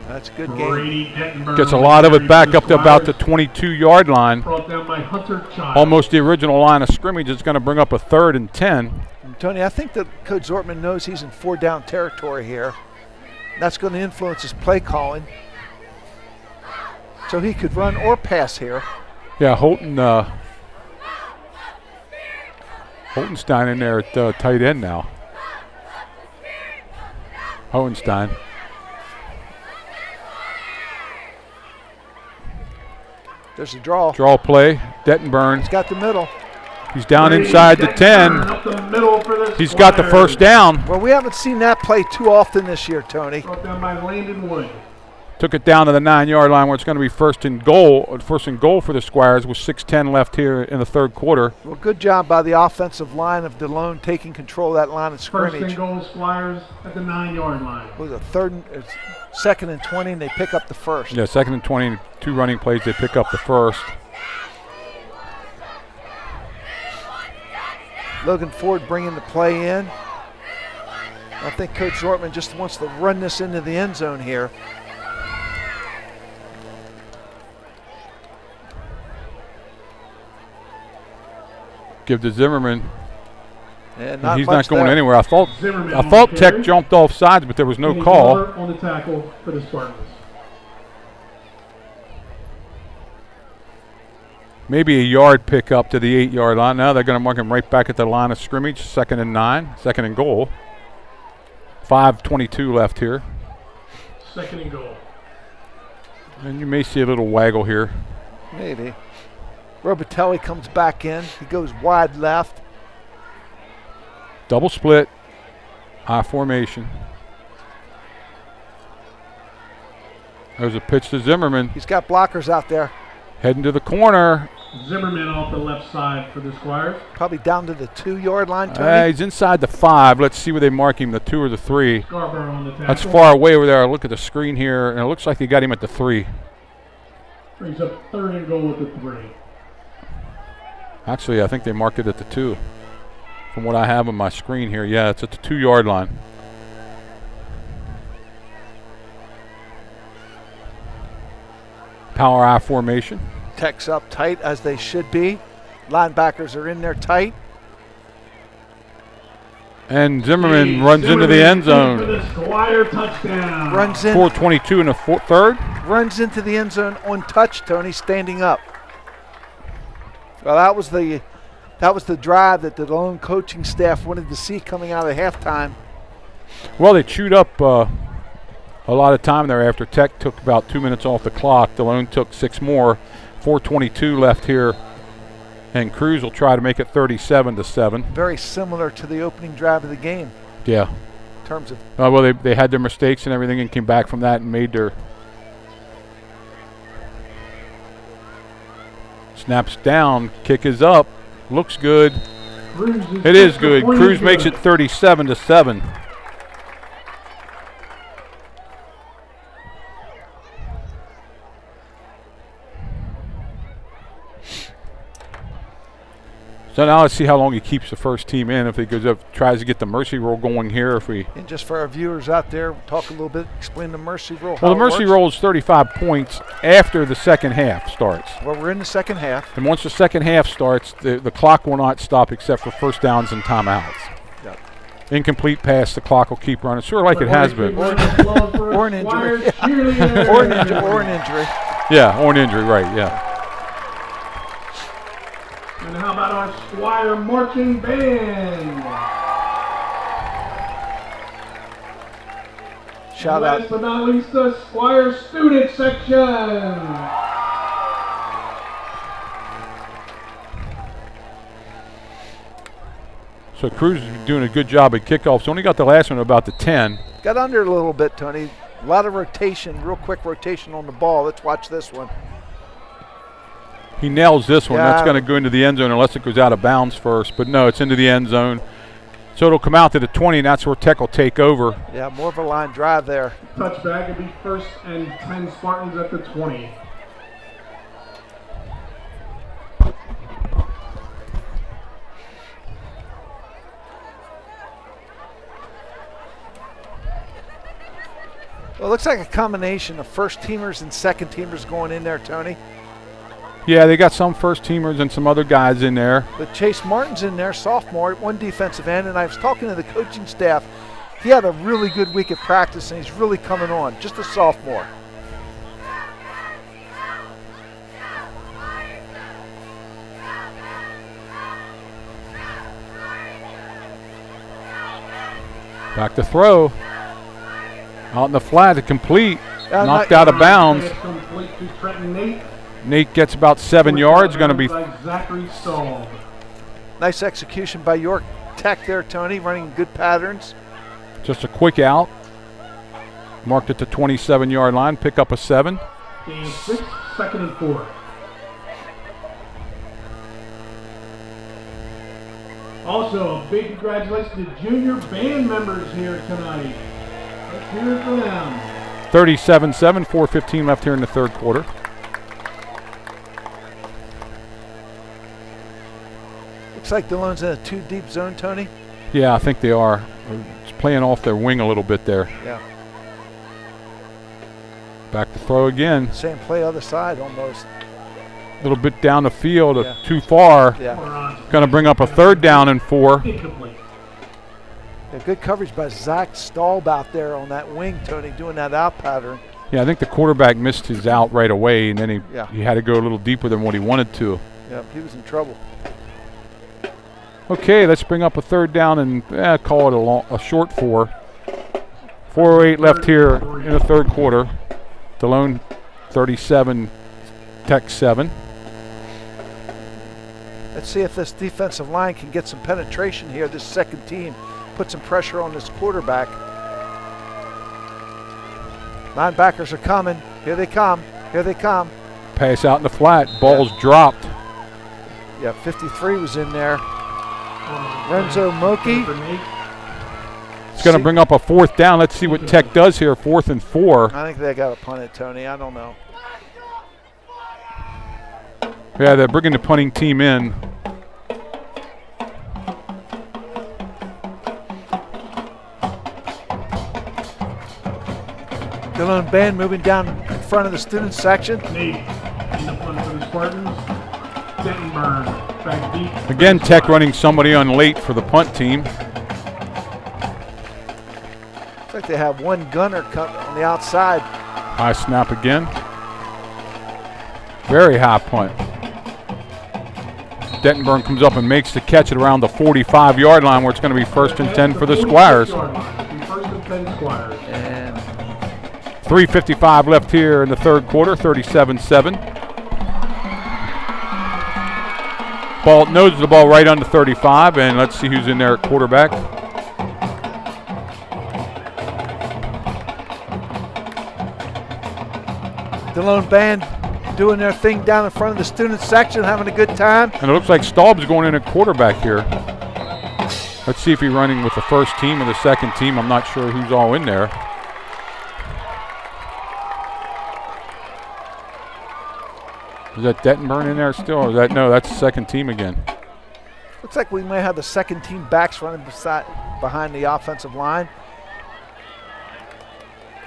That's a good game. Gets a lot of it back up to about the 22-yard line. Brought down by Hunter Child. Almost the original line of scrimmage. It's going to bring up a 3rd and 10. And Tony, I think that Coach Zortman knows he's in 4-down territory here. That's going to influence his play calling. So he could run or pass here. Yeah, Holton Holtenstein in there at tight end now. Hohenstein. There's a draw. Draw play. Dettenburn. He's got the middle. He's down inside the 10. Up the middle for the He's got the first down. Well, we haven't seen that play too often this year, Tony. Brought down by Landon Wood. Took it down to the 9-yard line where it's going to be first and goal. First and goal for the Squires with 6:10 left here in the third quarter. Well, good job by the offensive line of Delone taking control of that line of scrimmage. First and goal, Squires at the 9-yard line. It was a second and 20, and they pick up the first. Yeah, second and 20, 2 running plays. They pick up the first. Logan Ford bringing the play in. I think Coach Zortman just wants to run this into the end zone here. Give to Zimmerman. And he's not going there. anywhere. I thought Tech jumped off sides, but there was no call. On the tackle for the Spartans. Maybe a yard pickup to the 8-yard line. Now they're going to mark him right back at the line of scrimmage. 2nd and 9, 2nd and goal. 5:22 left here. 2nd and goal. And you may see a little waggle here. Maybe. Robitelli comes back in. He goes wide left. Double split. I formation. There's a pitch to Zimmerman. He's got blockers out there. Heading to the corner. Zimmerman off the left side for the Squires. Probably down to the 2-yard line, Tony. He's inside the 5. Let's see where they mark him, the 2 or the 3. Scarborough on the tackle. That's far away over there. I look at the screen here, and it looks like they got him at the 3. Brings up 3rd and goal at the 3. Actually, I think they marked it at the 2. From what I have on my screen here, yeah, it's at the 2-yard line. Power I formation. Tech's up tight as they should be. Linebackers are in there tight. And Zimmerman runs into the end zone. For the Squire touchdown. Runs in. 4:22 in the third. Runs into the end zone untouched, Tony, standing up. Well, that was the drive that the Delone coaching staff wanted to see coming out of halftime. Well, they chewed up a lot of time there after Tech took about 2 minutes off the clock. Delone took 6 more. 4:22 left here, and Cruz will try to make it 37-7. Very similar to the opening drive of the game. Yeah. In terms of. Well, they had their mistakes and everything and came back from that and made their. Snaps down, kick is up, looks good. It is good. Cruz makes it 37-7. So now let's see how long he keeps the first team in. If he goes up, tries to get the mercy roll going here. If we and just for our viewers out there, talk a little bit, explain the mercy roll. Well, the mercy roll is 35 points after the second half starts. Well, we're in the second half. And once the second half starts, the clock will not stop except for first downs and timeouts. Yep. Incomplete pass, the clock will keep running, sort of like it has been. Or an injury. Or an injury. Yeah, or an injury, right, yeah. And how about our Squire marching band? Shout out. Last but not least, the Squire student section. So Cruz is doing a good job at kickoffs. Only got the last one about the 10. Got under a little bit, Tony. A lot of rotation, real quick rotation on the ball. Let's watch this one. He nails this one. Yeah. That's going to go into the end zone unless it goes out of bounds first. But no, it's into the end zone. So it'll come out to the 20, and that's where Tech will take over. Yeah, more of a line drive there. Touchback will be 1st and 10 Spartans at the 20. Well, it looks like a combination of first teamers and second teamers going in there, Tony. Yeah, they got some first teamers and some other guys in there. But Chase Martin's in there, sophomore, at one defensive end, and I was talking to the coaching staff. He had a really good week at practice, and he's really coming on, just a sophomore. Back to throw. Out in the flat, complete. Knocked out of bounds. Complete to Trenton Nate. Nate gets about 7 yards. Going to be by Zachary Stahl. Nice execution by York Tech there, Tony, running good patterns. just a quick out. Marked at the 27-yard line. Pick up a 7. Gain 6, 2nd and 4. Also, a big congratulations to junior band members here tonight. Let's hear it for them. 37-7, 4:15 left here in the third quarter. Looks like Delone's in a 2 deep zone, Tony. Yeah, I think they are. It's playing off their wing a little bit there. Yeah. Back to throw again. Same play other side almost. A little bit down the field, Yeah. too far. Yeah. Going to bring up a 3rd down and 4. Incomplete. Yeah, good coverage by Zach Staub out there on that wing, Tony, doing that out pattern. Yeah, I think the quarterback missed his out right away, and then he had to go a little deeper than what he wanted to. Yeah, he was in trouble. Okay, let's bring up a 3rd down and call it a short 4. 4:08 left here in the third quarter. Delone 37, Tech 7. Let's see if this defensive line can get some penetration here, this second team. Put some pressure on this quarterback. Linebackers are coming. Here they come. Here they come. Pass out in the flat. Ball's dropped. Yeah, 53 was in there. Renzo Moki. It's going to bring up a 4th down. Let's see what Tech does here. 4th and 4. I think they got to punt it, Tony. I don't know. Yeah, they're bringing the punting team in. Delone Band moving down in front of the student section. Nate in the punt for the Spartans. Dentonburn back deep. Again, Tech running somebody on late for the punt team. Looks like they have one gunner cut on the outside. High snap again. Very high punt. Dentonburn comes up and makes the catch at around the 45-yard line, where it's going to be 1st and 10 for the Squires. 1st and 10 Squires. And 3:55 left here in the third quarter, 37-7. Ball noses the ball right under 35, and let's see who's in there at quarterback. Delone Band doing their thing down in front of the student section, having a good time. And it looks like Staub's going in at quarterback here. Let's see if he's running with the first team or the second team. I'm not sure who's all in there. Is that Dentonburn in there still? Or is that, no, that's the second team again. Looks like we may have the second team backs running behind the offensive line.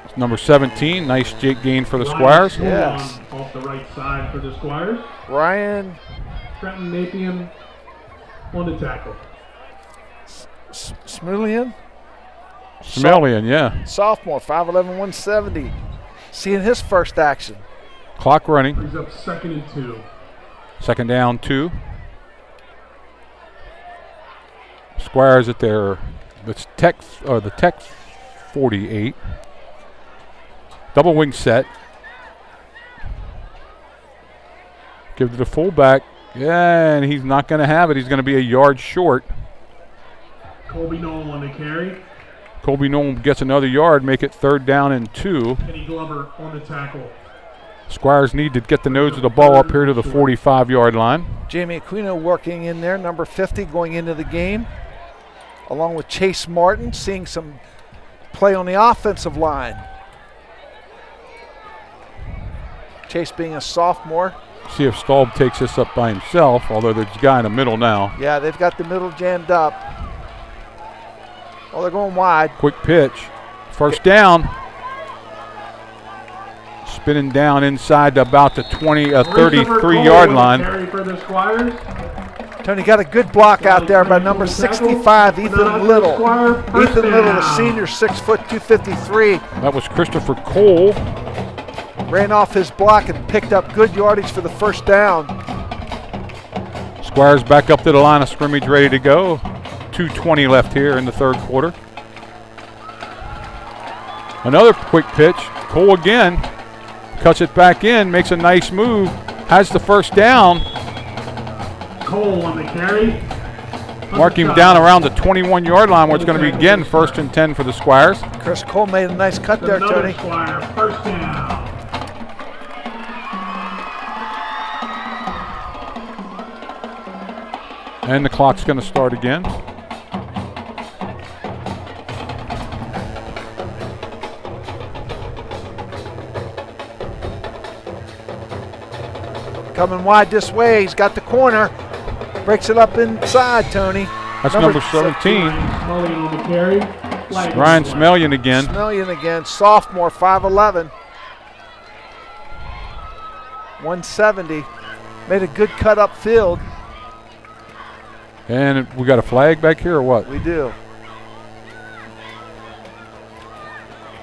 It's number 17, nice gain for the Squires. Yes. Off the right side for the Squires. Ryan. Trenton Napian on the tackle. Smulian. Smelian, yeah. Sophomore, 5'11", 170. Seeing his first action. Clock running. Brings up 2nd and 2. 2nd down, 2. Squires at the Tech 48. Double wing set. Give it to the fullback. Yeah, and he's not going to have it. He's going to be a yard short. Colby Knoll on the carry. Colby Knoll gets another yard, make it 3rd down and 2. Kenny Glover on the tackle. Squires need to get the nose of the ball up here to the 45-yard line. Jamie Aquino working in there, number 50, going into the game, along with Chase Martin, seeing some play on the offensive line. Chase being a sophomore. See if Staub takes this up by himself, although there's a guy in the middle now. Yeah, they've got the middle jammed up. Oh, they're going wide. Quick pitch. 1st down. Spinning down inside to about the 33-yard line. Carry for the Squires. Tony got a good block out there by number 65, Ethan Little. Ethan Little, a senior, 6 foot, 253. That was Christopher Cole. Ran off his block and picked up good yardage for the 1st down. Squires back up to the line of scrimmage, ready to go. 2:20 left here in the third quarter. Another quick pitch. Cole again cuts it back in, makes a nice move, has the first down. Cole on the carry. Mark him down around the 21-yard line where it's going to be again 1st and 10 for the Squires. Chris Cole made a nice cut there, Tony. Squire, 1st down. And the clock's going to start again. Coming wide this way. He's got the corner. Breaks it up inside, Tony. That's number 17. On the carry. Ryan Smellion again. Smellion again. Sophomore, 5'11". 170. Made a good cut upfield. And we got a flag back here or what? We do.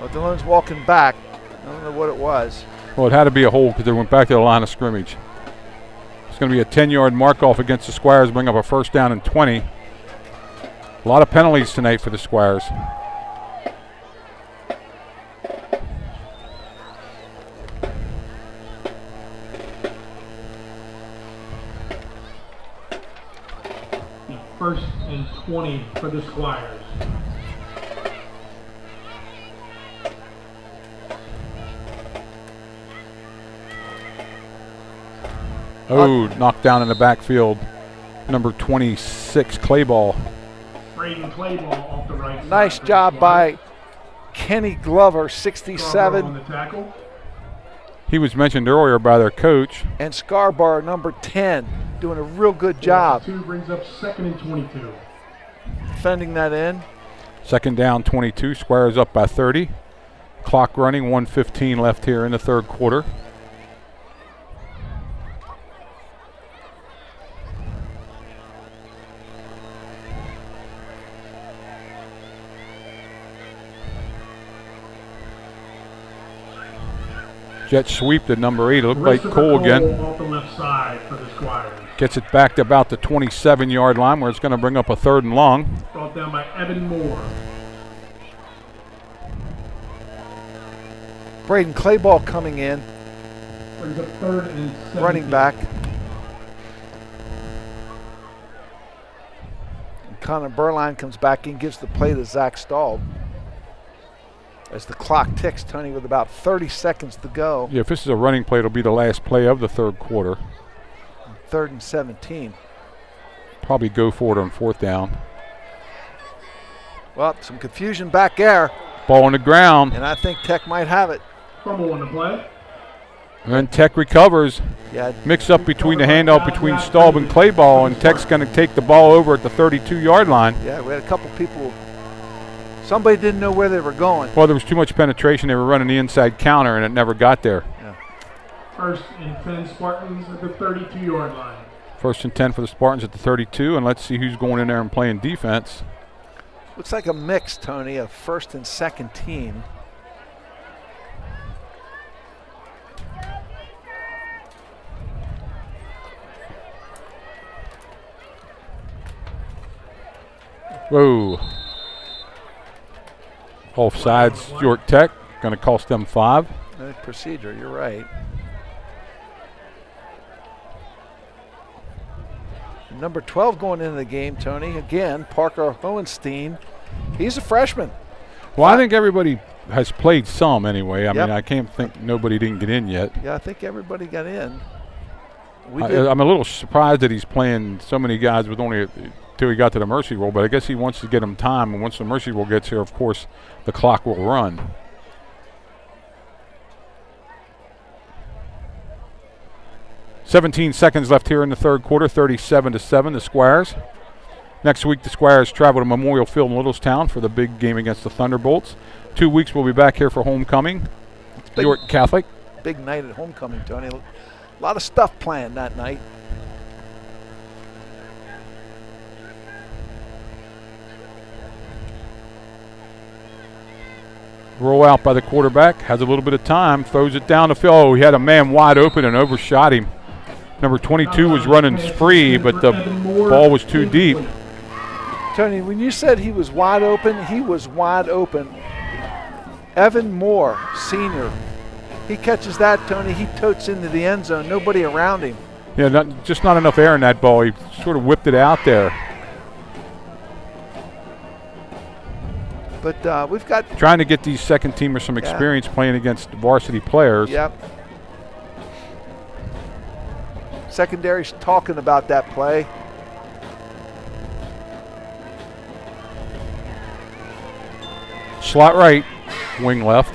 Well, Delone's walking back. I don't know what it was. Well, it had to be a hold because they went back to the line of scrimmage. It's going to be a 10-yard mark-off against the Squires, bring up a 1st down and 20. A lot of penalties tonight for the Squires. First and 20 for the Squires. Oh, knocked down in the backfield. Number 26, Clayball. Braden Clayball off the right side. Nice job by Kenny Glover, 67. On the tackle. He was mentioned earlier by their coach. And Scarborough, number 10, doing a real good job. 2 brings up 2nd and 22. Defending that end. 2nd down, 22. Squires up by 30. Clock running, 1:15 left here in the 3rd quarter. Jet sweep to number 8. It looked like Cole again. Off the left side for the Squires. Gets it back to about the 27-yard line where it's going to bring up a 3rd and long. Brought down by Evan Moore. Braden Clayball coming in. Brings up 3rd and 17. Running back. And Connor Burline comes back in, gives the play to Zach Stahl. As the clock ticks, Tony, with about 30 seconds to go. Yeah, if this is a running play, it'll be the last play of the 3rd quarter. 3rd and 17. Probably go for it on 4th down. Well, some confusion back there. Ball on the ground. And I think Tech might have it. Fumble on the play. And then Tech recovers. Yeah. Mix up between the handoff between Staub and Clayball, and Tech's going to take the ball over at the 32-yard line. Yeah, we had a couple people. Somebody didn't know where they were going. Well, there was too much penetration. They were running the inside counter, and it never got there. Yeah. 1st and 10 Spartans at the 32-yard line. 1st and 10 for the Spartans at the 32, and let's see who's going in there and playing defense. Looks like a mix, Tony, of 1st and 2nd team. Whoa. Offsides, York Tech. Going to cost them 5. Procedure, you're right. Number 12 going into the game, Tony. Again, Parker Hohenstein. He's a freshman. Well, I think everybody has played some anyway. I Yep. mean, I can't think nobody didn't get in yet. Yeah, I think everybody got in. I'm a little surprised that he's playing so many guys with only till he got to the mercy roll, but I guess he wants to get him time, and once the mercy roll gets here, of course, the clock will run. "17 seconds left here in the 3rd quarter, 37-7, the Squires. Next week, the Squires travel to Memorial Field in Littlestown for the big game against the Thunderbolts. 2 weeks, we'll be back here for homecoming. York Catholic. Big night at homecoming, Tony. A lot of stuff planned that night. Roll out by the quarterback, has a little bit of time, throws it down the field. Oh, he had a man wide open and overshot him. Number 22 was running free, but the ball was too deep. Tony, when you said he was wide open, he was wide open. Evan Moore, senior. He catches that, Tony. He totes into the end zone. Nobody around him. Yeah, just not enough air in that ball. He sort of whipped it out there. But we've got... Trying to get these second teamers some experience playing against varsity players. Yep. Secondary's talking about that play. Slot right, wing left.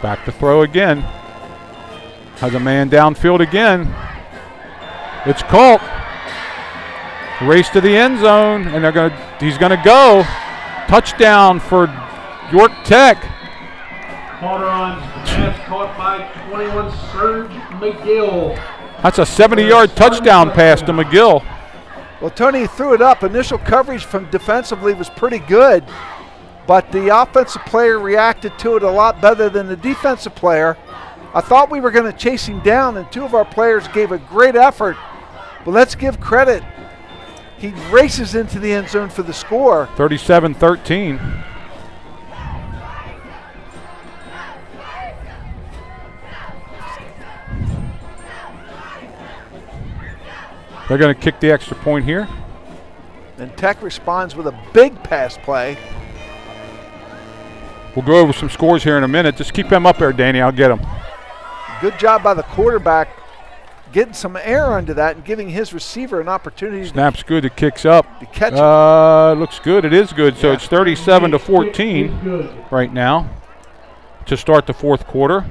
Back to throw again. Has a man downfield again. It's caught. Race to the end zone, and he's gonna go. Touchdown for York Tech. Pass caught by 21 Serge McGill. That's a 70-yard touchdown pass to McGill. Well, Tony threw it up. Initial coverage from defensively was pretty good, but the offensive player reacted to it a lot better than the defensive player. I thought we were going to chase him down, and two of our players gave a great effort. But let's give credit. He races into the end zone for the score. 37-13. They're going to kick the extra point here. And Tech responds with a big pass play. We'll go over some scores here in a minute. Just keep them up there, Danny. I'll get them. Good job by the quarterback getting some air under that and giving his receiver an opportunity. Snap's good. It kicks up. To catch it. Looks good. It is good. So it's 37-14 right now to start the fourth quarter.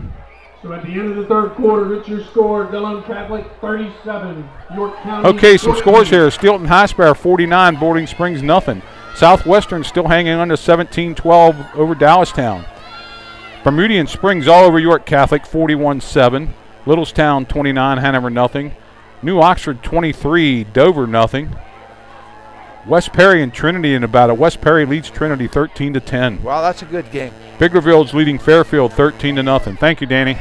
So at the end of the third quarter, it's your score: Delone Catholic 37, York County. Okay, some scores here. Steelton High Spire 49, Boarding Springs nothing. Southwestern still hanging on to 17-12 over Dallastown. Bermudian Springs all over York Catholic 41-7. Littlestown 29, Hanover nothing. New Oxford 23, Dover nothing. West Perry and Trinity in about it. West Perry leads Trinity 13-10. Wow, that's a good game. Biggerville's leading Fairfield 13-0. Thank you, Danny.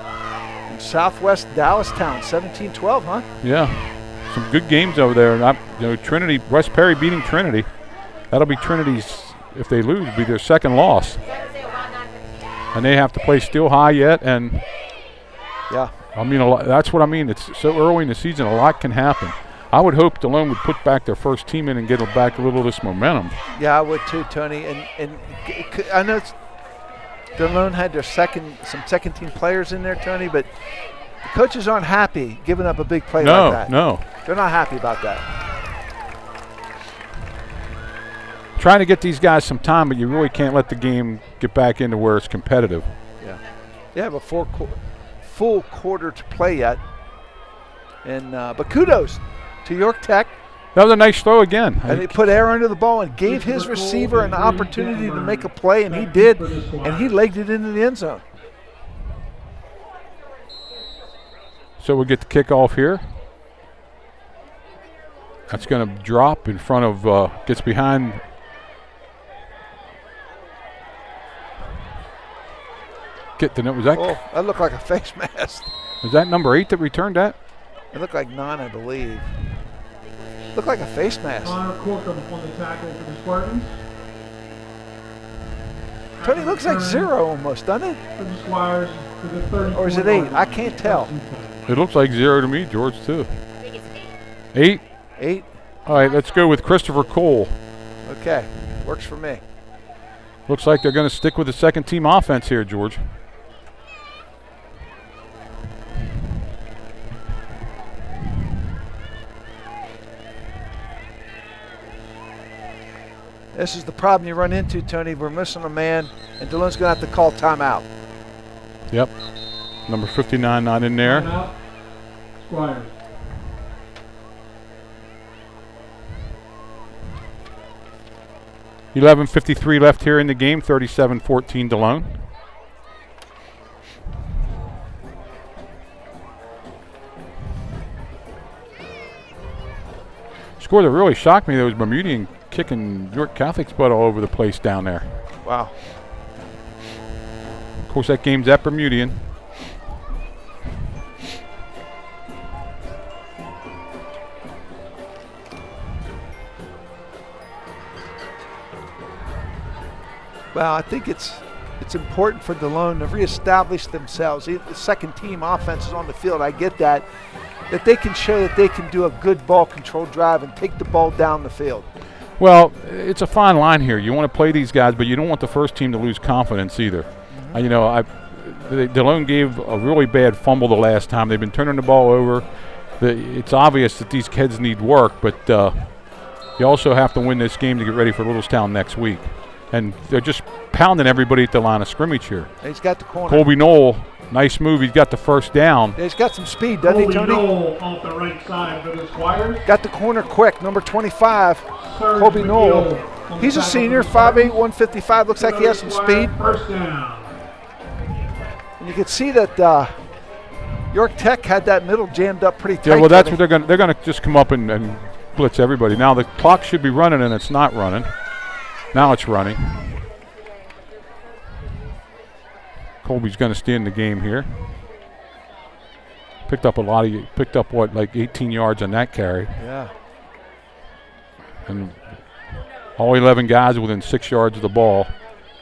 And Southwest Dallastown 17-12, huh? Yeah. Some good games over there. Trinity, West Perry beating Trinity. That'll be Trinity's, if they lose, be their second loss. And they have to play Steel High yet. And yeah, I mean, that's what I mean. It's so early in the season, a lot can happen. I would hope Delone would put back their first team in and get back a little of this momentum. Yeah, I would too, Tony. And I know Delone had their some second team players in there, Tony, but the coaches aren't happy giving up a big play like that. No. They're not happy about that. Trying to get these guys some time, but you really can't let the game get back into where it's competitive. Yeah. They have a full quarter to play yet. And but kudos to York Tech. That was a nice throw again. And he put air under the ball and gave his receiver an opportunity to make a play, and he did, and he legged it into the end zone. So we'll get the kickoff here. That's going to drop in front of, gets behind. Was that? Oh, that looked like a face mask. Was that number 8 that returned that? It looked like 9, I believe. Looked like a face mask. Connor Corkum on the tackle for the Spartans. Tony, looks like 0 almost, doesn't it? For the Squires for the 30. Or is it 8? I can't tell. It looks like 0 to me, George, too. 8? 8. All right, let's go with Christopher Cole. Okay, works for me. Looks like they're going to stick with the second team offense here, George. This is the problem you run into, Tony. We're missing a man, and Delone's going to have to call timeout. Yep. Number 59 not in there. Timeout. Squires. $11:53 left here in the game. 37-14 Delone. Score that really shocked me, though, was Bermudian kicking York Catholic's butt all over the place down there. Wow. Of course, that game's at Bermudian. Well, I think it's important for Delone to reestablish themselves. The second team offense is on the field. I get that they can show that they can do a good ball control drive and take the ball down the field. Well, it's a fine line here. You want to play these guys, but you don't want the first team to lose confidence either. Delone gave a really bad fumble the last time. They've been turning the ball over. It's obvious that these kids need work, but you also have to win this game to get ready for Littlestown next week. And they're just pounding everybody at the line of scrimmage here. He's got the corner. Colby Knoll, nice move. He's got the first down. He's got some speed, doesn't he, Tony? Colby Knoll off the right side for the Squires. Got the corner quick, number 25, Colby Knoll. He's a senior, 5'8", 155. Looks like he has some speed. First down. And you can see that York Tech had that middle jammed up pretty tight. Yeah, well, that's what they're going to just come up and blitz everybody. Now the clock should be running, and it's not running. Now it's running. Colby's going to stay in the game here. Picked up like 18 yards on that carry. Yeah. And all 11 guys within 6 yards of the ball.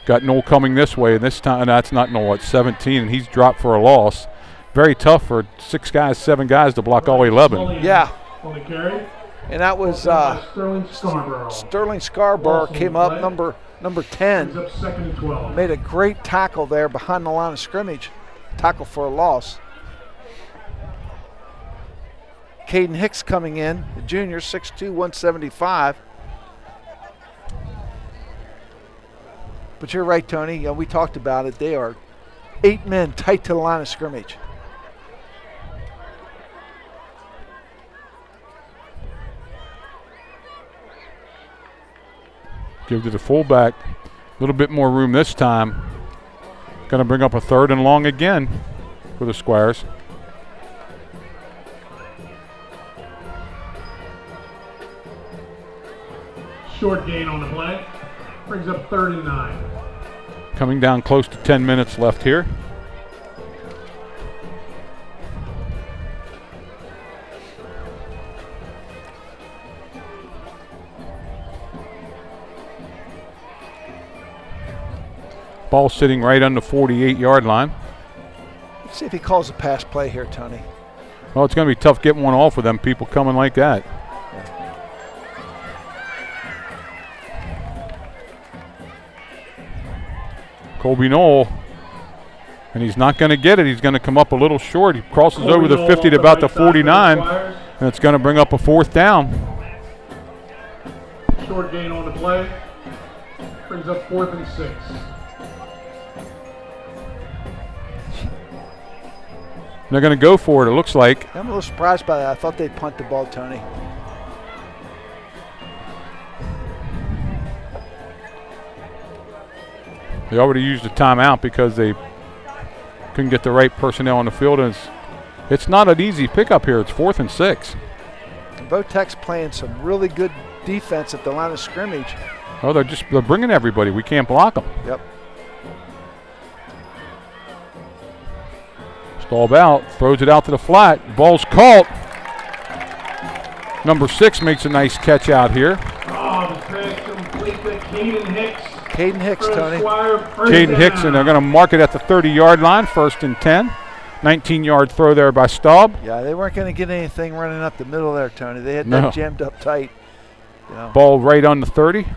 Got Knoll coming this way, and this time that's not Knoll. It's 17, and he's dropped for a loss. Very tough for 7 guys to block all 11. Yeah. On the carry. And that was Sterling Scarborough came up, number 10. Up 2nd and 12. Made a great tackle there behind the line of scrimmage. Tackle for a loss. Caden Hicks coming in, the junior, 6'2", 175. But you're right, Tony. We talked about it. They are 8 men tight to the line of scrimmage. Give to the fullback. A little bit more room this time. Going to bring up a 3rd and long again for the Squires. Short gain on the play. Brings up 3rd and 9. Coming down close to 10 minutes left here. Ball sitting right on the 48-yard line. Let's see if he calls a pass play here, Tony. Well, it's going to be tough getting one off with them people coming like that. Colby Knoll, and he's not going to get it. He's going to come up a little short. He crosses over the 50 to about the 49, and it's going to bring up a 4th down. Short gain on the play. Brings up 4th and 6. They're going to go for it, it looks like. I'm a little surprised by that. I thought they'd punt the ball, Tony. They already used a timeout because they couldn't get the right personnel on the field. And it's not an easy pickup here. It's 4th and 6. Votech's playing some really good defense at the line of scrimmage. Oh, they're bringing everybody. We can't block them. Yep. Stalled out, throws it out to the flat. Ball's caught. Number 6 makes a nice catch out here. Oh, the pass complete to Caden Hicks. Caden Hicks, Tony. Caden Hicks, and they're going to mark it at the 30-yard line, 1st and 10. 19-yard throw there by Staub. Yeah, they weren't going to get anything running up the middle there, Tony. They had that jammed up tight. Ball right on the 30.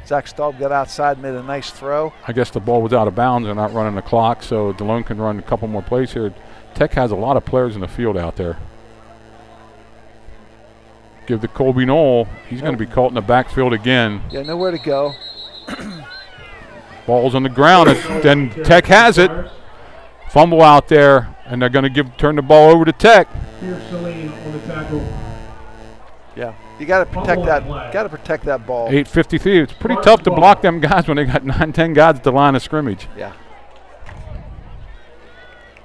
Zach Staub got outside, made a nice throw. I guess the ball was out of bounds. They're not running the clock, so Delone can run a couple more plays here. Tech has a lot of players in the field out there. Give to Colby Knoll. He's going to be caught in the backfield again. Yeah, nowhere to go. Ball's on the ground, and then Tech has it. Fumble out there, and they're going to turn the ball over to Tech. Here's Celine on the tackle. Yeah, you got to protect that. Got to protect that ball. 8:53. It's pretty tough to block them guys when they got 9, 10 guys at the line of scrimmage. Yeah.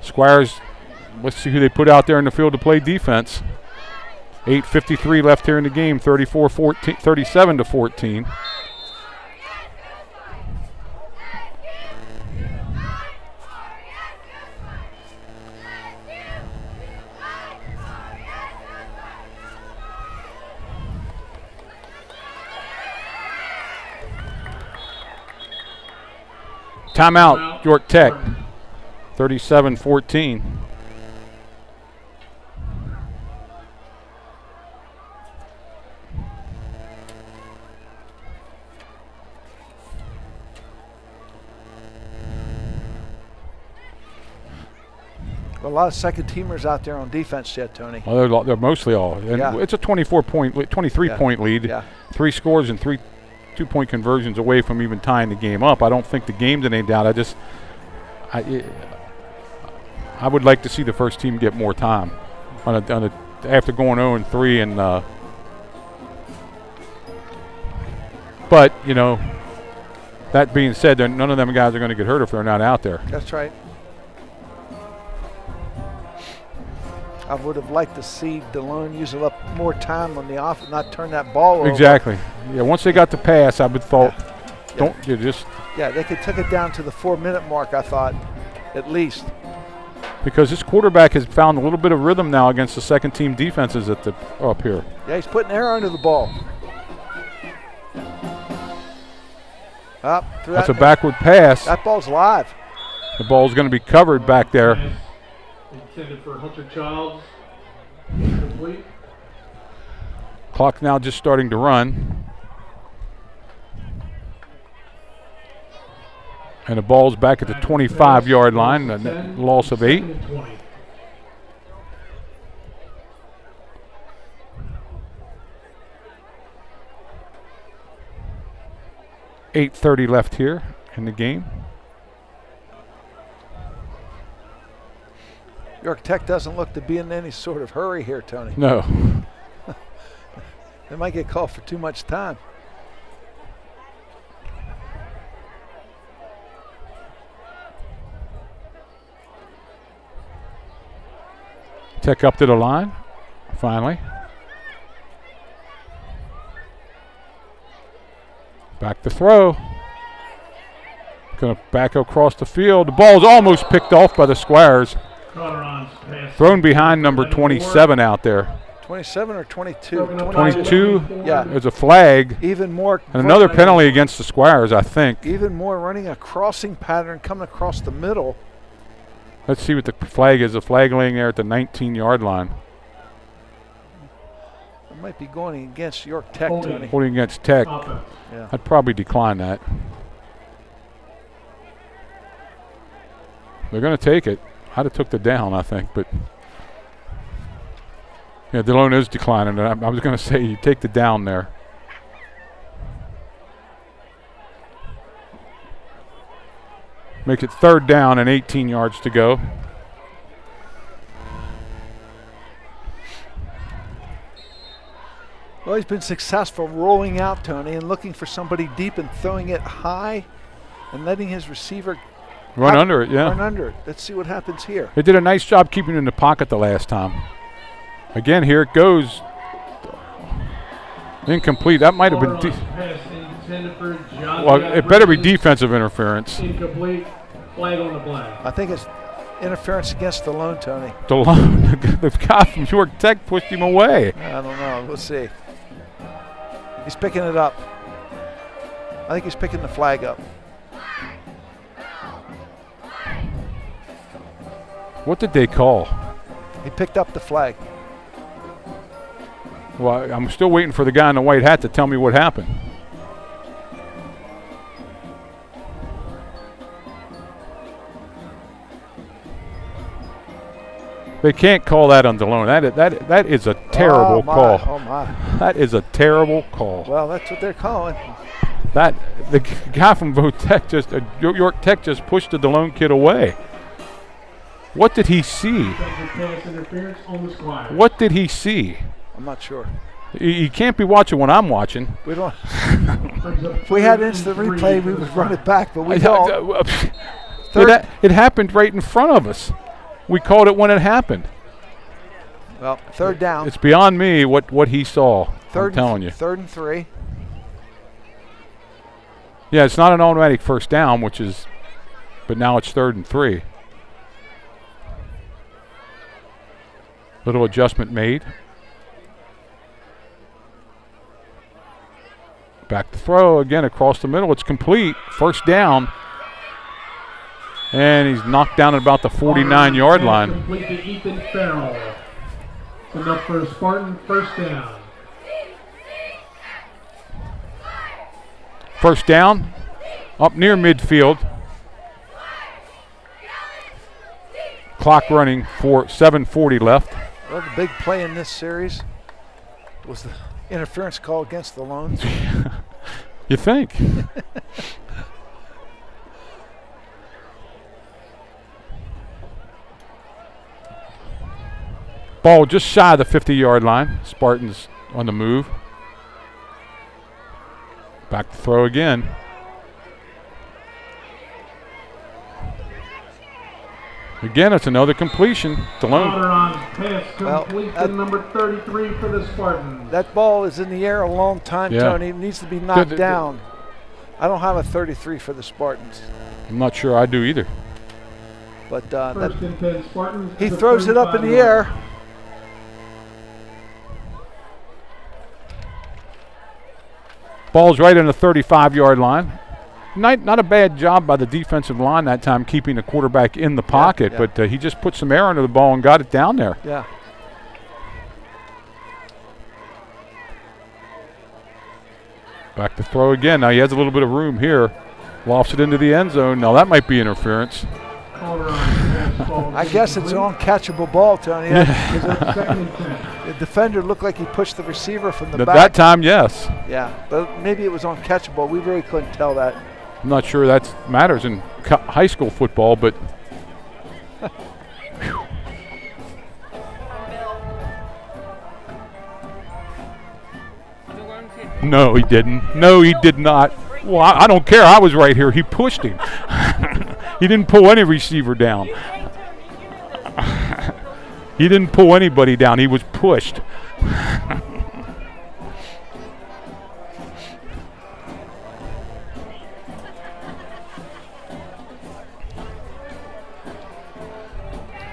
Squires, let's see who they put out there in the field to play defense. 8:53 left here in the game. 37-14. Timeout, York Tech. 37-14. A lot of second teamers out there on defense yet, Tony. Well, they're mostly all. And Yeah. it's a 23-point lead. Yeah. 3 scores and 3 two-point conversions away from even tying the game up. I don't think the game's in any doubt. I would like to see the first team get more time after going 0-3 and but you know, that being said, none of them guys are going to get hurt if they're not out there. That's right. I would have liked to see Delone use up more time on the off and not turn that ball over. Exactly. Yeah, once they got the pass, I would thought, Yeah, they could take it down to the 4-minute mark, I thought, at least. Because this quarterback has found a little bit of rhythm now against the second-team defenses up here. Yeah, he's putting air under the ball. That's a backward pass. That ball's live. The ball's going to be covered back there. Intended for Hunter Childs. Complete. Clock now just starting to run. And the ball's back at the 25-yard line, a loss of 8. $8:30 left here in the game. York Tech doesn't look to be in any sort of hurry here, Tony. No. They might get called for too much time. Tech up to the line, finally. Back to throw. Going to back across the field. The ball's almost picked off by the Squires. Thrown behind number 27 out there. 27 or 22? 22. Yeah. There's a flag. Even more. And another penalty against the Squires, I think. Even more running a crossing pattern coming across the middle. Let's see what the flag is. The flag laying there at the 19-yard line. It might be going against York Tech, Tony. Holding against Tech. Yeah. I'd probably decline that. They're going to take it. I'd have took the down, I think, but yeah, Delone is declining. I was going to say you take the down there. Makes it 3rd down and 18 yards to go. Well, he's been successful rolling out, Tony, and looking for somebody deep and throwing it high and letting his receiver run under it, yeah. Run under it. Let's see what happens here. They did a nice job keeping it in the pocket the last time. Again, here it goes. Incomplete. That might have been. Well, it better be defensive interference. Incomplete. Flag on the play. I think it's interference against Delone, Tony. Delone, the guy from York Tech pushed him away. I don't know. We'll see. He's picking it up. I think he's picking the flag up. What did they call? He picked up the flag. Well, I'm still waiting for the guy in the white hat to tell me what happened. They can't call that on Delone. That is a terrible call. Oh my! That is a terrible call. Well, that's what they're calling. The guy from York Tech just pushed the Delone kid away. What did he see? What did he see? I'm not sure. You can't be watching what I'm watching. We don't. If we had instant replay, we would run it back, but we don't. It happened right in front of us. We called it when it happened. Well, 3rd down. It's beyond me what he saw. I'm telling you. 3rd and 3. Yeah, it's not an automatic 1st down, but now it's 3rd and 3. Little adjustment made. Back to throw again across the middle. It's complete. 1st down. And he's knocked down at about the 49-yard line. Complete to Ethan Farrell. Enough for a Spartan first down. First down, up near midfield. Clock running for 7:40 left. Well, the big play in this series was the interference call against the Delone. You think? Ball just shy of the 50-yard line. Spartans on the move. Back to throw again. Again, it's another completion. Delone. Pass complete to number 33 for the Spartans. That ball is in the air a long time, Yeah. Tony. It needs to be knocked down. I don't have a 33 for the Spartans. I'm not sure I do either. But First and 10 Spartans. he throws it up in the air. Ball's right on the 35-yard line. Not a bad job by the defensive line that time, keeping the quarterback in the pocket, but he just put some air under the ball and got it down there. Yeah. Back to throw again. Now he has a little bit of room here. Lofts it into the end zone. Now that might be interference. I guess it's an uncatchable ball, Tony. The defender looked like he pushed the receiver from the back. That time, yes. Yeah, but maybe it was uncatchable. We really couldn't tell that. I'm not sure that matters in high school football, but no, he didn't. No, he did not. Well, I don't care. I was right here. He pushed him. He didn't pull any receiver down. He didn't pull anybody down. He was pushed.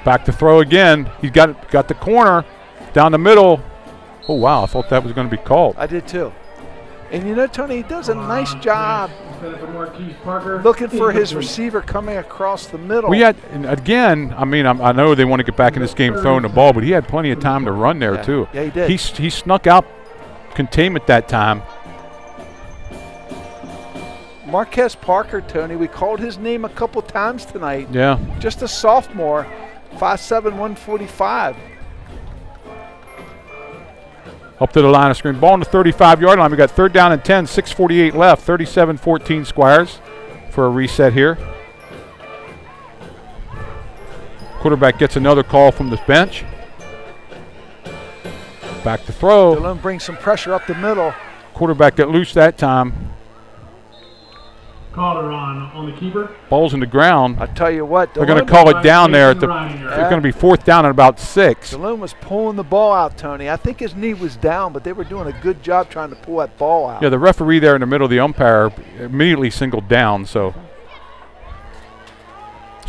Back to throw again. He's got the corner down the middle. Oh, wow. I thought that was going to be called. I did too. And you know, Tony, he does a nice job looking for his receiver coming across the middle. We had, and again, I mean, I know they want to get back in this game throwing the ball, but he had plenty of time to run there too. Yeah, he did. He snuck out containment that time. Marquez Parker, Tony, we called his name a couple times tonight. Yeah. Just a sophomore, 5'7", 145. Up to the line of screen. Ball on the 35-yard line. We got third down and 10, 6:48 left. 37-14 Squires for a reset here. Quarterback gets another call from the bench. Back to throw. Delone brings some pressure up the middle. Quarterback got loose that time. Caller on the keeper. Ball's in the ground. I tell you what, they're going to call it down there. It's going to be fourth down at about 6. Delone was pulling the ball out, Tony. I think his knee was down, but they were doing a good job trying to pull that ball out. Yeah, the referee there in the middle of the umpire immediately singled down. So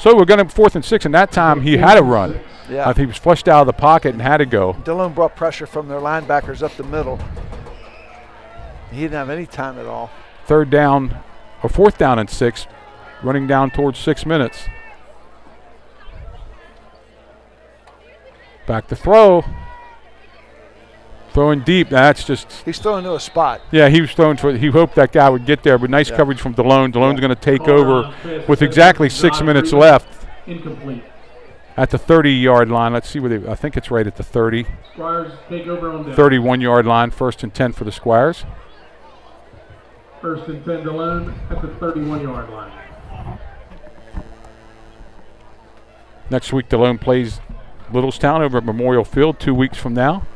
we're going to 4th and 6, and that time he had a run. Yeah. He was flushed out of the pocket and had to go. Delone brought pressure from their linebackers up the middle. He didn't have any time at all. Third down, or 4th down and 6, running down towards 6 minutes. Back to throw. Throwing deep. That's just. He's throwing to a spot. Yeah, he was throwing for. He hoped that guy would get there, but nice coverage from Delone. Delone's going to take over with exactly 6 minutes left. Incomplete. At the 30-yard line. Let's see where they. I think it's right at the 30. Squires take over on down. 31-yard line. 1st and 10 for the Squires. 1st and 10 Delone at the 31-yard line. Next week, Delone plays Littlestown over at Memorial Field 2 weeks from now.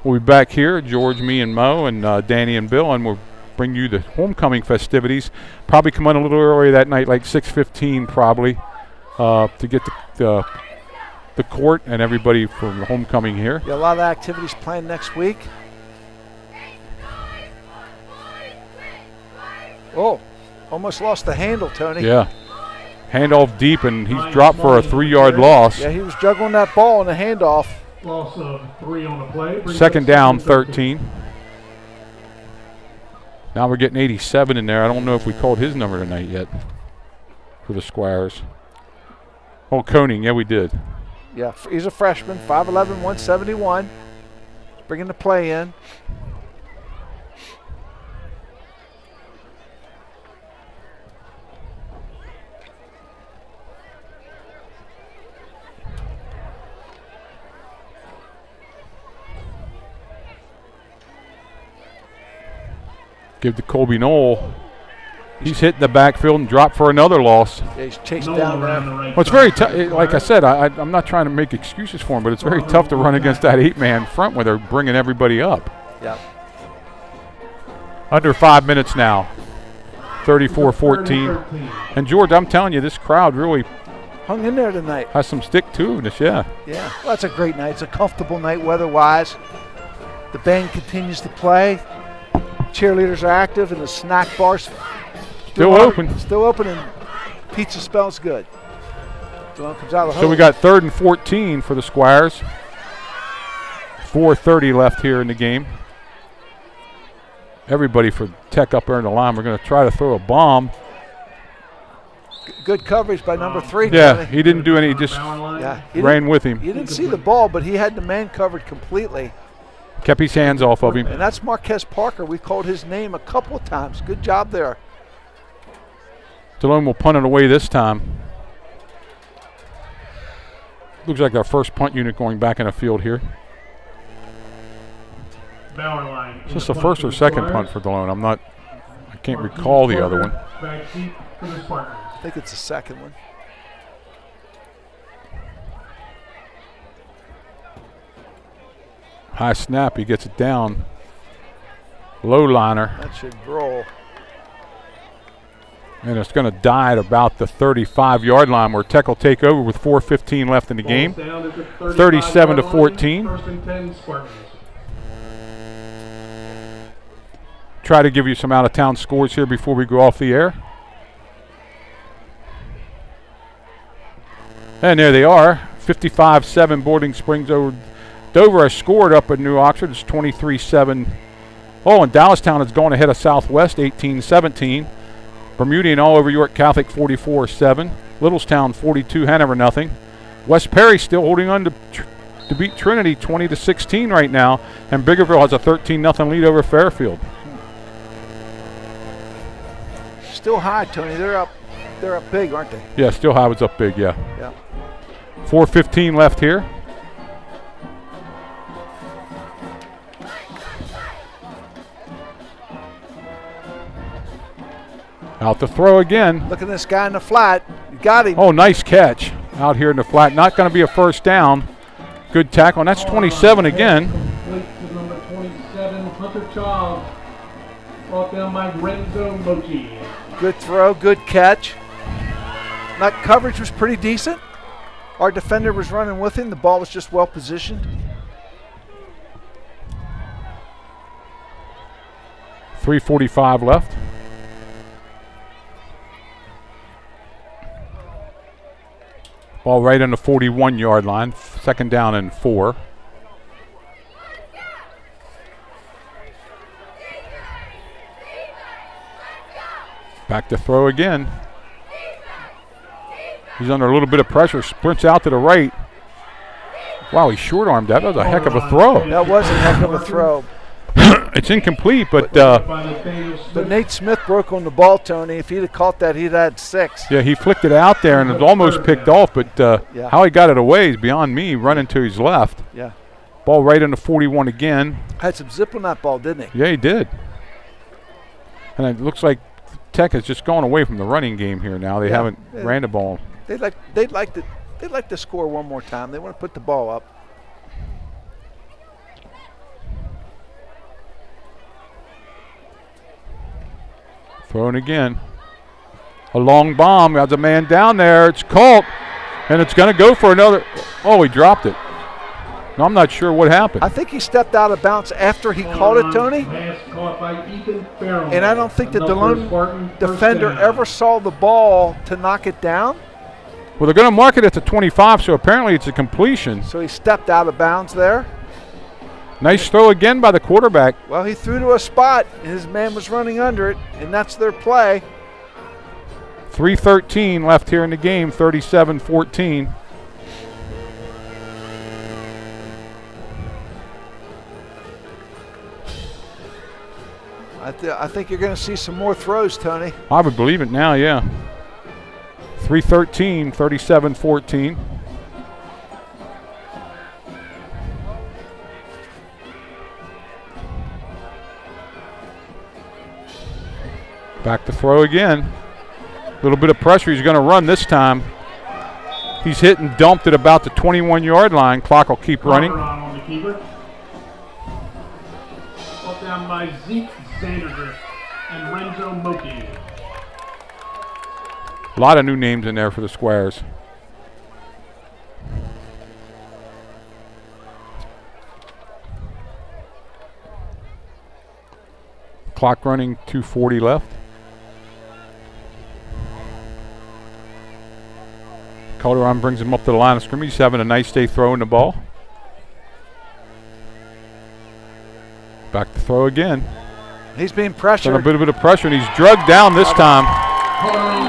We'll be back here, George, me, and Mo, and Danny and Bill, and we'll bring you the homecoming festivities. Probably come on a little early that night, like 6:15 probably, to get the court and everybody from the homecoming here. Yeah, a lot of activities planned next week. Oh, almost lost the handle, Tony. Yeah. Handoff deep, and he's dropped for a 3-yard loss. Yeah, he was juggling that ball in the handoff. Loss of 3 on the play. Second down, 13. Now we're getting 87 in there. I don't know if we called his number tonight yet for the Squires. Oh, Koning, yeah, we did. Yeah, he's a freshman, 5'11", 171. Bringing the play in. Give to Colby Knoll. He's hitting the backfield and dropped for another loss. Yeah, he's chased down there. Well, it's very tough. Like I said, I'm not trying to make excuses for him, but it's very tough to run against that 8-man front where they're bringing everybody up. Yeah. Under 5 minutes now. 34-14. And George, I'm telling you, this crowd really hung in there tonight. Has some stick-to-itiveness, yeah. Yeah, well, that's a great night. It's a comfortable night weather-wise. The band continues to play. Cheerleaders are active, and the snack bar's still open. Still open, and pizza smells good. Delone comes out of the So we got 3rd and 14 for the Squires. 4:30 left here in the game. Everybody for Tech up there in the line. We're going to try to throw a bomb. Good coverage by number 3. Yeah, Tony. he didn't do any. He just ran with him. You didn't see the ball, but he had the man covered completely. Kept his hands off of him. And that's Marquez Parker. We called his name a couple of times. Good job there. Delone will punt it away this time. Looks like our first punt unit going back in the field here. Is this the first or second punt for Delone? I can't recall the other one. I think it's the second one. High snap, he gets it down. Low liner. That should roll. And it's going to die at about the 35-yard line where Tech will take over with 4:15 left in the game. 37-14. First and 10 Spartans. Try to give you some out-of-town scores here before we go off the air. And there they are. 55-7 Boarding Springs over Dover has scored up at New Oxford. It's 23-7. Oh, and Dallastown has gone ahead of Southwest 18-17. Bermudian all over York Catholic 44-7. Littlestown 42, Hanover nothing. West Perry still holding on to beat Trinity 20-16 right now, and Biggerville has a 13-0 lead over Fairfield. Still high, Tony. They're up big, aren't they? Yeah, still high was up big, yeah. Yeah. 4:15 left here. Out to throw again. Look at this guy in the flat. You got him. Oh, nice catch out here in the flat. Not going to be a first down. Good tackle, and that's 27 again. To number 27, Hunter Child. Brought down by Renzo Mochi. Good throw, good catch. That coverage was pretty decent. Our defender was running with him. The ball was just well positioned. 3:45 left. Ball right on the 41-yard line. 2nd down and 4. Back to throw again. He's under a little bit of pressure. Sprints out to the right. Wow, he short-armed that. That was a heck of a throw. That was a heck of a throw. It's incomplete, but Nate Smith broke on the ball, Tony. If he'd have caught that, he'd had 6. yeah, he flicked it out there and it almost picked off, but how he got it away is beyond me, running to his left. Yeah. Ball right on the 41 again. Had some zip on that ball, didn't he? Yeah, he did. And it looks like Tech has just gone away from the running game here now. They haven't ran the ball. They'd like to score one more time. They want to put the ball up. Throwing again. A long bomb. Has a man down there. It's caught, and it's going to go for another. Oh, he dropped it. No, I'm not sure what happened. I think he stepped out of bounds after he caught it, Tony. And I don't think the Delone defender ever saw the ball to knock it down. Well, they're going to mark it at the 25, so apparently it's a completion. So he stepped out of bounds there. Nice throw again by the quarterback. Well, he threw to a spot, and his man was running under it, and that's their play. 3:13 left here in the game, 37-14. I think you're going to see some more throws, Tony. I would believe it now, yeah. 3:13, 37-14. Back to throw again. A little bit of pressure. He's going to run this time. He's hit and dumped at about the 21-yard line. Clock will keep running. On the keeper. Brought down by Zeke Xanderdrift and Renzo Moki. A lot of new names in there for the Squares. Clock running, 2:40 left. Calderon brings him up to the line of scrimmage. He's having a nice day throwing the ball. Back to throw again. He's being pressured. Done a bit of pressure, and he's drugged down this time.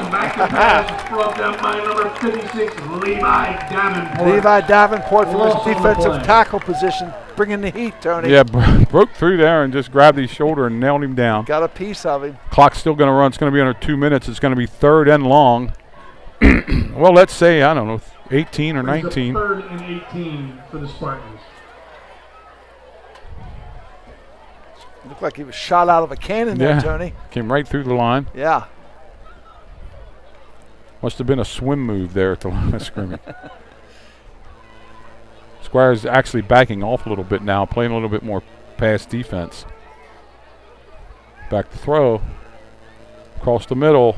Back to pass, brought down by number 56, Levi Davenport. Levi Davenport from his defensive tackle position, bringing the heat, Tony. Yeah, broke through there and just grabbed his shoulder and nailed him down. Got a piece of him. Clock's still going to run. It's going to be under 2 minutes. It's going to be 3rd and long. Well, let's say, I don't know, 18 or 19. 3rd and 18 for the Spartans. Looked like he was shot out of a cannon there, Tony. Came right through the line. Yeah. Must have been a swim move there at the line of scrimmage. Squires actually backing off a little bit now, playing a little bit more pass defense. Back to throw. Across the middle.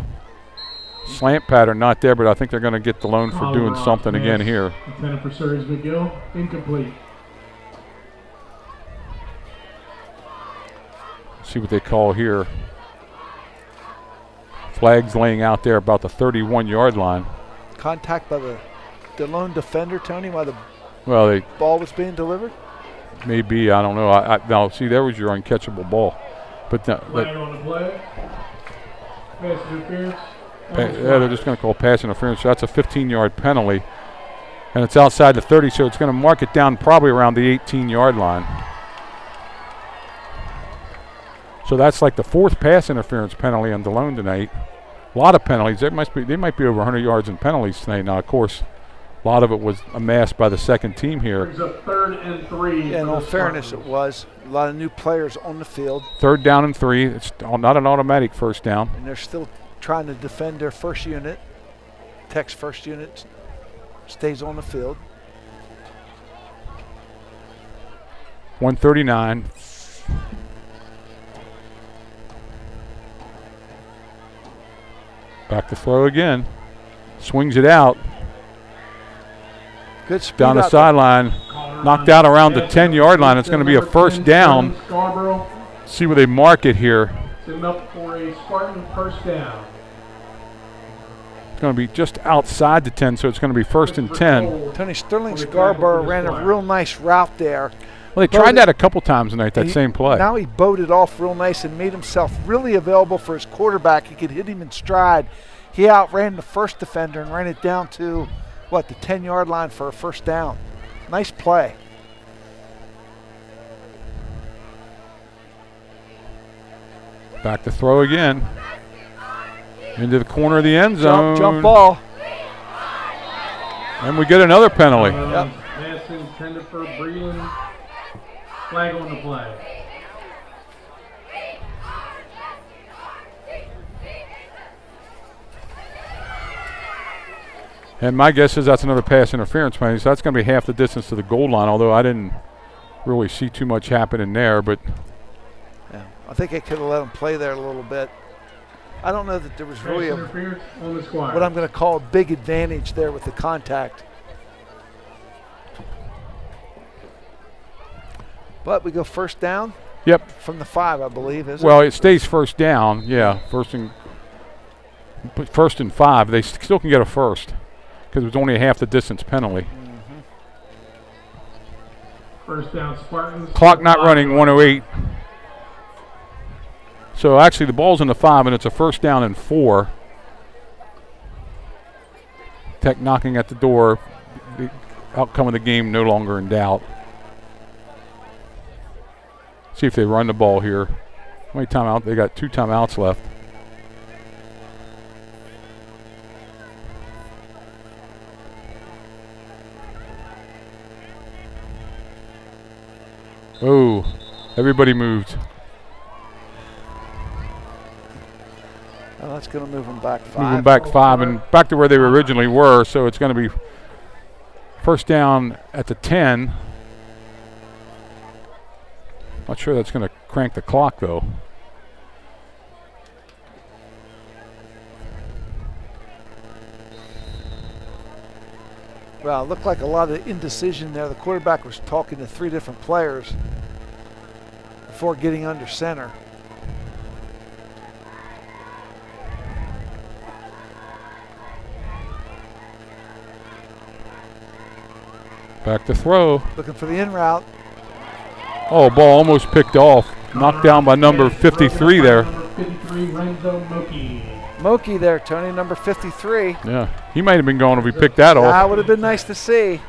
Slant pattern not there, but I think they're going to get Delone for doing something again here. Intended for Surrey's McGill, incomplete. See what they call here. Flags laying out there about the 31-yard line. Contact by the Delone defender, Tony, while the ball was being delivered? Maybe, I don't know. Now, see, there was your uncatchable ball. But Flag on the play. Pass interference. Yeah, they're just going to call pass interference. So that's a 15-yard penalty. And it's outside the 30, so it's going to mark it down probably around the 18-yard line. So that's like the 4th pass interference penalty on Delone tonight. A lot of penalties. They might be over 100 yards in penalties tonight. Now, of course, a lot of it was amassed by the second team here. Brings up 3rd and 3. Yeah, in all fairness, it was. A lot of new players on the field. 3rd down and 3. It's not an automatic first down. And they're still trying to defend their first unit. Tech's first unit stays on the field. 139. Back to throw again. Swings it out. Good speed down the sideline. Knocked out around the 10-yard line. It's going to be a first down. See where they mark it here. Setting up for a Spartan first down. It's going to be just outside the 10, so it's going to be 1st and 10. Tony Sterling Scarborough ran a real nice route there. Well, they tried that a couple times tonight, that same play. Now he bowed it off real nice and made himself really available for his quarterback. He could hit him in stride. He outran the first defender and ran it down to, the 10-yard line for a first down. Nice play. Back to throw again. Into the corner of the end zone. Jump ball. And we get another penalty. Pass intended for Breland. Flag on the play. And my guess is that's another pass interference penalty, so that's going to be half the distance to the goal line, although I didn't really see too much happening there. But yeah, I think I could have let him play there a little bit. I don't know that there was really what I'm going to call a big advantage there with the contact. But we go first down? Yep. From the 5, I believe, is it? Well, it stays first down, yeah. First and 5. They still can get a first because it was only a half the distance penalty. Mm-hmm. First down, Spartans. Clock not running, 1:08. So actually the ball's in the 5, and it's a first down and 4. Tech knocking at the door. The outcome of the game no longer in doubt. See if they run the ball here. How many timeouts? They got 2 timeouts left. Oh, everybody moved. Oh, that's going to move them back 5. Move them back 5 and back to where they originally were. So it's going to be first down at the 10. Not sure that's going to crank the clock, though. Well, it looked like a lot of indecision there. The quarterback was talking to 3 different players before getting under center. Back to throw. Looking for the in route. Oh, ball almost picked off. Knocked down by number 53 there. Number 53, Renzo Moki. Moki there, Tony, number 53. Yeah, he might have been gone if we picked that off. That would have been nice to see.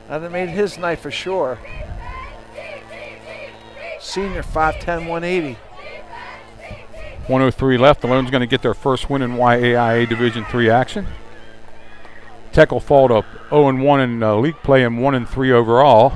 That'd have made his night for sure. Senior, 5'10", 180. 1:03 left. Delone's going to get their first win in YAIA Division III action. Tech will fall to 0-1 in league play and 1-3 overall.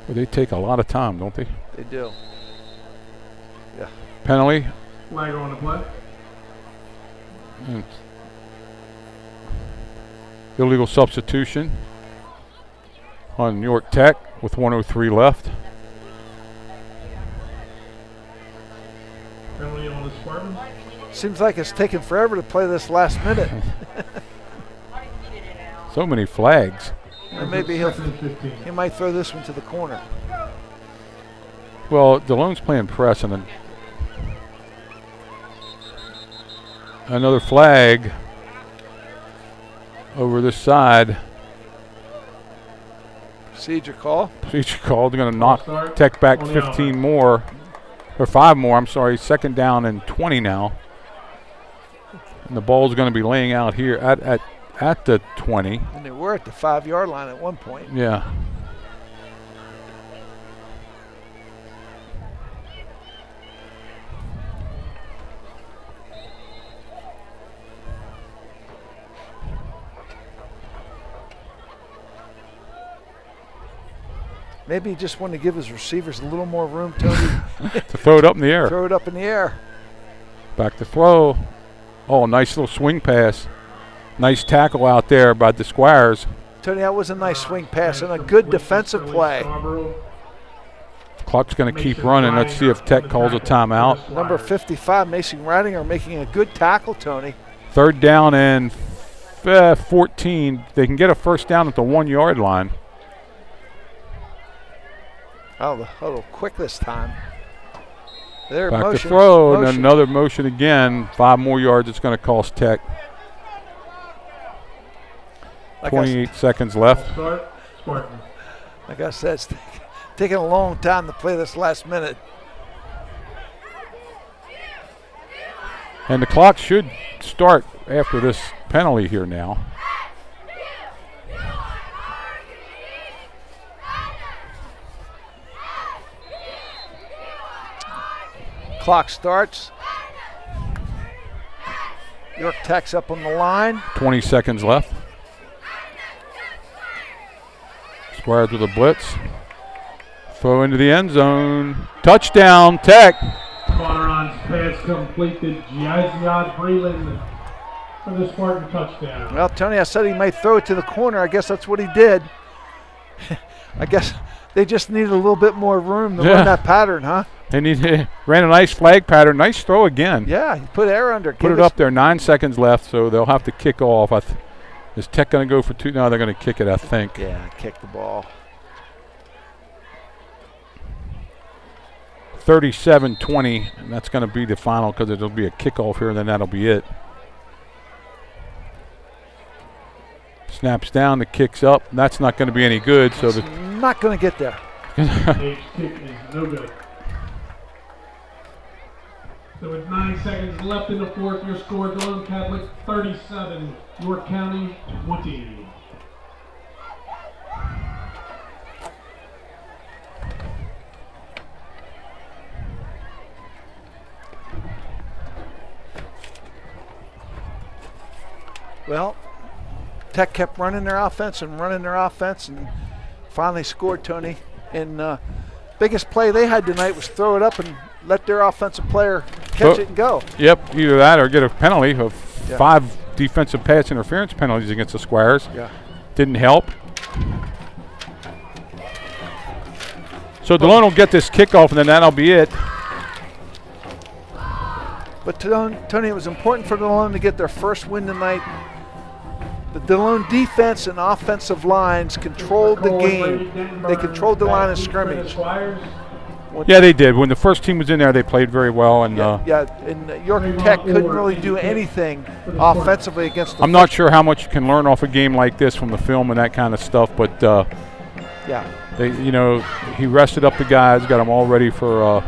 Well, they take a lot of time, don't they? They do. Yeah. Penalty. Flag on the play. Illegal substitution on York Tech with 1:03 left. Penalty on the Spartans. Seems like it's taking forever to play this last minute. So many flags. And maybe he might throw this one to the corner. Well, Delone's playing press and then another flag over this side. Procedure call. Procedure call. They're going to knock Tech back 15 more, or 5 more, I'm sorry. Second down and 20 now. And the ball's going to be laying out here at the 20. And they were at the 5-yard line at one point. Yeah. Maybe he just wanted to give his receivers a little more room, Tony. To throw it up in the air. Throw it up in the air. Back to throw. Oh, nice little swing pass. Nice tackle out there by the Squires. Tony, that was a nice swing pass and a good defensive play. The clock's going to keep running. Let's see if Tech calls a timeout. Number 55, Mason Ridinger, making a good tackle, Tony. Third down and 14. They can get a first down at the 1-yard line. Oh, a little quick this time. There, back motion, to throw, motion. And another motion again. 5 more yards. It's going to cost Tech. Like 28 seconds left. Like I said, it's taking a long time to play this last minute. And the clock should start after this penalty here now. Clock starts. York Tech's up on the line. 20 seconds left. Squires with a blitz. Throw into the end zone. Touchdown, Tech. Bonneron's pass complete to Jaziad Breland for the Spartan touchdown. Well, Tony, I said he might throw it to the corner. I guess that's what he did. I guess they just needed a little bit more room to run that pattern, huh? And he ran a nice flag pattern. Nice throw again. Yeah, he put air under. Put it up there. 9 seconds left, so they'll have to kick off. Is Tech going to go for 2? No, they're going to kick it, I think. Yeah, kick the ball. 37-20, and that's going to be the final because it'll be a kickoff here, and then that'll be it. Snaps down, the kick's up. That's not going to be any good. So It's not going to get there. Age kick is no good. So with 9 seconds left in the fourth, your score, Delone Catholic 37, York County 20. Well, Tech kept running their offense and finally scored, Tony. And biggest play they had tonight was throw it up and let their offensive player catch it and go. Yep, either that or get a penalty of 5 defensive pass interference penalties against the Squires. Yeah. Didn't help. So Delone will get this kickoff, and then that'll be it. But Tony, it was important for Delone to get their first win tonight. The Delone defense and offensive lines controlled the game. They controlled the line of scrimmage. Yeah, they did. When the first team was in there, they played very well. And and York Tech couldn't really do anything offensively against the I'm not sure how much you can learn off a game like this from the film and that kind of stuff, but they, he rested up the guys, got them all ready for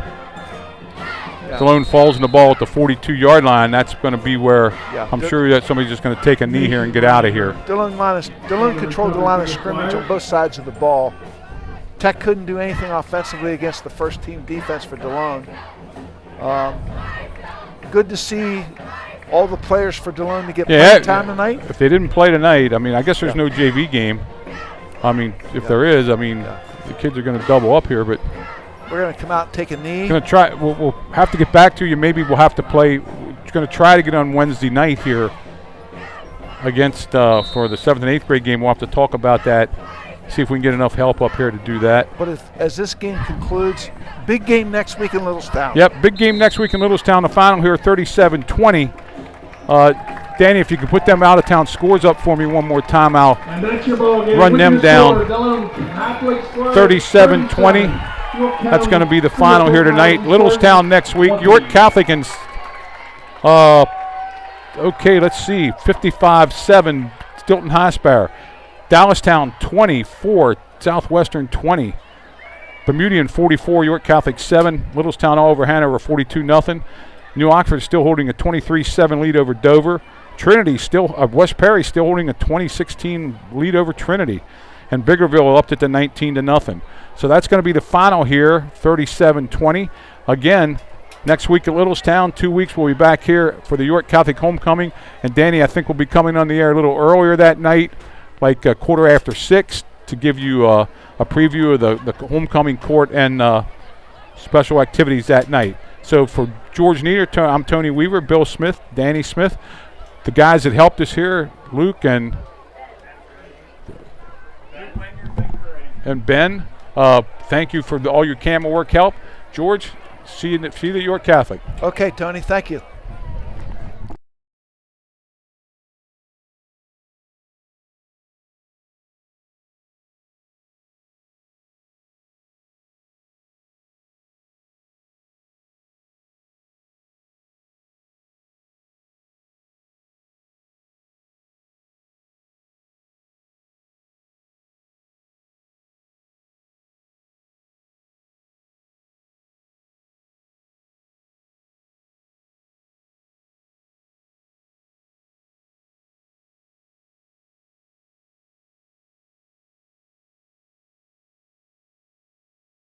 Delone falls in the ball at the 42-yard line. That's going to be where I'm sure that somebody's just going to take a knee here and get out of here. Delone controlled the line of scrimmage on both sides of the ball. Tech couldn't do anything offensively against the first-team defense for Delone. Good to see all the players for Delone to get playing time tonight. If they didn't play tonight, I guess there's no JV game. If there is, the kids are going to double up here, but we're going to come out and take a knee. Going to try. We'll have to get back to you. Maybe we'll have to play. We're going to try to get on Wednesday night here against for the 7th and 8th grade game. We'll have to talk about that. See if we can get enough help up here to do that. But as this game concludes, big game next week in Littlestown. Yep, big game next week in Littlestown. The final here, 37-20. Danny, if you could put them out-of-town scores up for me one more time, I'll run them down. 37-20. That's going to be the final here tonight. Littlestown next week. York Catholic and let's see, 55-7 Stilton High Spire. Dallastown 24, Southwestern 20. Bermudian 44, York Catholic 7. Littlestown all over Hanover 42-0. New Oxford still holding a 23-7 lead over Dover. Trinity West Perry still holding a 20-16 lead over Trinity. And Biggerville upped it to 19-0. So that's going to be the final here, 37-20. Again, next week at Littlestown, 2 weeks we'll be back here for the York Catholic homecoming. And Danny, I think we'll be coming on the air a little earlier that night, like a 6:15, to give you a preview of the homecoming court and special activities that night. So for George Nieder, I'm Tony Weaver, Bill Smith, Danny Smith, the guys that helped us here, Luke and Ben. Thank you for all your camera work help. George, see you at York Catholic. Okay, Tony, thank you.